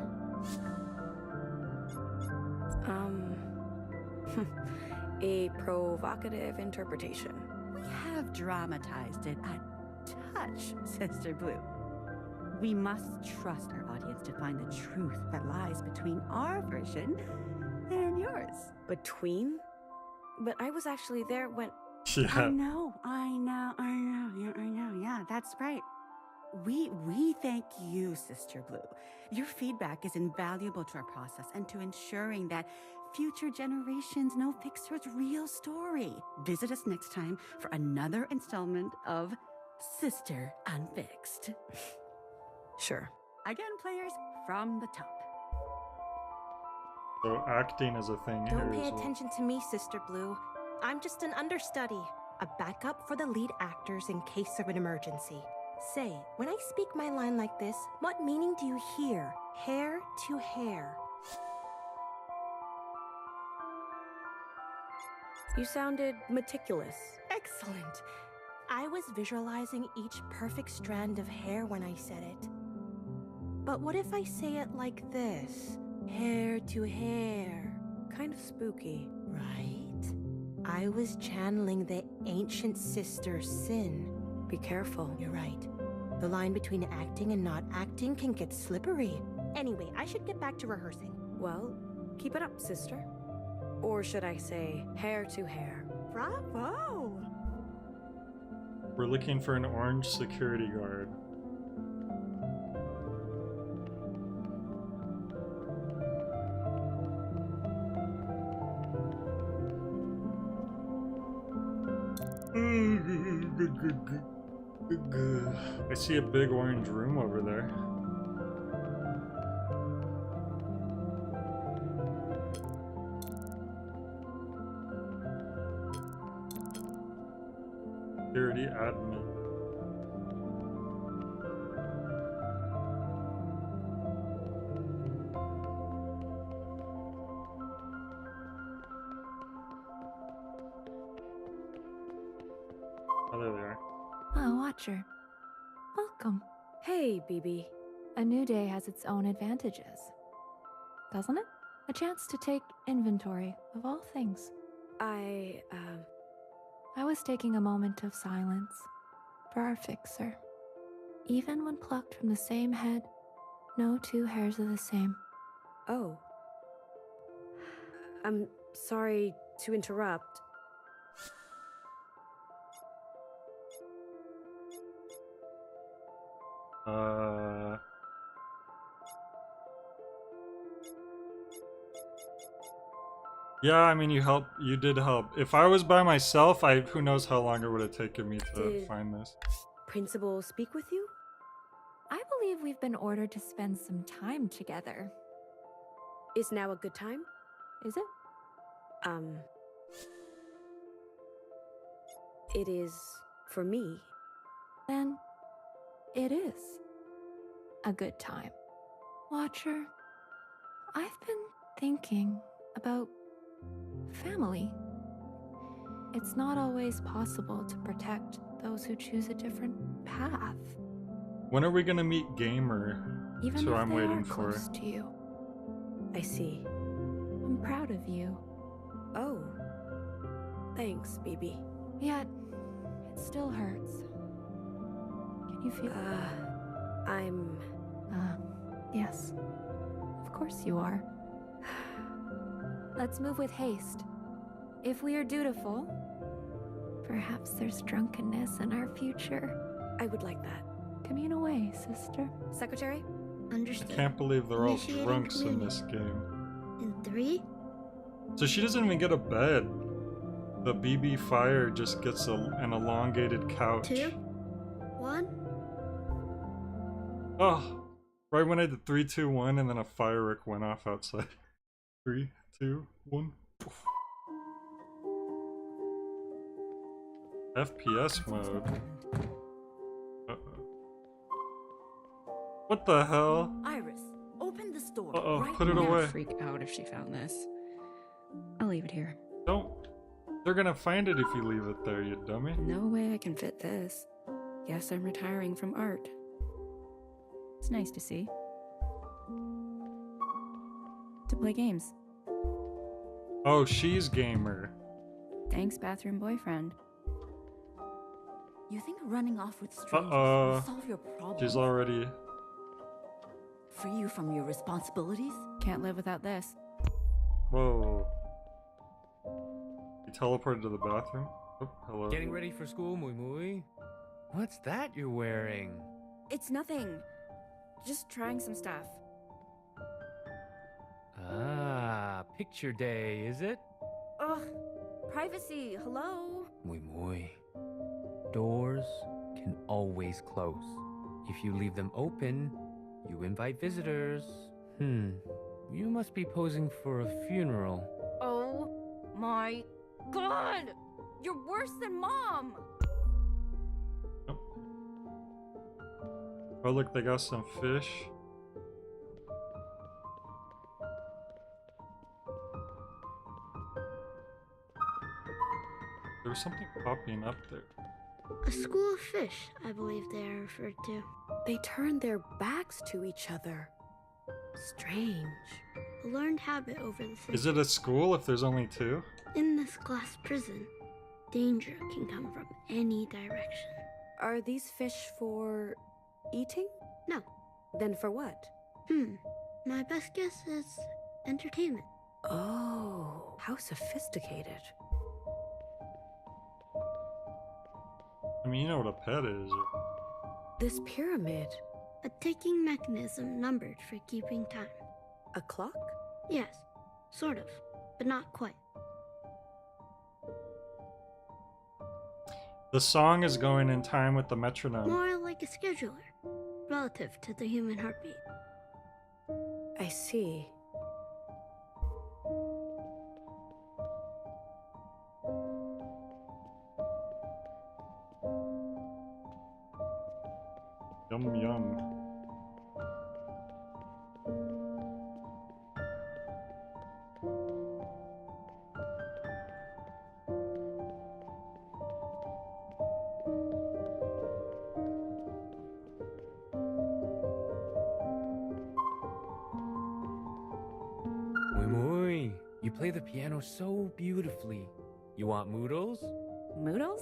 A provocative interpretation. We have dramatized it a touch, Sister Blue. We must trust our audience to find the truth that lies between our version and yours. Between? But I was actually there when... Yeah. I know, yeah, that's right. We thank you, Sister Blue. Your feedback is invaluable to our process and to ensuring that future generations know Fixer's real story. Visit us next time for another installment of Sister Unfixed. Sure. Again, players, from the top. So acting is a thing here Don't pay as well. attention to me, Sister Blue. I'm just an understudy, a backup for the lead actors in case of an emergency. Say, when I speak my line like this, what meaning do you hear? Hair to hair. You sounded meticulous. Excellent. I was visualizing each perfect strand of hair when I said it. But what if I say it like this? Hair to hair. Kind of spooky. Right? I was channeling the ancient sister Sin. Be careful. You're right. The line between acting and not acting can get slippery. Anyway, I should get back to rehearsing. Well, keep it up, sister. Or should I say, hair to hair. Bravo! We're looking for an orange security guard. I see a big orange room over there. Security admin. Oh, there they are. Oh, Watcher. Welcome. Hey, BB. A new day has its own advantages, doesn't it? A chance to take inventory of all things. I was taking a moment of silence for our fixer. Even when plucked from the same head, no two hairs are the same. Oh. I'm sorry to interrupt. Yeah, I mean, you did help. If I was by myself, who knows how long it would have taken me to find this. Principal speak with you? I believe we've been ordered to spend some time together. Is now a good time? Is it? It is for me. Then it is a good time. Watcher, I've been thinking about family. It's not always possible to protect those who choose a different path. When are we gonna meet Gamer? Even That's who if I'm they waiting are for. close to you. I see. I'm proud of you. Oh. Thanks, BB. Yet, it still hurts. Can you feel I'm... yes. Of course you are. Let's move with haste. If we are dutiful, perhaps there's drunkenness in our future. I would like that. Commune away, sister. Secretary? I Understood. can't believe they're all Initiating drunks in communion. this game. In 3, So she doesn't even get a bed. The BB Fire just gets an elongated couch. 2, 1. Oh, right when I did 3, 2, 1, and then a firework went off outside. 3, 2, 1. FPS mode. What the hell? Iris, open this door. Uh-oh, put it away. Freak out if she found this. I'll leave it here. Don't. They're gonna find it if you leave it there, you dummy. No way I can fit this. Guess I'm retiring from art. It's nice to see. To play games. Oh, she's Gamer. Thanks, bathroom boyfriend. You think running off with strangers Uh-oh. will solve your problem? She's already... Free you from your responsibilities? Can't live without this. Whoa. You teleported to the bathroom? Oh, hello. Getting ready for school, Mui Mui? What's that you're wearing? It's nothing. Just trying some stuff. Ah, picture day, is it? Ugh. Privacy, hello? Mui Mui. Doors can always close. If you leave them open, you invite visitors. You must be posing for a funeral. Oh my god! You're worse than Mom! Oh, look, they got some fish. There was something popping up there. A school of fish, I believe they are referred to. They turn their backs to each other. Strange. A learned habit over the city. Is it a school if there's only 2? In this glass prison, danger can come from any direction. Are these fish for eating? No. Then for what? My best guess is entertainment. Oh, how sophisticated. I mean, you know what a pet is. This pyramid. A ticking mechanism numbered for keeping time. A clock? Yes, sort of, but not quite. The song is going in time with the metronome. More like a scheduler, relative to the human heartbeat. I see. Yum yum. You play the piano so beautifully. You want moodles? Moodles?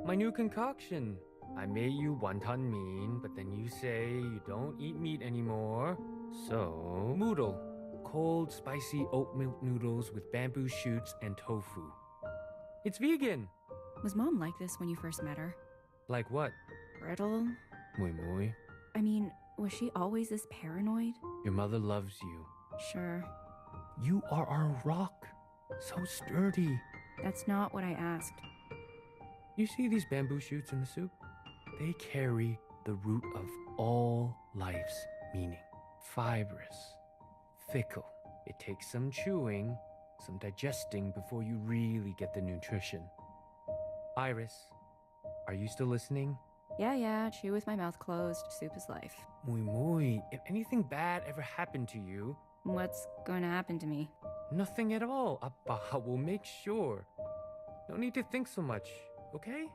My new concoction. I made you wonton mean, but then you say you don't eat meat anymore. So, moodle. Cold, spicy oat milk noodles with bamboo shoots and tofu. It's vegan. Was Mom like this when you first met her? Like what? Brittle? Mui mui. I mean, was she always this paranoid? Your mother loves you. Sure. You are our rock. So sturdy. That's not what I asked. You see these bamboo shoots in the soup? They carry the root of all life's meaning. Fibrous, fickle. It takes some chewing, some digesting before you really get the nutrition. Iris, are you still listening? Yeah, chew with my mouth closed. Soup is life. Mui mui, if anything bad ever happened to you... What's going to happen to me? Nothing at all. Appa will make sure. No need to think so much, okay?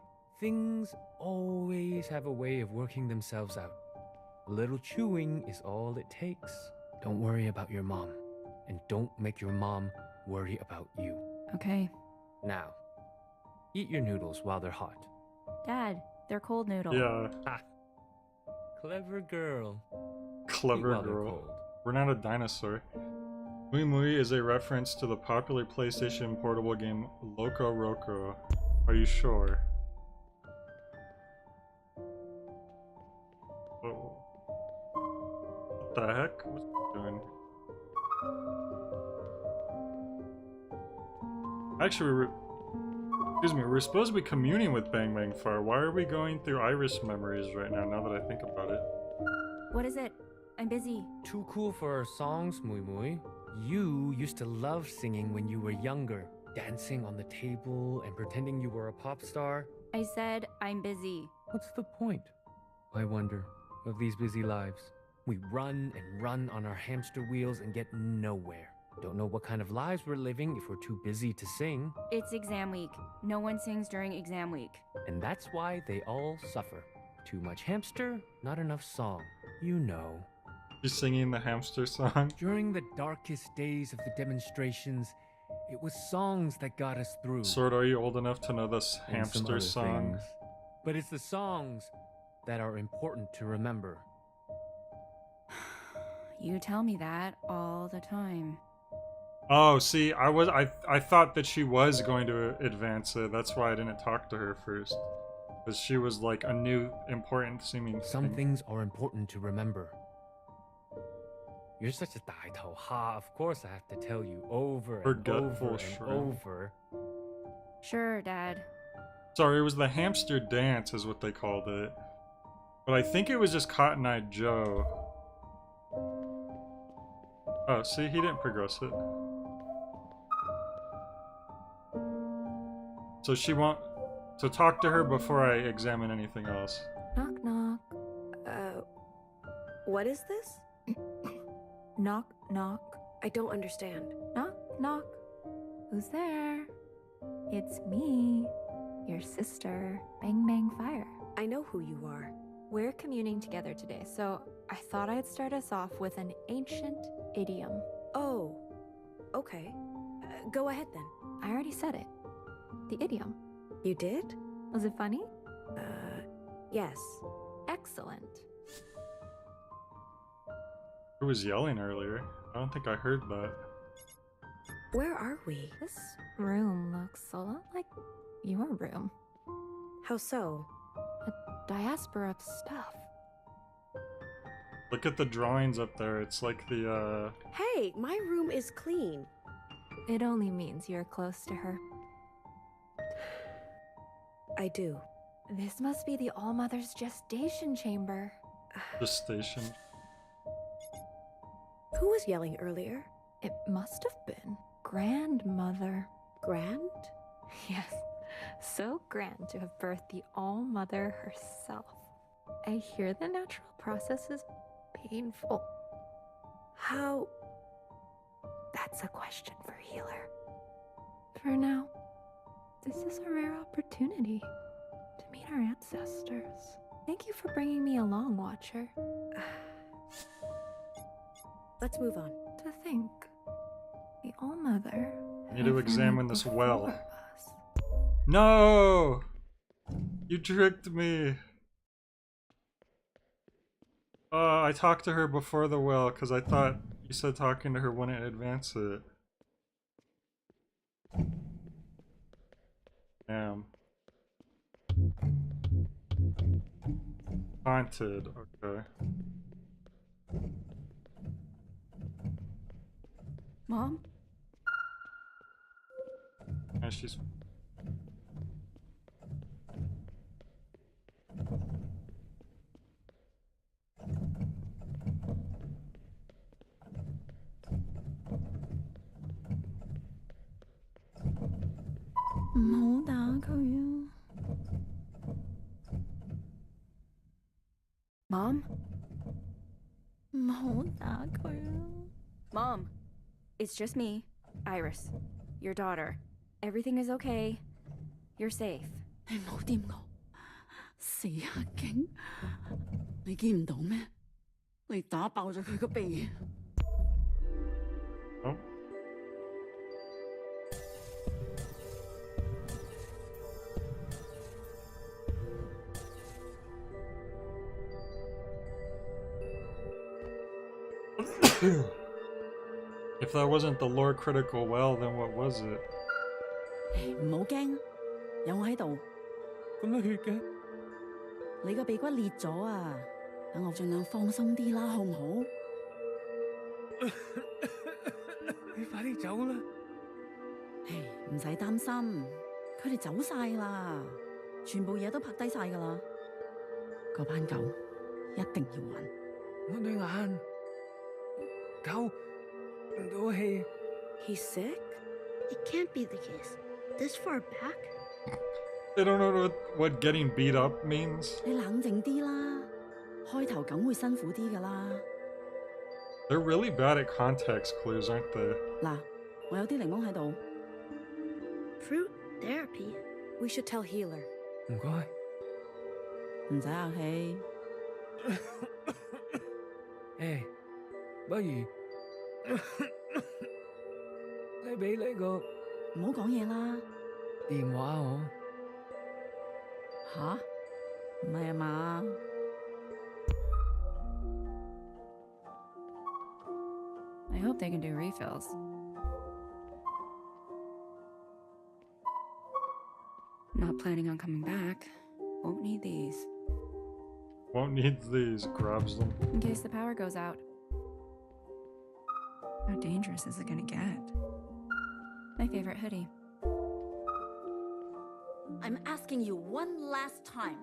Things always have a way of working themselves out. A little chewing is all it takes. Don't worry about your mom. And don't make your mom worry about you. Okay. Now, eat your noodles while they're hot. Dad, they're cold noodles. Yeah. Ha! Clever girl. Clever Eat while they're girl. cold. We're not a dinosaur. Mui Mui is a reference to the popular PlayStation portable game Loco Roco. Are you sure? Oh. What the heck? What's it doing? Actually, excuse me, we're supposed to be communing with Bang Bang Fire. Why are we going through Iris memories right now that I think about it? What is it? I'm busy. Too cool for our songs, Mui Mui. You used to love singing when you were younger. Dancing on the table and pretending you were a pop star. I said I'm busy. What's the point, I wonder, of these busy lives? We run and run on our hamster wheels and get nowhere. Don't know what kind of lives we're living if we're too busy to sing. It's exam week. No one sings during exam week. And that's why they all suffer. Too much hamster, not enough song. You know. She's singing the hamster song. During the darkest days of the demonstrations, it was songs that got us through. Sword, are you old enough to know this And some hamster other song? things. But it's the songs that are important to remember. You tell me that all the time. Oh, see, I thought that she was going to advance it. That's why I didn't talk to her first. Because she was like a new, important seeming Some thing. things are important to remember. You're such a 大头哈. Of course I have to tell you over and Forgetful over and shrimp. over. Sure, Dad. Sorry, it was the hamster dance is what they called it. But I think it was just Cotton Eye Joe. Oh, see, he didn't progress it. So she won't... So talk to her before I examine anything else. Knock, knock. What is this? Knock, knock. I don't understand. Knock, knock. Who's there? It's me, your sister, Bang Bang Fire. I know who you are. We're communing together today, so I thought I'd start us off with an ancient idiom. Oh, okay. Go ahead then. I already said it. The idiom. You did? Was it funny? Yes. Excellent. Who was yelling earlier? I don't think I heard that. Where are we? This room looks a lot like your room. How so? A diaspora of stuff. Look at the drawings up there. It's like the, Hey, my room is clean. It only means you're close to her. I do. This must be the All-Mother's gestation chamber. gestation. Who was yelling earlier? It must have been Grandmother. Grand? Yes, so grand to have birthed the All-Mother herself. I hear the natural process is painful. How? That's a question for healer. For now, this is a rare opportunity to meet our ancestors. Thank you for bringing me along, Watcher. Let's move on. To think, the All-Mother. I need to examine this before well. us. No! You tricked me. I talked to her before the well because I thought you said talking to her wouldn't advance it. Damn. Haunted, okay. Mom? And she's...唔好打佢啊 Mom? 唔好打佢啊 Mom, it's just me, Iris, your daughter. Everything is okay. You're safe. 你唔好掂我，死黑警！你見唔到咩？你打爆咗佢個鼻。Oh. If that wasn't the lore critical well, then what was it? 唔好驚，有我喺度。咁多血嘅？你個鼻骨裂咗啊！等我盡量放鬆啲啦，好唔好？你快啲走啦！唔使擔心，佢哋走晒啦，全部嘢都拍低晒㗎啦。嗰班狗一定要還。我對眼，狗唔到氣。He's sick? It can't be the case. This far back? They don't know what getting beat up means. 你冷靜啲啦，開頭梗會辛苦啲㗎啦。They're really bad at context clues, aren't they? 嗱，我有啲檸檬喺度。Fruit therapy? We should tell healer. 唔該。唔使客氣。誒，不如你俾呢個唔好講嘢啦。電話我。吓？唔係啊嘛？I hope they can do refills. Not planning on coming back. Won't need these. Won't need these. Grabs them. In case the power goes out. How dangerous is it gonna get? My favorite hoodie. I'm asking you one last time.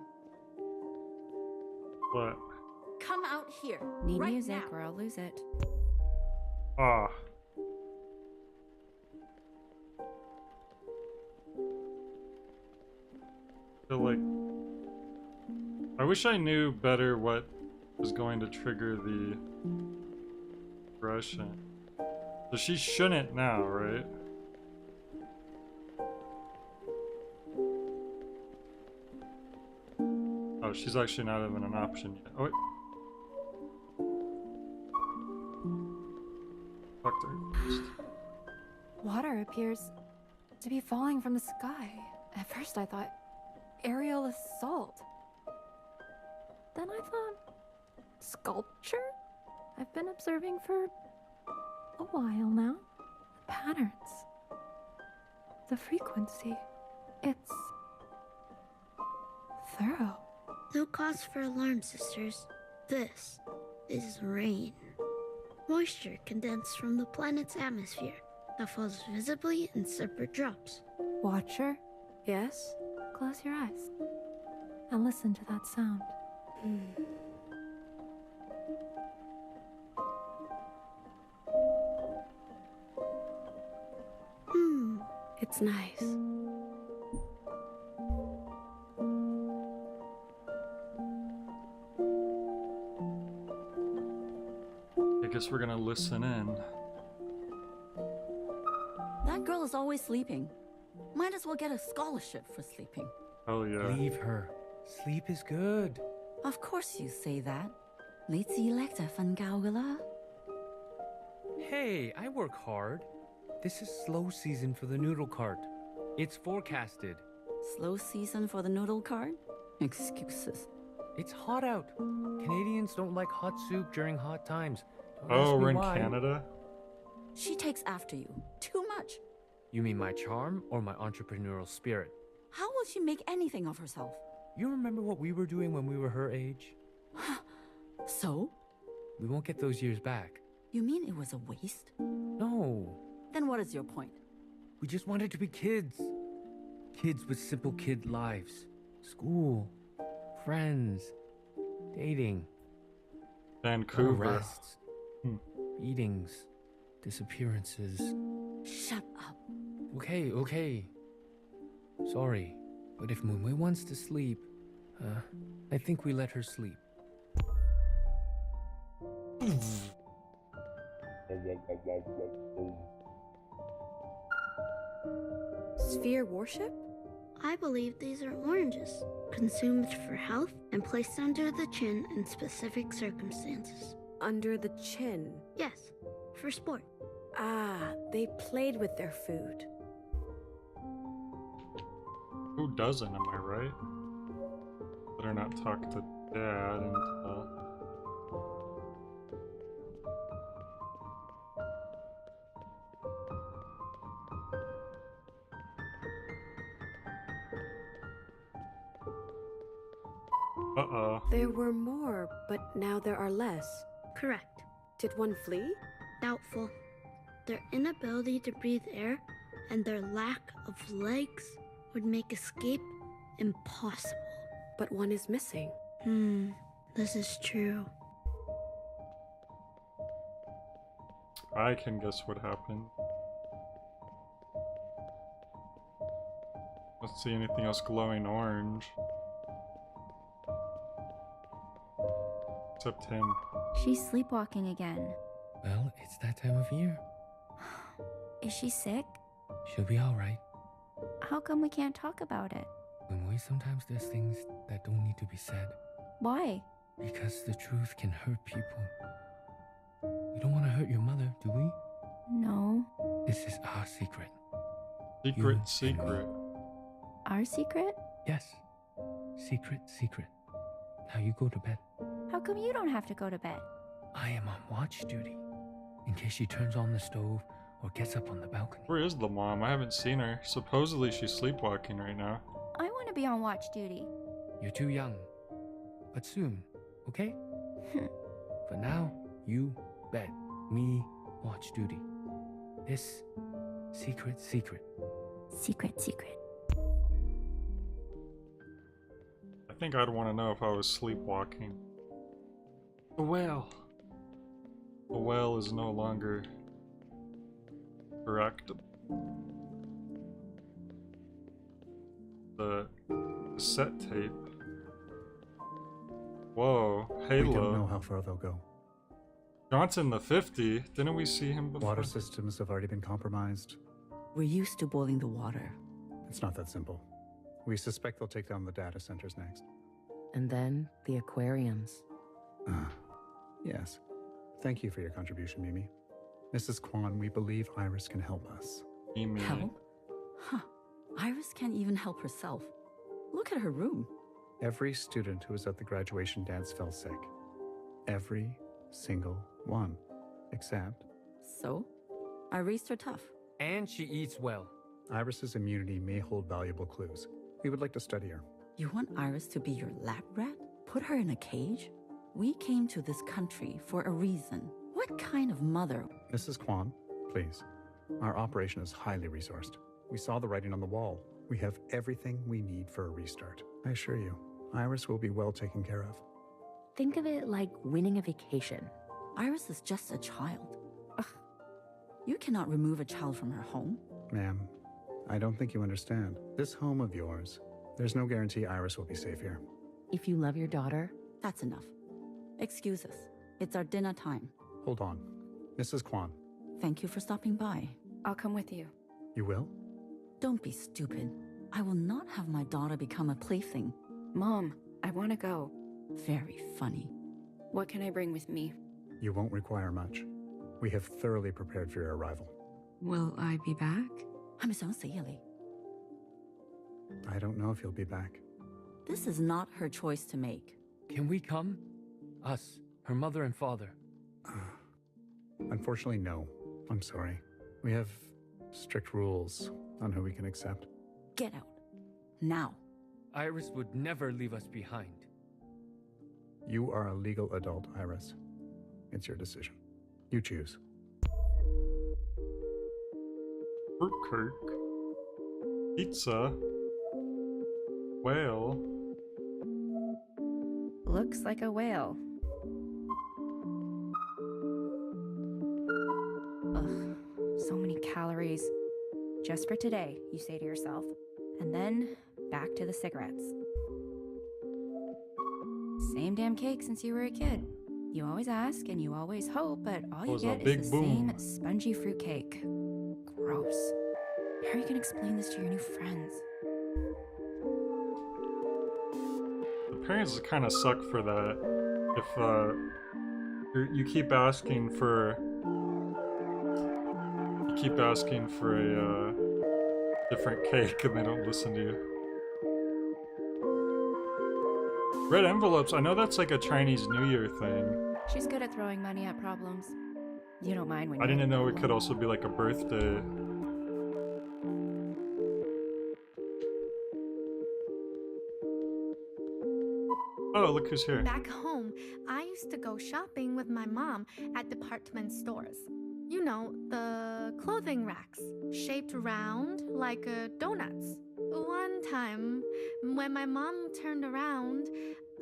What? Come out here. Need right music now. or I'll lose it. Ah. Feel like I wish I knew better what was going to trigger the aggression. So she shouldn't now, right? Oh, she's actually not even an option yet. Oh wait. Fucked her first. Water appears to be falling from the sky. At first I thought aerial assault. Then I thought sculpture? I've been observing for a while now. The patterns. The frequency. It's thorough. No cause for alarm, sisters. This is rain. Moisture condensed from the planet's atmosphere that falls visibly in separate drops. Watcher, Yes? close your eyes and listen to that sound. It's nice. I guess we're gonna listen in. That girl is always sleeping. Might as well get a scholarship for sleeping. Oh yeah. Leave her. Sleep is good. Of course you say that. 你自叻就係瞓覺㗎啦。 Hey, I work hard. This is slow season for the noodle cart. It's forecasted. Slow season for the noodle cart? Excuses. It's hot out. Canadians don't like hot soup during hot times. Don't Oh, ask me we're in why. Canada? She takes after you. Too much. You mean my charm or my entrepreneurial spirit? How will she make anything of herself? You remember what we were doing when we were her age? So? We won't get those years back. You mean it was a waste? No. Then what is your point? We just wanted to be kids. Kids with simple kid lives. School. Friends. Dating. Vancouver. Arrests. Beatings. Disappearances. Shut up. Okay. Sorry, but if Moonway wants to sleep, I think we let her sleep. Sphere worship? I believe these are oranges, consumed for health and placed under the chin in specific circumstances. Under the chin? Yes, for sport. Ah, they played with their food. Who doesn't, am I right? Better not talk to Dad until... Uh-oh. There were more, but now there are less. Correct. Did one flee? Doubtful. Their inability to breathe air and their lack of legs would make escape impossible. But one is missing. This is true. I can guess what happened. Let's see anything else glowing orange. Except him. She's sleepwalking again. Well, it's that time of year. Is she sick? She'll be alright. How come we can't talk about it? Moonway, sometimes there's things that don't need to be said. Why? Because the truth can hurt people. We don't want to hurt your mother, do we? No. This is our secret. Secret. Our secret? Yes. Secret. Now you go to bed. How come you don't have to go to bed? I am on watch duty. In case she turns on the stove or gets up on the balcony. Where is the mom? I haven't seen her. Supposedly she's sleepwalking right now. I want to be on watch duty. You're too young. But soon, okay? For now, you bed. Me watch duty. This secret. Secret. I think I'd want to know if I was sleepwalking. The whale. The whale is no longer correct. The cassette tape. Whoa, Halo. We don't know how far they'll go. Johnson the 50. Didn't we see him before? Water systems have already been compromised. We're used to boiling the water. It's not that simple. We suspect they'll take down the data centers next. And then the aquariums. Yes. Thank you for your contribution, Mimi. Mrs. Kwan, we believe Iris can help us. Mimi. Help? Huh. Iris can't even help herself. Look at her room. Every student who was at the graduation dance fell sick. Every single one. Except... So? I raised her tough. And she eats well. Iris's immunity may hold valuable clues. We would like to study her. You want Iris to be your lab rat? Put her in a cage? We came to this country for a reason. What kind of mother? Mrs. Kwan, please. Our operation is highly resourced. We saw the writing on the wall. We have everything we need for a restart. I assure you, Iris will be well taken care of. Think of it like winning a vacation. Iris is just a child. Ugh. You cannot remove a child from her home. Ma'am, I don't think you understand. This home of yours, there's no guarantee Iris will be safe here. If you love your daughter... That's enough. Excuse us. It's our dinner time. Hold on. Mrs. Kwan. Thank you for stopping by. I'll come with you. You will? Don't be stupid. I will not have my daughter become a plaything. Mom, I want to go. Very funny. What can I bring with me? You won't require much. We have thoroughly prepared for your arrival. Will I be back? 係咪想死啊你？ I don't know if you'll be back. This is not her choice to make. Can we come? Us, her mother and father. Unfortunately, no. I'm sorry. We have strict rules on who we can accept. Get out. Now. Iris would never leave us behind. You are a legal adult, Iris. It's your decision. You choose. Fruitcake. Pizza. Whale. Looks like a whale. Ugh, so many calories. Just for today, you say to yourself. And then, back to the cigarettes. Same damn cake since you were a kid. You always ask and you always hope, but all you get is the same spongy fruitcake. Gross. How are you gonna explain this to your new friends? The parents kind of suck for that. If you keep asking for a different cake and they don't listen to you. Red envelopes, I know that's like a Chinese New Year thing. She's good at throwing money at problems. You don't mind when I didn't know it could also be like a birthday. Oh, look who's here. Back home, I used to go shopping with my mom at department stores. You know, the clothing racks, shaped round like donuts. One time, when my mom turned around,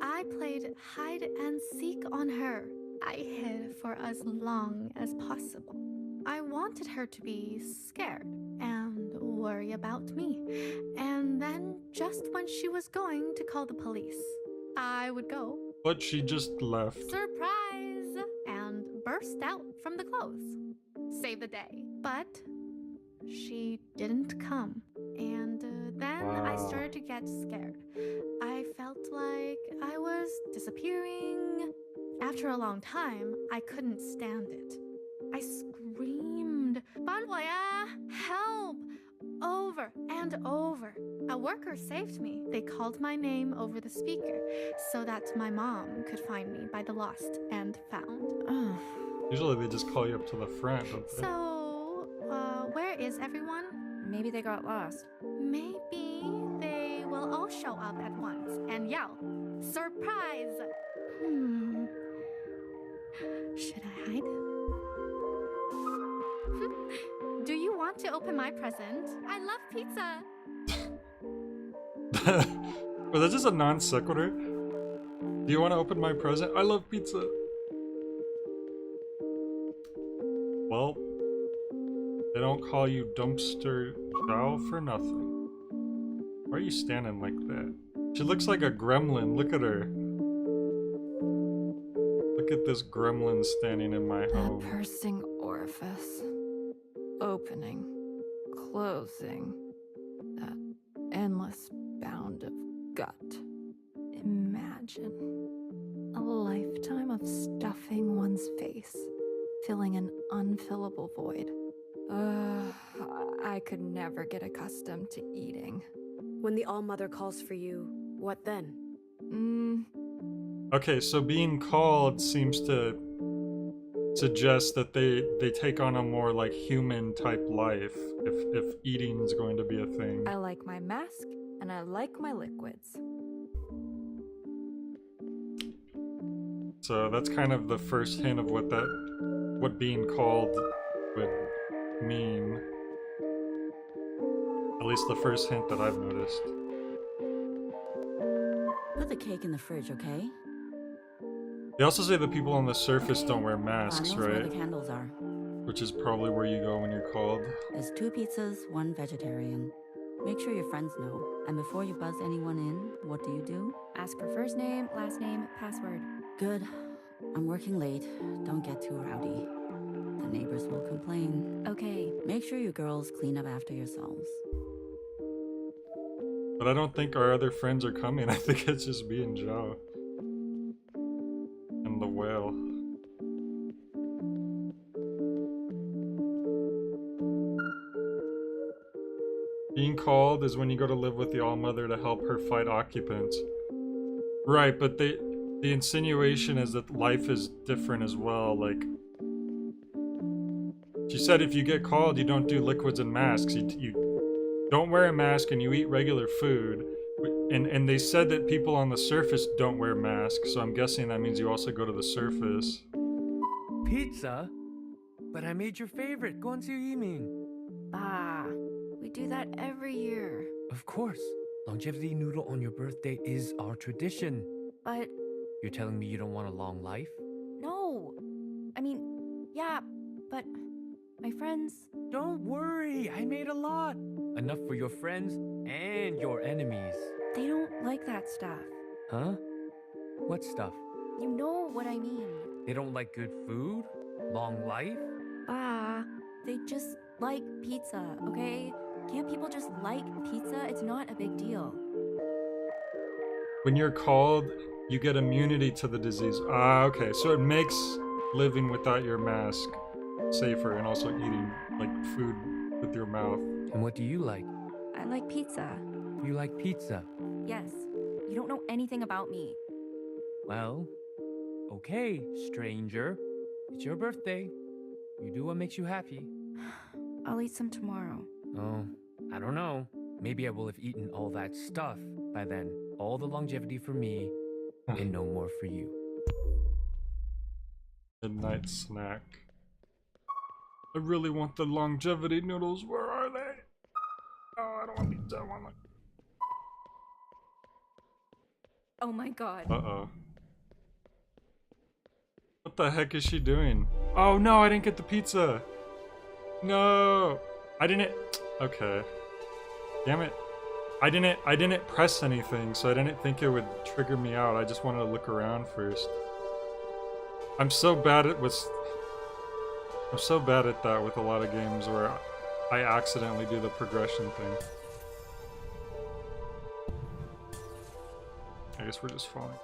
I played hide and seek on her. I hid for as long as possible. I wanted her to be scared and worry about me. And then, just when she was going to call the police, I would go. But she just left. Surprise! And burst out from the clothes. Save the day. But she didn't come. And then I started to get scared. I felt like I was disappearing. After a long time, I couldn't stand it. I screamed, 帮我呀! Help! Over and over. A worker saved me. They called my name over the speaker so that my mom could find me by the lost and found. Usually they just call you up to the front, don't they? So, where is everyone? Maybe they got lost. Maybe they will all show up at once and yell, surprise! Should I hide? Do you want to open my present? I love pizza! But that's just a non sequitur. Do you want to open my present? I love pizza. Well, they don't call you Dumpster Chow for nothing. Why are you standing like that? She looks like a gremlin. Look at her. Look at this gremlin standing in my home. That pursing orifice. Opening. Closing. That endless bound of gut. Imagine a lifetime of stuffing one's face, filling an unfillable void. I could never get accustomed to eating. When the All-Mother calls for you, what then? Okay, so being called seems to suggest that they take on a more like human type life if eating is going to be a thing. I like my mask and I like my liquids. So that's kind of the first hint of what being called would mean. At least the first hint that I've noticed. Put the cake in the fridge, okay? They also say the people on the surface don't wear masks, knows where right? the candles are. Which is probably where you go when you're called. There's 2 pizzas, 1 vegetarian. Make sure your friends know. And before you buzz anyone in, what do? Ask for first name, last name, password. Good. I'm working late. Don't get too rowdy. The neighbors will complain. Okay. Make sure you girls clean up after yourselves. But I don't think our other friends are coming. I think it's just me and Joe. And the whale. Being called is when you go to live with the All-Mother to help her fight occupants. Right, but the insinuation is that life is different as well, like... She said if you get called, you don't do liquids and masks. You don't wear a mask and you eat regular food. And they said that people on the surface don't wear masks, so I'm guessing that means you also go to the surface. Pizza? But I made your favorite, 光之于面. Bah, we do that every year. Of course. Longevity noodle on your birthday is our tradition. But... You're telling me you don't want a long life? No! I mean, yeah, but... my friends... Don't worry, I made a lot. Enough for your friends and your enemies. They don't like that stuff. Huh? What stuff? You know what I mean. They don't like good food? Long life? Bah, they just like pizza, okay? Can't people just like pizza? It's not a big deal. When you're called, you get immunity to the disease. Ah, okay, so it makes living without your mask safer and also eating, like, food with your mouth. And what do you like? I like pizza. You like pizza? Yes. You don't know anything about me. Well, okay, stranger. It's your birthday. You do what makes you happy. I'll eat some tomorrow. Oh, I don't know. Maybe I will have eaten all that stuff by then. All the longevity for me, and no more for you. Midnight snack. I really want the longevity noodles. Where are they? Oh, I don't want pizza. I want like... Oh my god. Uh-oh. What the heck is she doing? Oh no, I didn't get the pizza. No. I didn't... Okay. Damn it. I didn't press anything, so I didn't think it would trigger me out. I just wanted to look around first. I'm so bad at that with a lot of games where I accidentally do the progression thing. I guess we're just falling.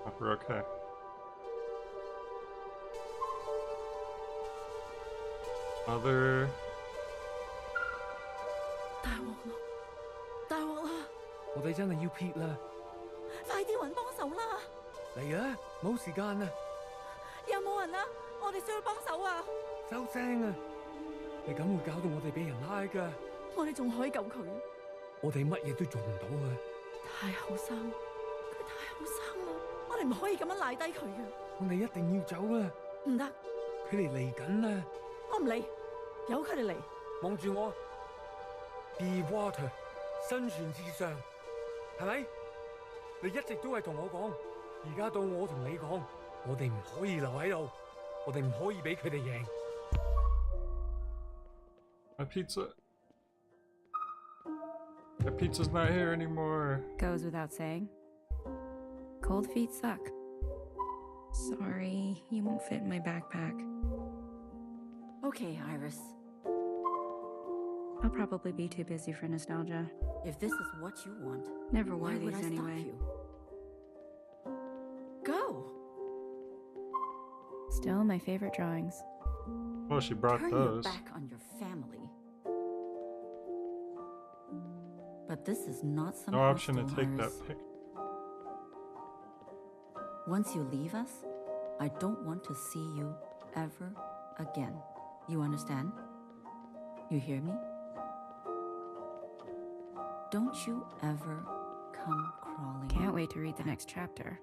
Oh, we're okay. Mother. 大鑊啦！大鑊啦！我哋真係要撇啦！快啲揾幫手啦！嚟啊！冇時間啦！有冇人啊？我哋需要幫手啊！收聲啊！你咁會搞到我哋俾人拉㗎。我哋仲可以救佢。我哋乜嘢都做唔到啊！太後生，佢太後生啦！我哋唔可以咁樣賴低佢嘅。我哋一定要走啊！唔得，佢哋嚟緊啦！我唔理，由佢哋嚟。望住我 ，Be water， 生存至上，係咪？你一直都係同我講，而家到我同你講，我哋唔可以留喺度，我哋唔可以俾佢哋贏。My pizza. My pizza's not here anymore. Goes without saying. Cold feet suck. Sorry, you won't fit in my backpack. Okay, Iris. I'll probably be too busy for nostalgia. If this is what you want, Never wore why would these I anyway. stop you? Go! Still my favorite drawings. Oh, she brought Turn those. your back on your family. But this is not some No option to hostel, take Iris. that pic. Once you leave us, I don't want to see you ever again. You understand? You hear me? Don't you ever come crawling. Can't wait to read the next chapter.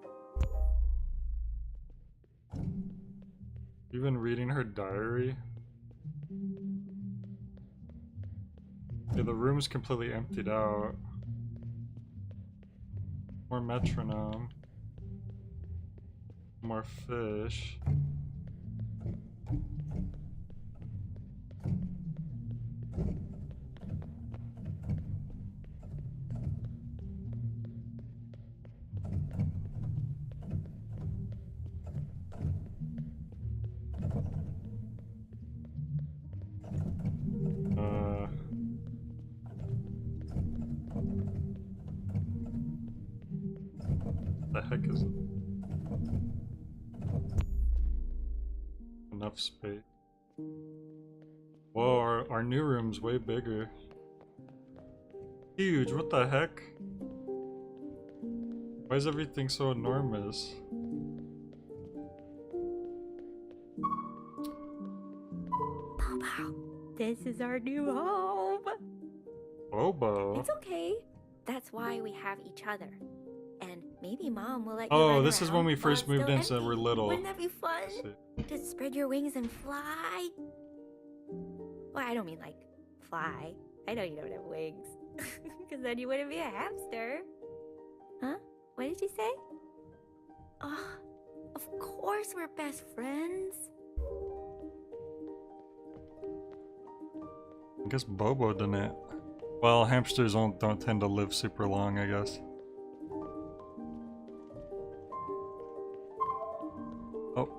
You've been reading her diary? Yeah, the room's completely emptied out. More metronome. More fish. enough space. Whoa, our new room's way bigger. Huge, what the heck? Why is everything so enormous? Bobo, this is our new home. Bobo? It's okay. That's why we have each other. And maybe Mom will let you Oh, run this is around when we while first it's moved still in, so we're empty. little. Wouldn't that be fun? To spread your wings and fly? Well, I don't mean like fly. I know you don't have wings. Because then you wouldn't be a hamster. Huh? What did you say? Oh, of course we're best friends. I guess Bobo didn't. Well, hamsters don't tend to live super long, I guess. Oh.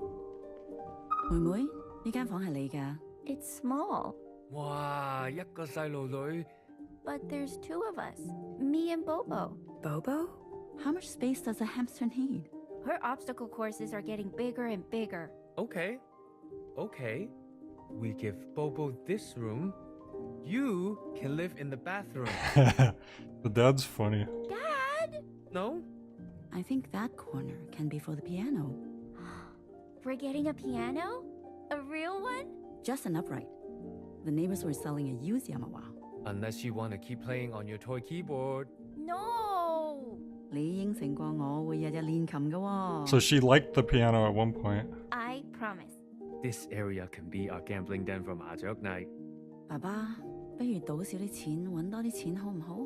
妹妹，呢間房係你㗎？ It's small, 哇，一個細路女 but there's two of us. Me and Bobo. Bobo? How much space does a hamster need? Her obstacle courses are getting bigger and bigger. Okay. Okay. We give Bobo this room. You can live in the bathroom. The dad's funny. Dad! No? I think that corner can be for the piano. We're getting a piano? A real one? Just an upright. The neighbors were selling a used Yamaha. Unless you want to keep playing on your toy keyboard. No! 你應承過我會日日練琴㗎喎。 So she liked the piano at one point. I promise. This area can be our gambling den for 麻雀 night. 爸爸，不如賭少啲錢，揾多啲錢好唔好？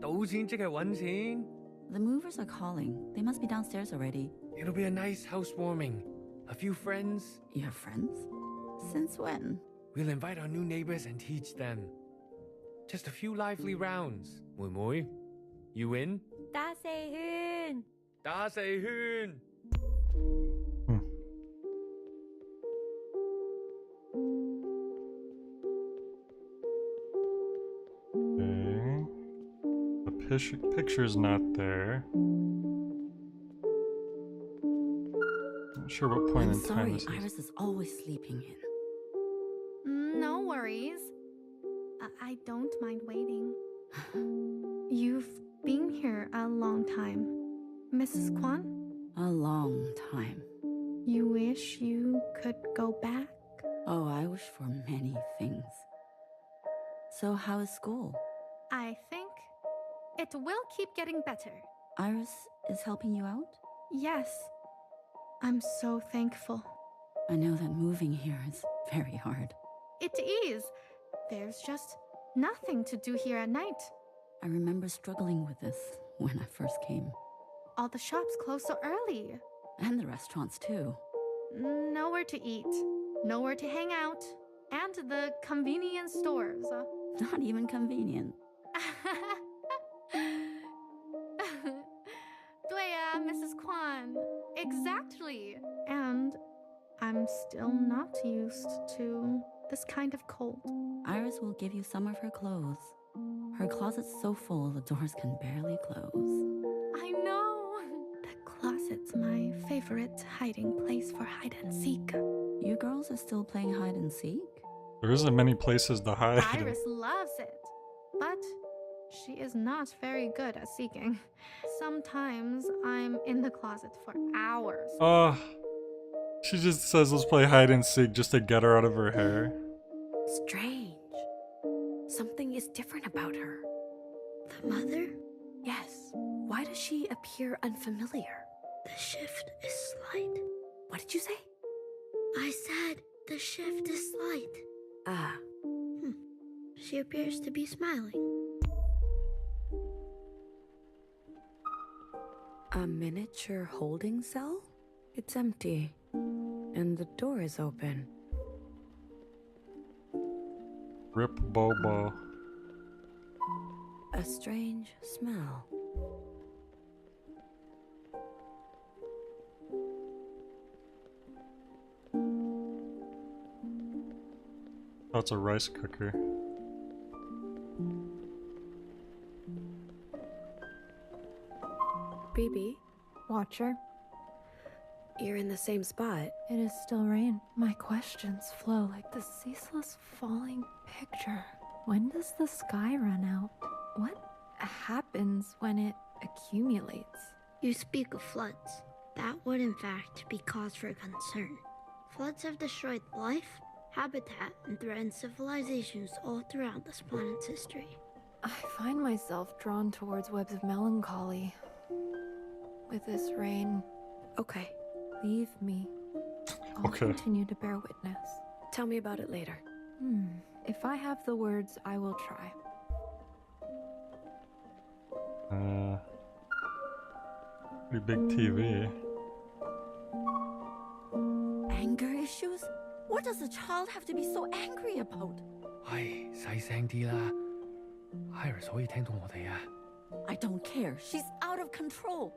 賭錢即係揾錢。 The movers are calling. They must be downstairs already. It'll be a nice housewarming. A few friends. You have friends? Since when? We'll invite our new neighbors and teach them. Just a few lively rounds. 妹妹, you in? 打四圈。打四圈。 Okay. The picture's not there. Not sure what point I'm in time sorry, this is. Iris is always sleeping in. No worries. I don't mind waiting. You've been here a long time. Mrs. Kwan? A long time. You wish you could go back? Oh, I wish for many things. So how is school? I think it will keep getting better. Iris is helping you out? Yes. I'm so thankful. I know that moving here is very hard. It is. There's just nothing to do here at night. I remember struggling with this when I first came. All the shops close so early. And the restaurants too. Nowhere to eat, nowhere to hang out, and the convenience stores. Not even convenient. 对呀, Mrs. Kwan. Exactly. And I'm still not used to this kind of cold. Iris will give you some of her clothes. Her closet's so full the doors can barely close. I know. The closet's my favorite hiding place for hide and seek. You girls are still playing hide and seek? There isn't many places to hide. Iris loves it, but she is not very good at seeking. Sometimes I'm in the closet for hours. She just says let's play hide and seek just to get her out of her hair. Strange. Something is different about her. The mother? Yes. Why does she appear unfamiliar? The shift is slight. What did you say? I said the shift is slight. Ah. She appears to be smiling. A miniature holding cell? It's empty. And the door is open. Rip Bobo. A strange smell. Oh, it's a rice cooker. BB? Watcher? You're in the same spot. It is still rain. My questions flow like the ceaseless falling picture. When does the sky run out? What happens when it accumulates? You speak of floods. That would in fact be cause for concern. Floods have destroyed life, habitat, and threatened civilizations all throughout this planet's history. I find myself drawn towards webs of melancholy. With this rain. Okay. Leave me. I'll continue to bear witness. Tell me about it later. If I have the words, I will try. Pretty big TV. Anger issues? What does a child have to be so angry about? 唉，細聲啲啦。Iris 可以聽到我哋啊。I don't care. She's out of control.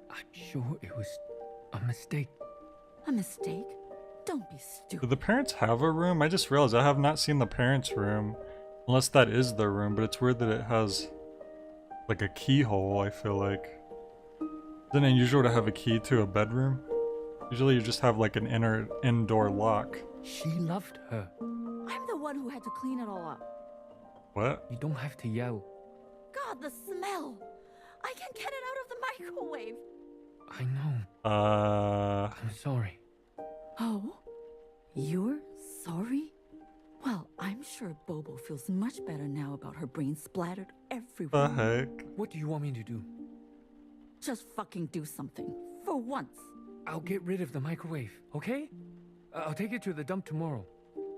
I'm sure it was a mistake. A mistake? Don't be stupid. Do the parents have a room? I just realized I have not seen the parents' room. Unless that is their room, but it's weird that it has like a keyhole, I feel like. Isn't it unusual to have a key to a bedroom? Usually you just have like an indoor lock. She loved her. I'm the one who had to clean it all up. What? You don't have to yell. God, the smell! I can't get it out of the microwave. I know. I'm sorry. Oh? You're sorry? Well, I'm sure Bobo feels much better now about her brain splattered everywhere. The heck? What do you want me to do? Just fucking do something. For once. I'll get rid of the microwave, okay? I'll take it to the dump tomorrow,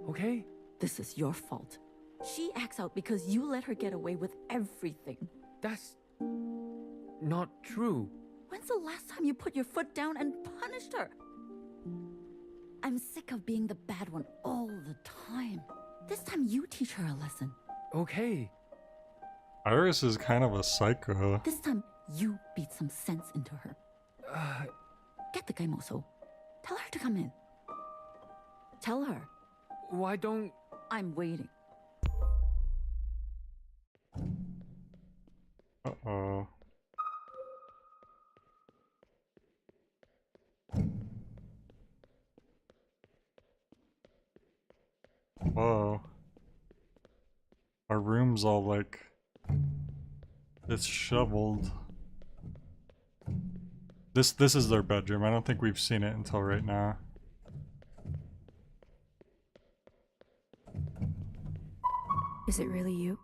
okay? This is your fault. She acts out because you let her get away with everything. That's not true. When's the last time you put your foot down and punished her? I'm sick of being the bad one all the time. This time you teach her a lesson. Okay. Iris is kind of a psycho. This time you beat some sense into her. Get the game also. Tell her to come in. Tell her. Why don't... I'm waiting. Uh-oh. Whoa. Our room's all like... disheveled. This is their bedroom. I don't think we've seen it until right now. Is it really you?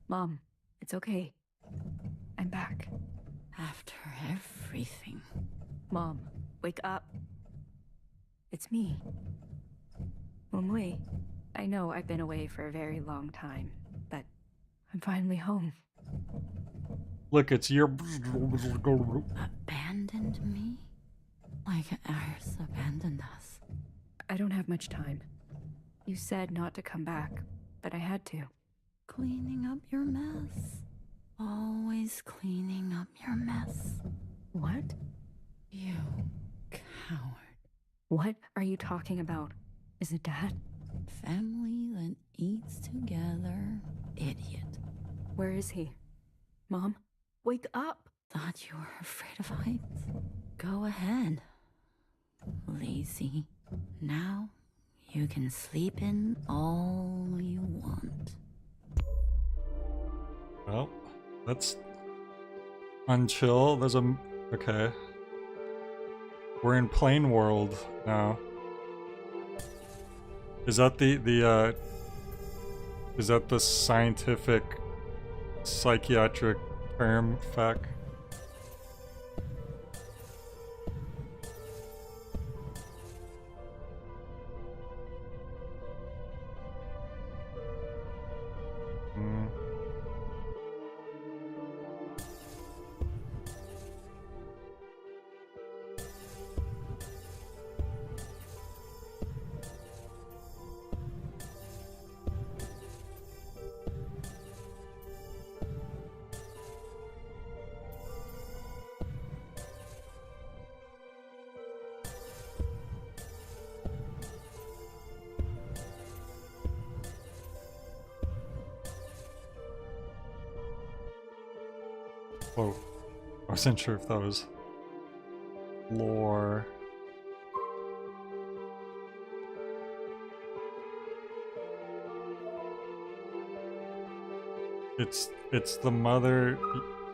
Mom, it's okay. I'm back. After everything. Mom, wake up. It's me. Mumui. I know I've been away for a very long time, but I'm finally home. Look, it's your... Abandoned me? Like Iris abandoned us. I don't have much time. You said not to come back, but I had to. Cleaning up your mess. Always cleaning up your mess. What? You coward. What are you talking about? Is it Dad? Family that eats together. Idiot. Where is he? Mom? Wake up! Thought you were afraid of heights. Go ahead. Lazy. Now you can sleep in all you want. Well, let's unchill. There's a... okay. We're in Plane World now. Is that is that the scientific psychiatric term, fact? Whoa. wasn't sure if that was lore. It's the mother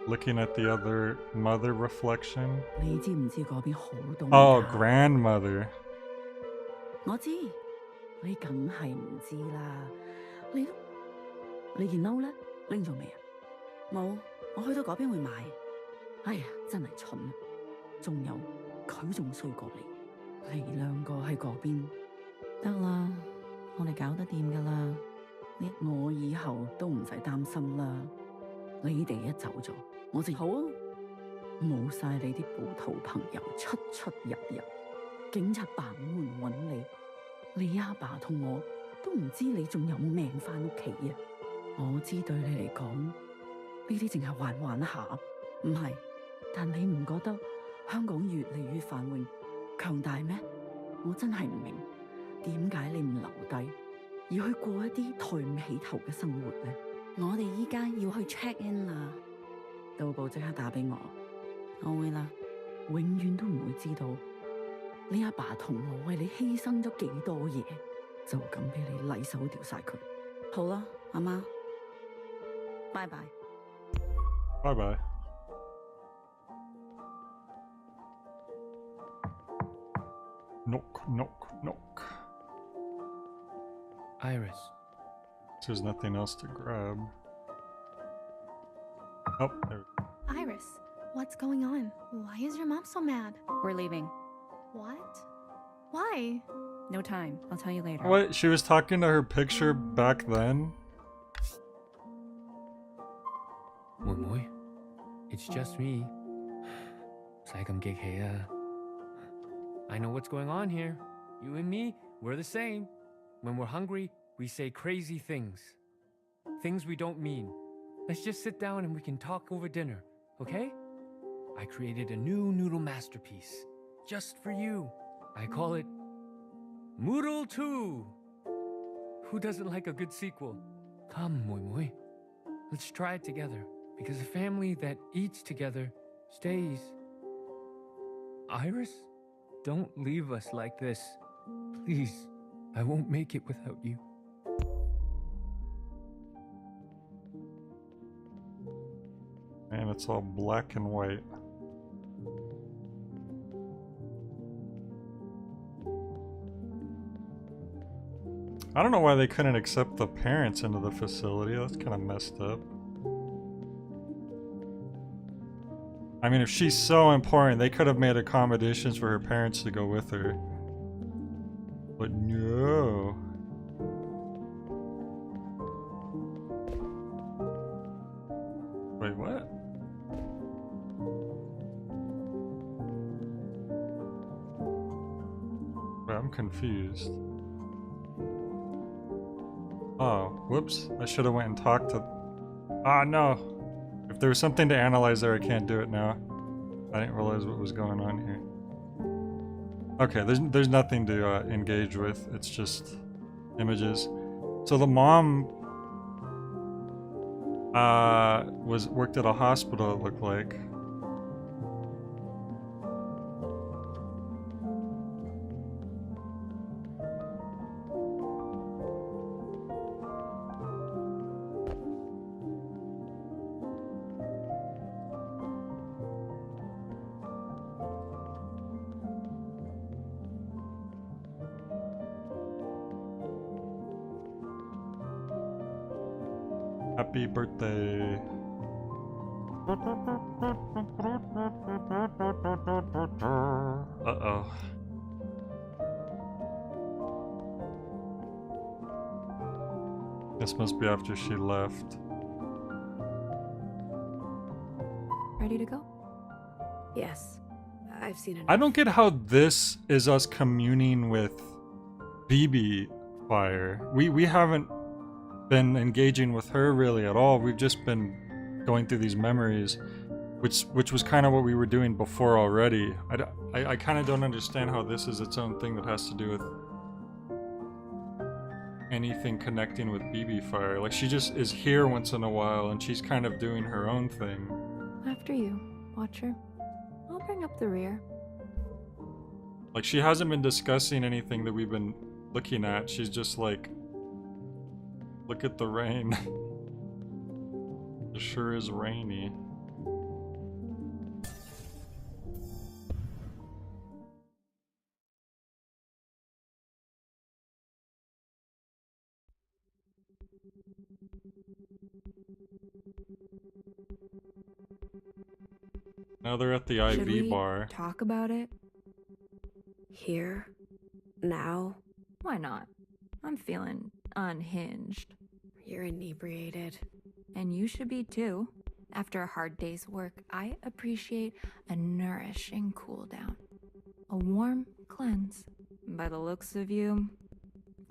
looking at the other mother reflection. 你知唔知嗰邊好凍 Oh, 㗎？ grandmother. 我知，你梗係唔知啦。你件褸咧拎咗未啊？冇，我去到嗰邊會買。哎呀，真係蠢啊！仲有佢仲衰過你，你兩個喺嗰邊得啦，我哋搞得掂㗎啦。我以後都唔使擔心啦。你哋一走咗，我就好啊，冇晒你啲暴徒朋友出出入入，警察扮門揾你，你阿爸同我都唔知你仲有冇命返屋企啊！我知對你嚟講，呢啲淨係玩玩下，唔係。但你唔覺得香港越嚟越繁榮強大咩？我真係唔明點解你唔留低，而去過一啲抬唔起頭嘅生活咧？我哋依家要去 check in 啦，到步即刻打俾我，我會啦，永遠都唔會知道你阿爸同我為你犧牲咗幾多嘢，就咁俾你禮手掉晒佢。好啦，阿媽，拜拜。Bye bye. Knock, knock, knock. Iris. There's nothing else to grab. Oh, there. Iris, what's going on? Why is your mom so mad? We're leaving. What? Why? No time. I'll tell you later. What? She was talking to her picture back then? Mui Mui, it's just me. 唔使咁激氣啊. I know what's going on here. You and me, we're the same. When we're hungry, we say crazy things. Things we don't mean. Let's just sit down and we can talk over dinner, okay? I created a new noodle masterpiece. Just for you. I call it Moodle 2. Who doesn't like a good sequel? Come, Mui Mui. Let's try it together. Because a family that eats together stays. Iris, don't leave us like this. Please, I won't make it without you. And it's all black and white. I don't know why they couldn't accept the parents into the facility. That's kind of messed up. I mean, if she's so important, they could have made accommodations for her parents to go with her. But no. Wait, what? Wait, I'm confused. Oh, whoops. I should have went and talked to... Ah, no. If there was something to analyze there, I can't do it now. I didn't realize what was going on here. Okay, there's nothing to engage with. It's just images. So the mom worked at a hospital, it looked like. Happy birthday. Uh-oh. This must be after she left. Ready to go? Yes. I've seen it. I don't get how this is us communing with BB Fire. We haven't been engaging with her really at all. We've just been going through these memories, which was kind of what we were doing before already. I kind of don't understand how this is its own thing that has to do with anything connecting with BB Fire. Like, she just is here once in a while and she's kind of doing her own thing. After you. Why Watcher. I'll bring up the rear. Like, she hasn't been discussing anything that we've been looking at. She's just like, look at the rain. It sure is rainy. Now they're at the Should IV we bar. talk about it? Here? Now? Why not? I'm feeling unhinged. You're inebriated. And you should be too. After a hard day's work, I appreciate a nourishing cool down. A warm cleanse. By the looks of you,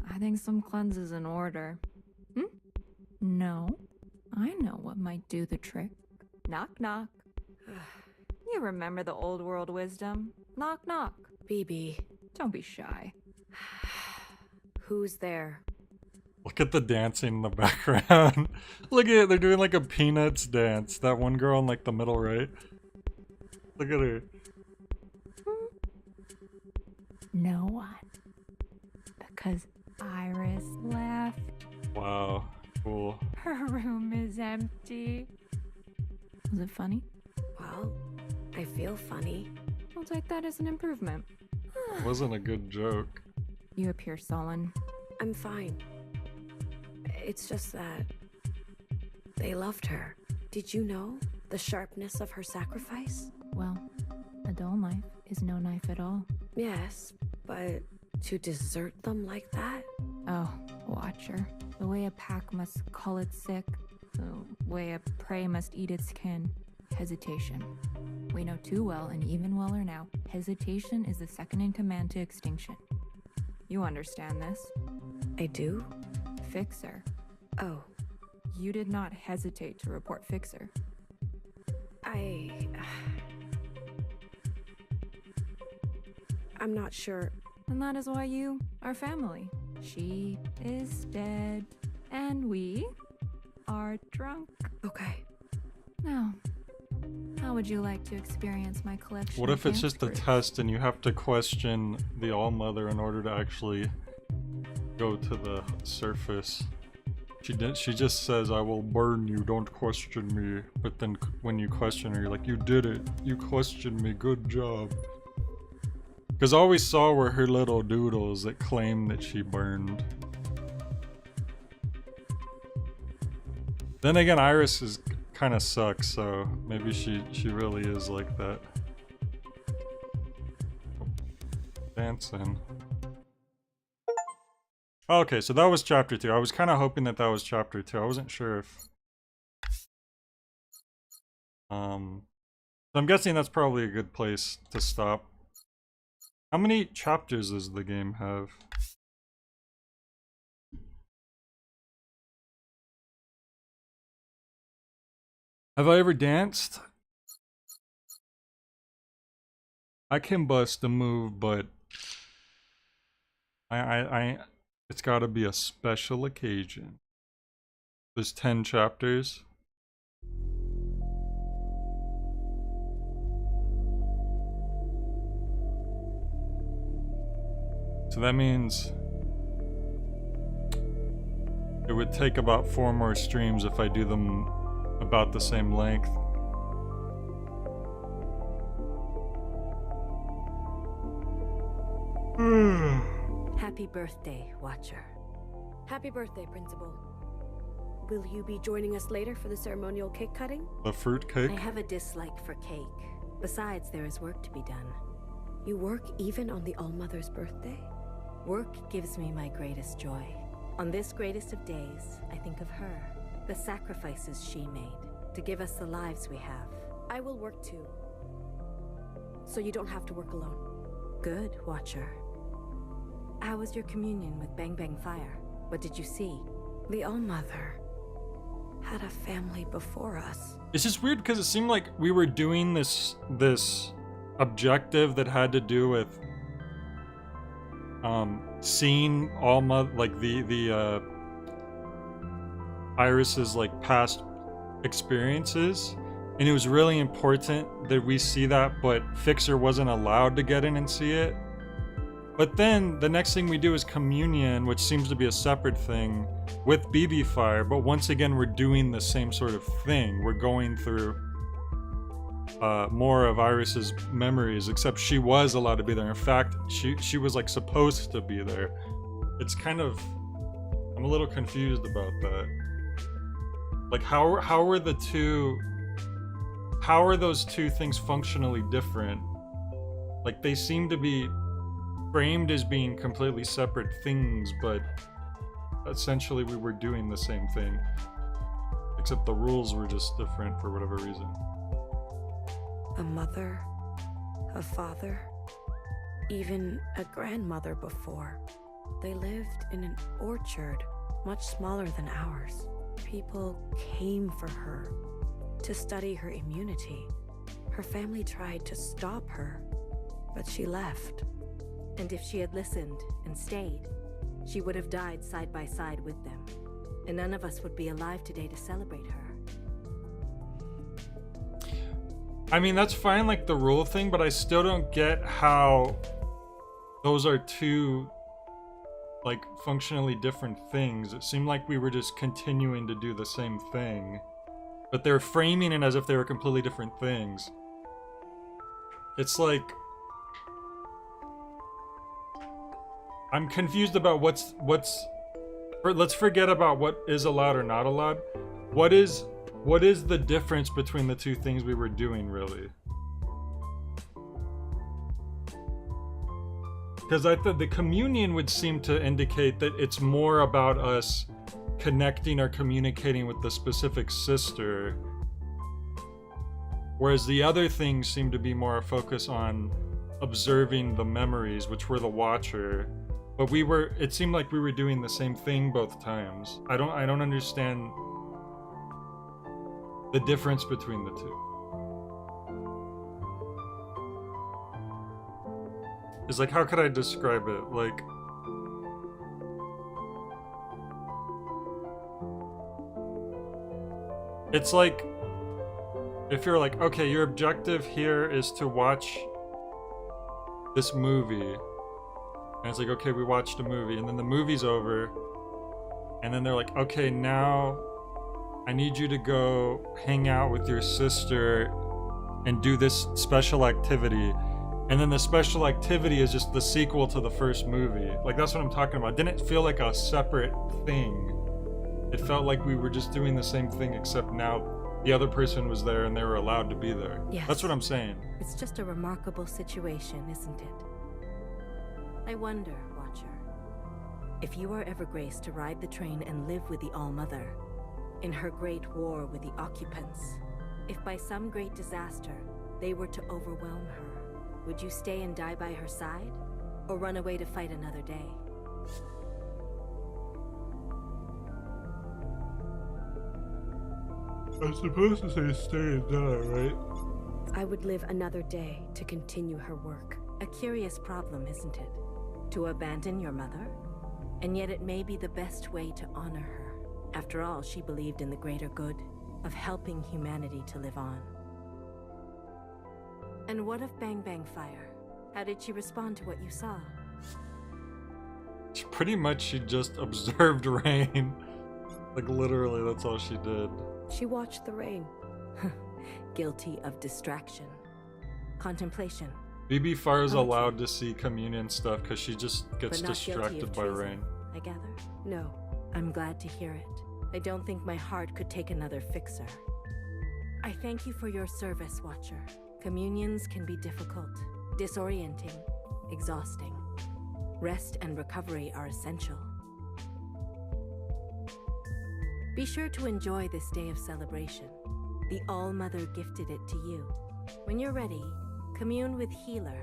I think some cleanse is in order. No, I know what might do the trick. Knock, knock. You remember the old world wisdom? Knock, knock. BB. Don't be shy. Who's there? Look at the dancing in the background. Look at it, they're doing like a Peanuts dance. That one girl in like the middle right. Look at her. No one. Because Iris left. Wow, cool. Her room is empty. Was it funny? Well, I feel funny. I'll take that as an improvement. It wasn't a good joke. You appear sullen. I'm fine. It's just that they loved her. Did you know the sharpness of her sacrifice? Well, a dull knife is no knife at all. Yes, but to desert them like that? Oh, Watcher. The way a pack must cull its sick, the way a prey must eat its kin. Hesitation. We know too well, and even weller now, hesitation is the second in command to extinction. You understand this? I do? Fixer. Oh. You did not hesitate to report Fixer. I'm not sure. And that is why you are family. She is dead, and we are drunk. Okay. Now, how would you like to experience my collection? What if it's just a proofs? test and you have to question the All-Mother in order to actually go to the surface? She just says, I will burn you, don't question me. But then when you question her, you're like, you did it. You questioned me, good job. Because all we saw were her little doodles that claimed that she burned. Then again, Iris is kind of sucks, so maybe she really is like that. Dancing. Okay, so that was chapter 2. I was kind of hoping that was chapter 2. I wasn't sure if... So I'm guessing that's probably a good place to stop. How many chapters does the game have? Have I ever danced? I can bust a move, but it's gotta be a special occasion. There's 10 chapters. So that means it would take about 4 more streams if I do them about the same length. Happy birthday, Watcher. Happy birthday, Principal. Will you be joining us later for the ceremonial cake cutting? The fruit cake? I have a dislike for cake. Besides, there is work to be done. You work even on the All-Mother's birthday? Work gives me my greatest joy. On this greatest of days, I think of her. The sacrifices she made to give us the lives we have. I will work too. So you don't have to work alone. Good, Watcher. How was your communion with Bang Bang Fire? What did you see? The All-Mother had a family before us. It's just weird because it seemed like we were doing this objective that had to do with seeing All-Mother, like the Iris's like past experiences, And it was really important that we see that, but Fixer wasn't allowed to get in and see it. But then the next thing we do is communion, which seems to be a separate thing with BB Fire. But once again, we're doing the same sort of thing. We're going through more of Iris's memories, except she was allowed to be there. In fact, she was like supposed to be there. It's kind of, I'm a little confused about that. Like how are those two things functionally different? Like they seem to be framed as being completely separate things, but essentially we were doing the same thing, except the rules were just different for whatever reason. A mother, a father, even a grandmother before. They lived in an orchard much smaller than ours. People came for her to study her immunity. Her family tried to stop her, but she left. And if she had listened and stayed, she would have died side by side with them. And none of us would be alive today to celebrate her. I mean, that's fine, like the rule thing, but I still don't get how those are two, like, functionally different things. It seemed like we were just continuing to do the same thing, but they're framing it as if they were completely different things. It's like, I'm confused about let's forget about what is allowed or not allowed. What is the difference between the two things we were doing, really? Because I thought the communion would seem to indicate that it's more about us connecting or communicating with the specific sister, whereas the other things seem to be more a focus on observing the memories, which were the Watcher. But it seemed like we were doing the same thing both times. I don't understand the difference between the two. It's like, how could I describe it? Like, it's like, if you're like, okay, your objective here is to watch this movie. And it's like, okay, we watched a movie, and then the movie's over, and then they're like, okay, now I need you to go hang out with your sister and do this special activity. And then the special activity is just the sequel to the first movie. Like, that's what I'm talking about. It didn't feel like a separate thing. It felt like we were just doing the same thing, except now the other person was there and they were allowed to be there. Yes. That's what I'm saying. It's just a remarkable situation, isn't it? I wonder, Watcher, if you are ever graced to ride the train and live with the All-Mother, in her great war with the occupants, if by some great disaster they were to overwhelm her, would you stay and die by her side, or run away to fight another day? I'm supposed to say stay and die, right? I would live another day to continue her work. A curious problem, isn't it? To abandon your mother? And yet it may be the best way to honor her. After all, she believed in the greater good of helping humanity to live on. And what of Bang Bang Fire? How did she respond to what you saw? Pretty much she just observed rain. Like, literally, that's all she did. She watched the rain. Guilty of distraction. Contemplation. BB Fire's allowed to see communion stuff because she just gets But not guilty distracted of by treason, rain. I gather. No. I'm glad to hear it. I don't think my heart could take another fixer. I thank you for your service, Watcher. Communions can be difficult, disorienting, exhausting. Rest and recovery are essential. Be sure to enjoy this day of celebration. The All-Mother gifted it to you. When you're ready, commune with Healer.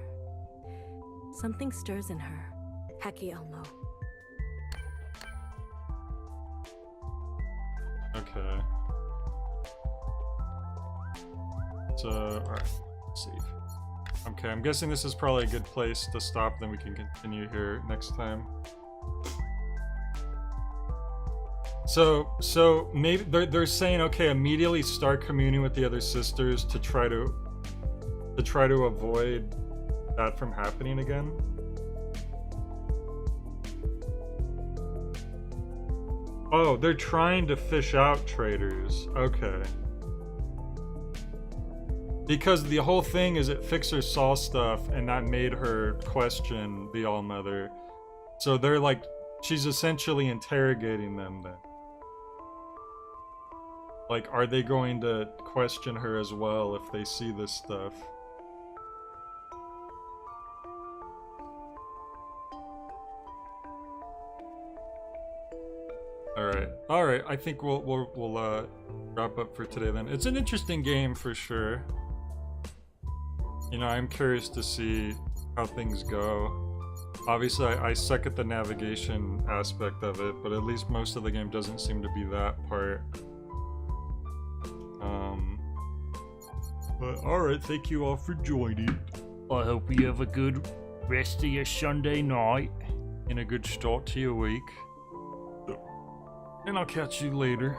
Something stirs in her. Heki Elmo. Okay. So, alright. Let's see. Okay, I'm guessing this is probably a good place to stop, then we can continue here next time. So maybe they're saying, okay, immediately start communing with the other sisters to try to avoid that from happening again. Oh, they're trying to fish out traitors. Okay. Because the whole thing is that Fixer saw stuff and that made her question the All-Mother. So they're like, she's essentially interrogating them then. Like, are they going to question her as well if they see this stuff? All right. I think we'll wrap up for today then. It's an interesting game for sure. You know, I'm curious to see how things go. Obviously, I suck at the navigation aspect of it, but at least most of the game doesn't seem to be that part. But alright, thank you all for joining. I hope you have a good rest of your Sunday night and a good start to your week. And I'll catch you later.